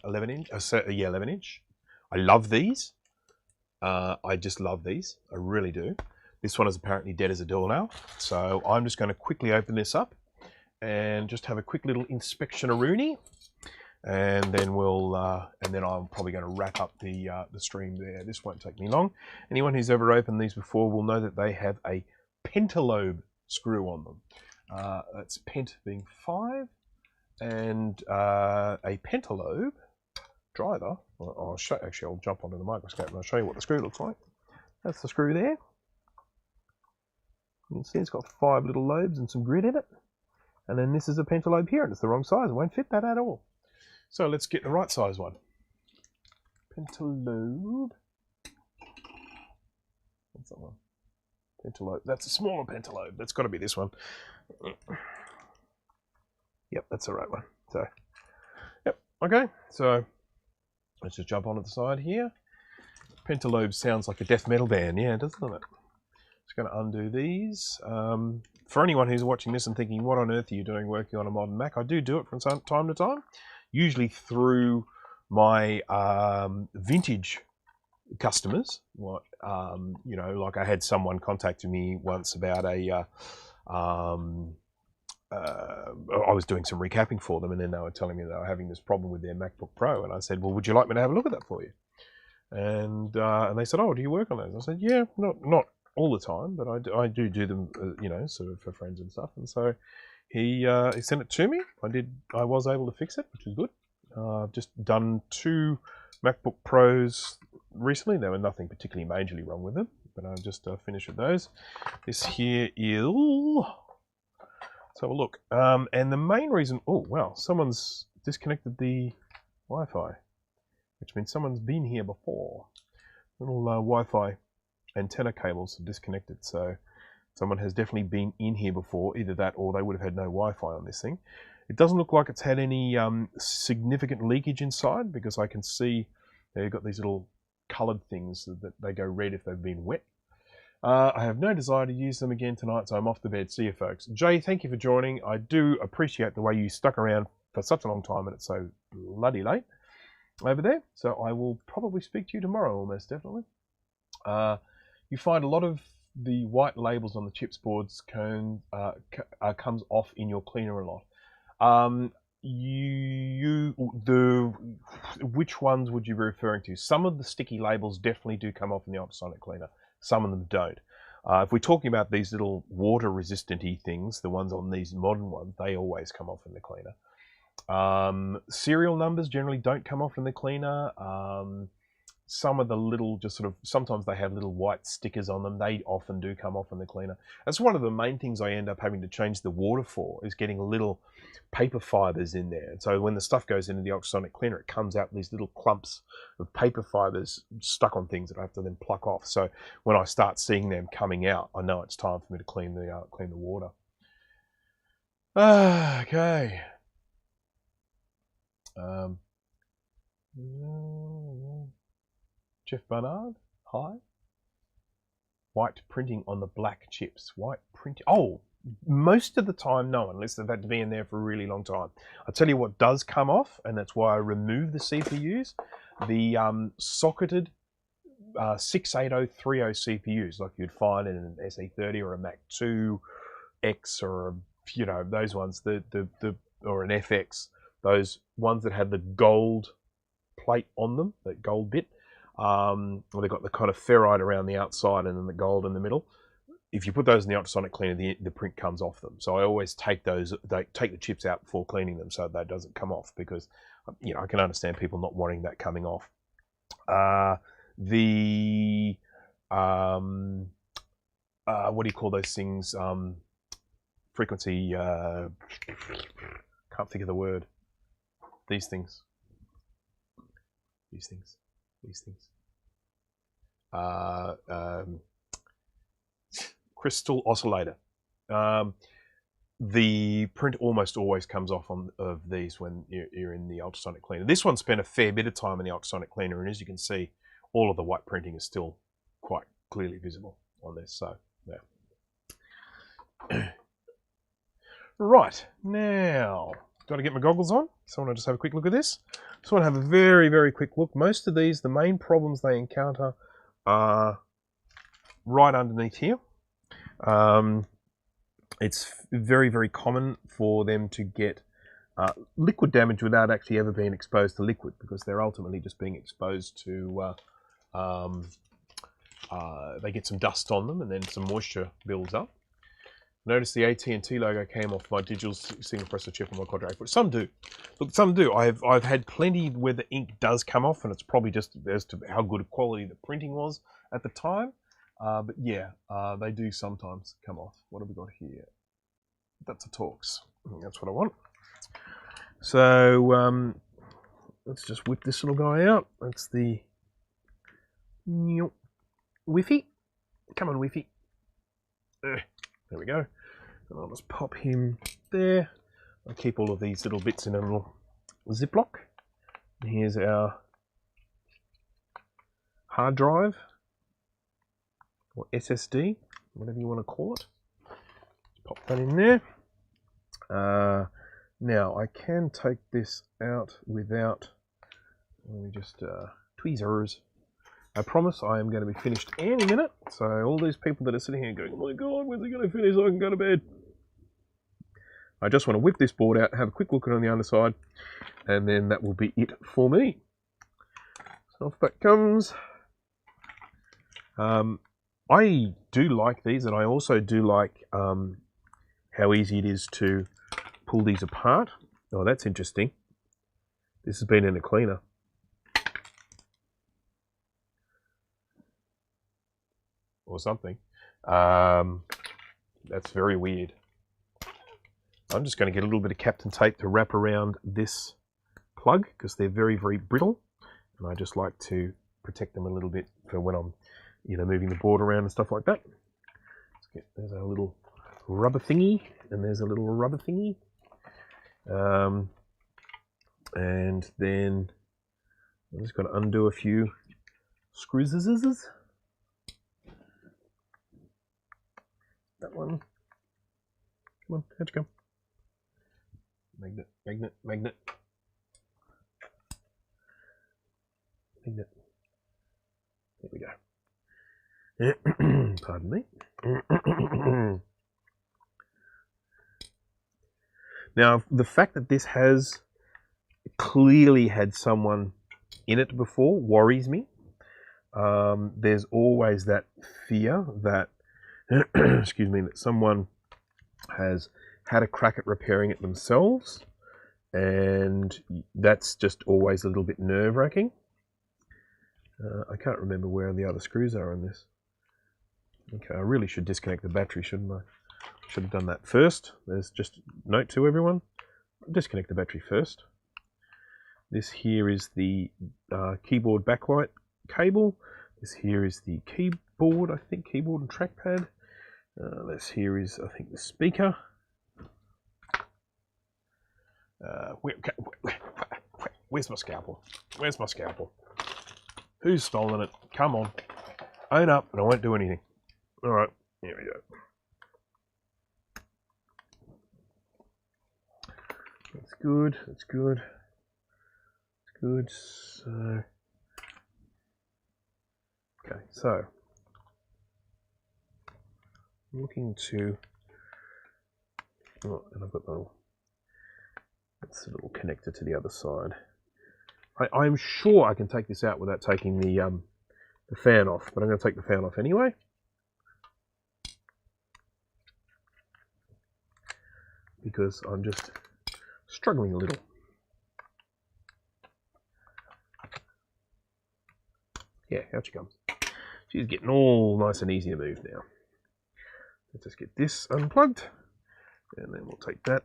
11 inch. 11 inch. I love these. I just love these. I really do. This one is apparently dead as a door now. So I'm just going to quickly open this up and just have a quick little inspection-a-rooney. And then I'm probably going to wrap up the stream there. This won't take me long. Anyone who's ever opened these before will know that they have a pentalobe screw on them. That's pent being 5, and a pentalobe driver. I'll show. Actually, I'll jump onto the microscope and I'll show you what the screw looks like. That's the screw there. You can see it's got 5 little lobes and some grit in it. And then this is a pentalobe here, and it's the wrong size. It won't fit that at all. So let's get the right size one. Pentalobe. What's that one? Pentalobe. That's a smaller pentalobe. That's got to be this one. Yep, that's the right one. So, yep, okay. So let's just jump onto the side here. Pentalobe sounds like a death metal band, yeah, doesn't it? Just going to undo these. For anyone who's watching this and thinking, what on earth are you doing working on a modern Mac? I do it from time to time, usually through my vintage customers. What you know, like I had someone contacting me once about a I was doing some recapping for them, and then they were telling me they were having this problem with their MacBook Pro, and I said, well, would you like me to have a look at that for you? And they said, oh, do you work on those? I said, yeah, not all the time, but I do them, you know, sort of for friends and stuff. And so he sent it to me. I was able to fix it, which is good. I've just done 2 MacBook Pros recently. There were nothing particularly majorly wrong with them, but I've just finished with those. This here is... Let's have a look. And the main reason... Oh, wow, someone's disconnected the Wi-Fi, which means someone's been here before. Little Wi-Fi antenna cables are disconnected, so someone has definitely been in here before. Either that or they would have had no Wi-Fi on this thing. It doesn't look like it's had any significant leakage inside, because I can see they've got these little coloured things that they go red if they've been wet. I have no desire to use them again tonight, so I'm off to bed. See you, folks. Jay, thank you for joining. I do appreciate the way you stuck around for such a long time, and it's so bloody late over there. So I will probably speak to you tomorrow, almost definitely. You find a lot of the white labels on the chips boards comes off in your cleaner a lot. Which ones would you be referring to? Some of the sticky labels definitely do come off in the ultrasonic cleaner. Some of them don't. If we're talking about these little water resistant-y things, the ones on these modern ones, they always come off in the cleaner. Serial numbers generally don't come off in the cleaner. Some of the little, just sort of, sometimes they have little white stickers on them. They often do come off in the cleaner. That's one of the main things I end up having to change the water for, is getting little paper fibers in there. And so when the stuff goes into the ultrasonic cleaner, it comes out these little clumps of paper fibers stuck on things that I have to then pluck off. So when I start seeing them coming out, I know it's time for me to clean the water. Okay. Jeff Barnard, hi. White printing on the black chips. White printing. Oh, most of the time, no, unless they've had to be in there for a really long time. I'll tell you what does come off, and that's why I remove the CPUs. The socketed 68030 CPUs, like you'd find in an SE30 or a Mac 2 X, or you know, those ones, or an FX, those ones that have the gold plate on them, that gold bit. Well, they've got the kind of ferrite around the outside and then the gold in the middle. If you put those in the ultrasonic cleaner, the print comes off them. So I always take take the chips out before cleaning them so that doesn't come off, because you know, I can understand people not wanting that coming off. What do you call those things? Frequency. Can't think of the word. These things. Crystal oscillator. The print almost always comes off of these when you're in the ultrasonic cleaner. This one spent a fair bit of time in the ultrasonic cleaner, and as you can see, all of the white printing is still quite clearly visible on this. So, yeah. Right, now, got to get my goggles on. So I want to just have a quick look at this. Just want to have a very, very quick look. Most of these, the main problems they encounter are right underneath here. It's very, very common for them to get liquid damage without actually ever being exposed to liquid, because they're ultimately just being exposed to, they get some dust on them and then some moisture builds up. Notice the AT&T logo came off my digital single presser chip on my contract, but some do. Look, some do. I've had plenty where the ink does come off, and it's probably just as to how good a quality the printing was at the time. But yeah, they do sometimes come off. What have we got here? That's a Torx. That's what I want. So let's just whip this little guy out. That's the Wi-Fi. Come on, Wi-Fi. There we go. And I'll just pop him there. I'll keep all of these little bits in a little Ziploc. And here's our hard drive, or SSD, whatever you want to call it. Just pop that in there. Now I can take this out without, let me just, tweezers. I promise I am going to be finished any minute. So all these people that are sitting here going, oh my god, when's it going to finish so I can go to bed? I just want to whip this board out, have a quick look at it on the underside, and then that will be it for me. So off that comes. I do like these, and I also do like how easy it is to pull these apart. Oh, that's interesting. This has been in a cleaner. Or something. That's very weird. I'm just going to get a little bit of Captain Tape to wrap around this plug because they're very, very brittle, and I just like to protect them a little bit for when I'm, moving the board around and stuff like that. There's a little rubber thingy, and there's a little rubber thingy, and then I'm just going to undo a few screws. That one. Come on, how'd you come? Magnet, magnet, magnet. Magnet. There we go. Pardon me. Now, the fact that this has clearly had someone in it before worries me. There's always that fear that excuse me, that someone has had a crack at repairing it themselves, and that's just always a little bit nerve-wracking. I can't remember where the other screws are on this. Okay, I really should disconnect the battery, shouldn't I? Should have done that first. There's just a note to everyone. Disconnect the battery first. This here is the keyboard backlight cable. This here is the keyboard, I think, keyboard and trackpad. This here is, I think, the speaker. Where's my scalpel? Where's my scalpel? Who's stolen it? Come on. Own up, and I won't do anything. Alright, here we go. That's good, that's good. That's good, so... Okay, so... I'm looking to... Oh, and I've got the little... That's a little connector to the other side. I'm sure I can take this out without taking the fan off, but I'm going to take the fan off anyway. Because I'm just struggling a little. Yeah, out she comes. She's getting all nice and easy to move now. Let's just get this unplugged, and then we'll take that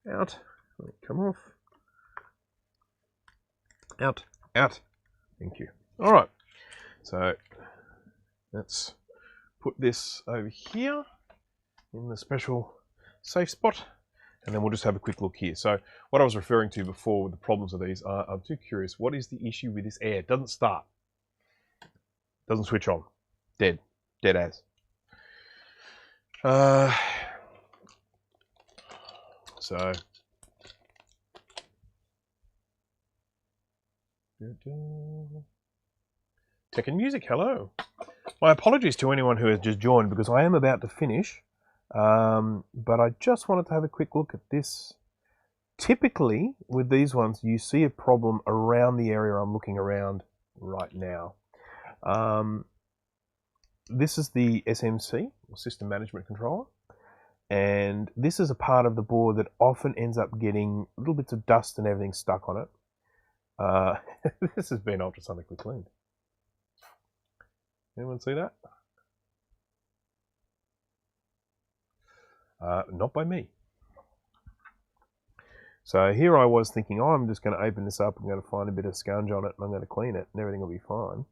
out. Come off. Out, out. Thank you. All right. So let's put this over here in the special safe spot, and then we'll just have a quick look here. So what I was referring to before with the problems of these, I'm too curious. What is the issue with this air? It doesn't start. Doesn't switch on. Dead. Dead as. So Tech and Music, hello. My apologies to anyone who has just joined because I am about to finish, but I just wanted to have a quick look at this. Typically, with these ones, you see a problem around the area I'm looking around right now. This is the SMC, or System Management Controller. And this is a part of the board that often ends up getting little bits of dust and everything stuck on it. This has been ultrasonically cleaned. Anyone see that? Not by me. So here I was thinking, oh, I'm just going to open this up, I'm going to find a bit of scunge on it, and I'm going to clean it, and everything will be fine.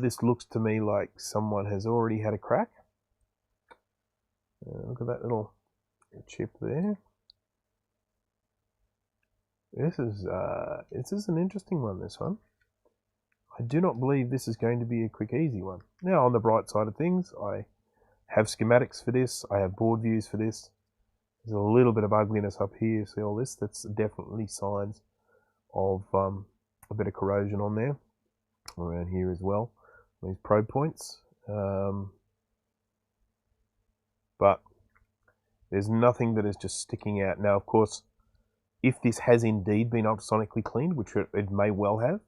This looks to me like someone has already had a crack. Look at that little chip there. This is an interesting one, this one. I do not believe this is going to be a quick, easy one. Now, on the bright side of things, I have schematics for this, I have board views for this. There's a little bit of ugliness up here, see all this? That's definitely signs of a bit of corrosion on there. Around here as well, these probe points. But there's nothing that is just sticking out. Now, of course, if this has indeed been ultrasonically cleaned, which it may well have,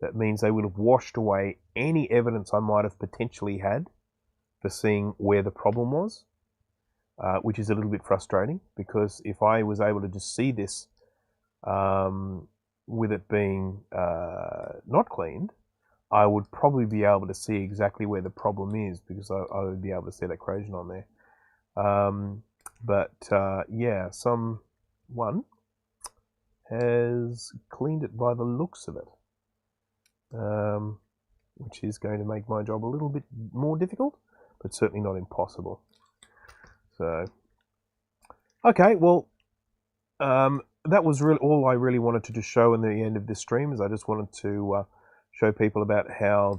that means they would have washed away any evidence I might have potentially had for seeing where the problem was. Which is a little bit frustrating, because if I was able to just see this with it being not cleaned, I would probably be able to see exactly where the problem is, because I would be able to see that corrosion on there. Yeah, someone has cleaned it by the looks of it, which is going to make my job a little bit more difficult, but certainly not impossible. So, okay, well, that was really all I really wanted to just show in the end of this stream. Is I just wanted to show people about how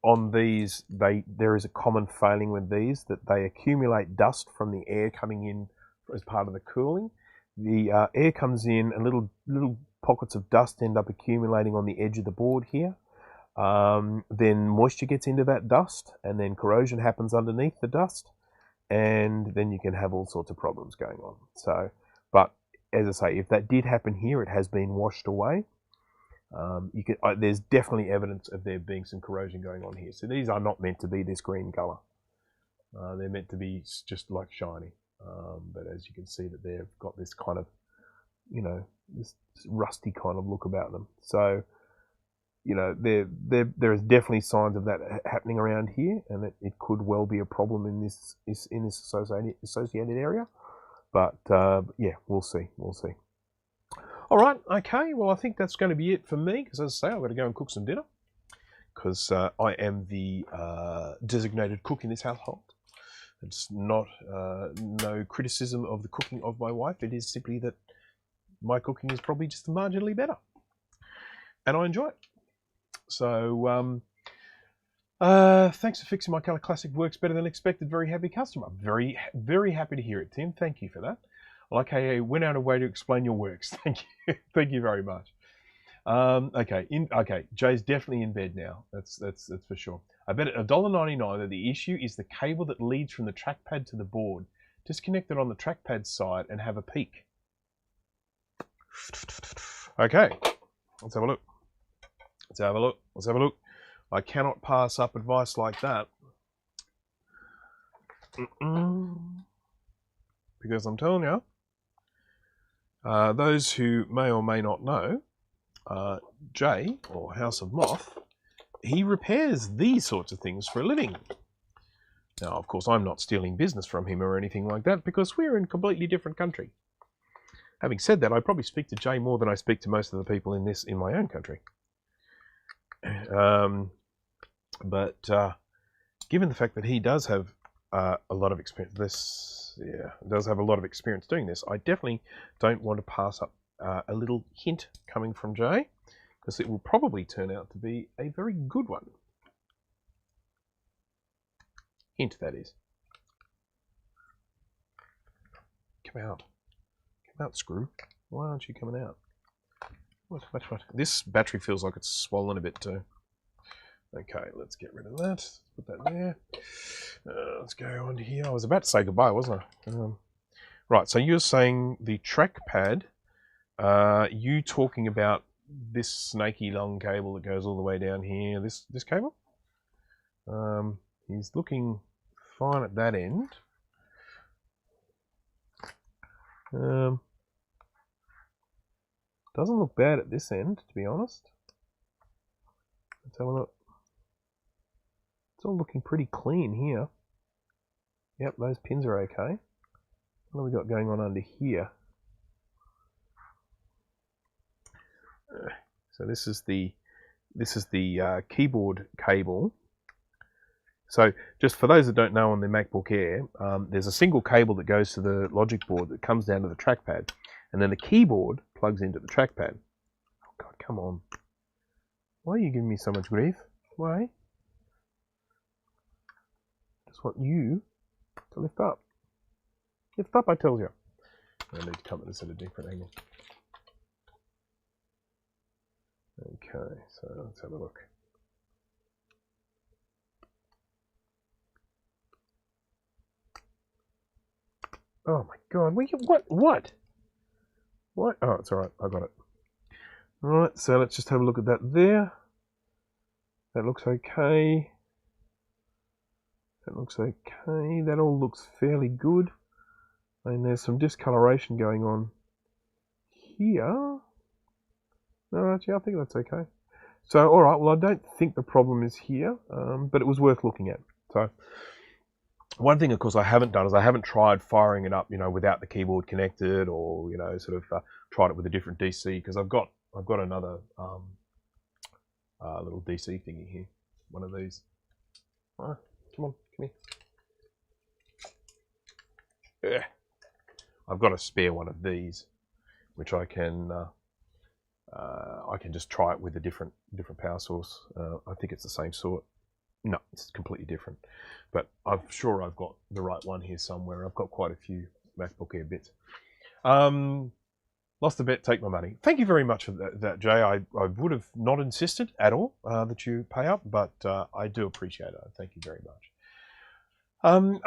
on these there is a common failing with these, that they accumulate dust from the air coming in as part of the cooling. The air comes in and little pockets of dust end up accumulating on the edge of the board here. Then moisture gets into that dust, and then corrosion happens underneath the dust, and then you can have all sorts of problems going on. So, but as I say, if that did happen here, it has been washed away. There's definitely evidence of there being some corrosion going on here. So these are not meant to be this green color. They're meant to be just like shiny. But as you can see, that they've got this kind of, this rusty kind of look about them. So, there is definitely signs of that happening around here, and it could well be a problem in this associated area. But yeah, we'll see. All right, okay. Well, I think that's going to be it for me, because as I say, I've got to go and cook some dinner, because I am the designated cook in this household. It's not no criticism of the cooking of my wife. It is simply that my cooking is probably just marginally better, and I enjoy it. So, thanks for fixing my Color Classic. Works better than expected. Very happy customer. Very, very happy to hear it, Tim. Thank you for that. Like I went out of way to explain your works. Thank you. Thank you very much. Okay. Jay's definitely in bed now. That's for sure. I bet at $1.99 that the issue is the cable that leads from the trackpad to the board. Disconnect it on the trackpad side and have a peek. Okay, let's have a look. Let's have a look. I cannot pass up advice like that. Because I'm telling you, those who may or may not know, Jay, or House of Moth, he repairs these sorts of things for a living. Now, of course, I'm not stealing business from him or anything like that, because we're in a completely different country. Having said that, I probably speak to Jay more than I speak to most of the people in my own country. Given the fact that he does have a lot of experience, does have a lot of experience doing this, I definitely don't want to pass up a little hint coming from Jay, because it will probably turn out to be a very good one. Hint, that is. Come out. Come out, screw. Why aren't you coming out? What? This battery feels like it's swollen a bit too. Okay, let's get rid of that. Put that there. Let's go on to here. I was about to say goodbye, wasn't I? Right, so you're saying the trackpad, you talking about this snaky long cable that goes all the way down here, this cable? He's looking fine at that end. Doesn't look bad at this end, to be honest. Let's have a look. It's all looking pretty clean here. Yep, those pins are okay. What have we got going on under here? So this is the keyboard cable. So just for those that don't know, on the MacBook Air, there's a single cable that goes to the logic board that comes down to the trackpad, and then the keyboard plugs into the trackpad. Oh God, come on. Why are you giving me so much grief? Why? Just want you to lift up. Lift up, I tell you. I need to come at this at a different angle. Okay, so let's have a look. Oh my God, what? Oh, it's all right, I got it. All right, so let's just have a look at that there. That looks okay. That looks okay. That all looks fairly good. And there's some discoloration going on here. No, actually, I think that's okay. So, all right, well, I don't think the problem is here, but it was worth looking at. So, one thing, of course, I haven't done is I haven't tried firing it up, without the keyboard connected, or sort of tried it with a different DC, because I've got another little DC thingy here, one of these. All right, come on, come here. Yeah. I've got a spare one of these, which I can just try it with a different power source. I think it's the same sort. No, it's completely different. But I'm sure I've got the right one here somewhere. I've got quite a few MacBook Air bits. Lost a bet, take my money. Thank you very much for that, Jay. I would have not insisted at all that you pay up, but I do appreciate it. Thank you very much.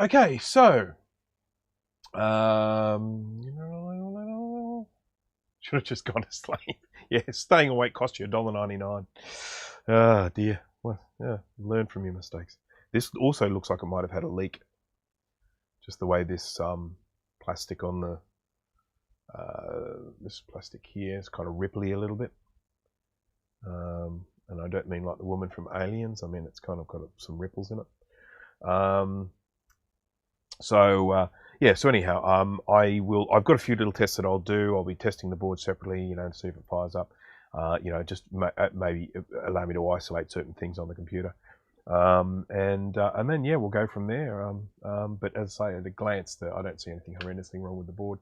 Okay, so should have just gone to sleep. Yeah, staying awake cost you $1.99. Ah, dear. Well, yeah, learn from your mistakes. This also looks like it might have had a leak. Just the way this plastic on the this plastic here is kind of ripply a little bit. And I don't mean like the woman from Aliens. I mean it's kind of got some ripples in it. Yeah, so anyhow, I've got a few little tests that I'll do. I'll be testing the board separately, to see if it fires up. Just maybe allow me to isolate certain things on the computer. And then, yeah, we'll go from there. But as I say, at a glance, I don't see anything horrendously wrong with the board.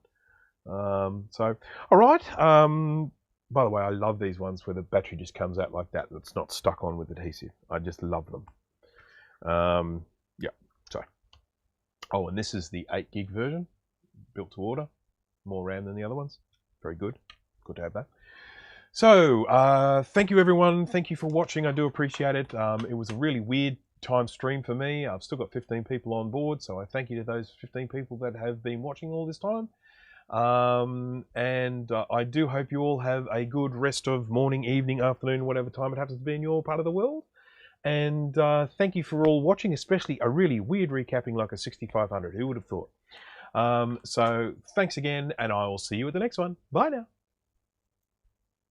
So, all right. By the way, I love these ones where the battery just comes out like that. That's not stuck on with adhesive. I just love them. Yeah, so. Oh, and this is the 8 gig version, built to order. More RAM than the other ones. Very good. Good to have that. So, thank you everyone. Thank you for watching. I do appreciate it. It was a really weird time stream for me. I've still got 15 people on board, so I thank you to those 15 people that have been watching all this time. I do hope you all have a good rest of morning, evening, afternoon, whatever time it happens to be in your part of the world. And thank you for all watching, especially a really weird recapping like a 6500. Who would have thought? So thanks again, and I will see you at the next one. Bye now.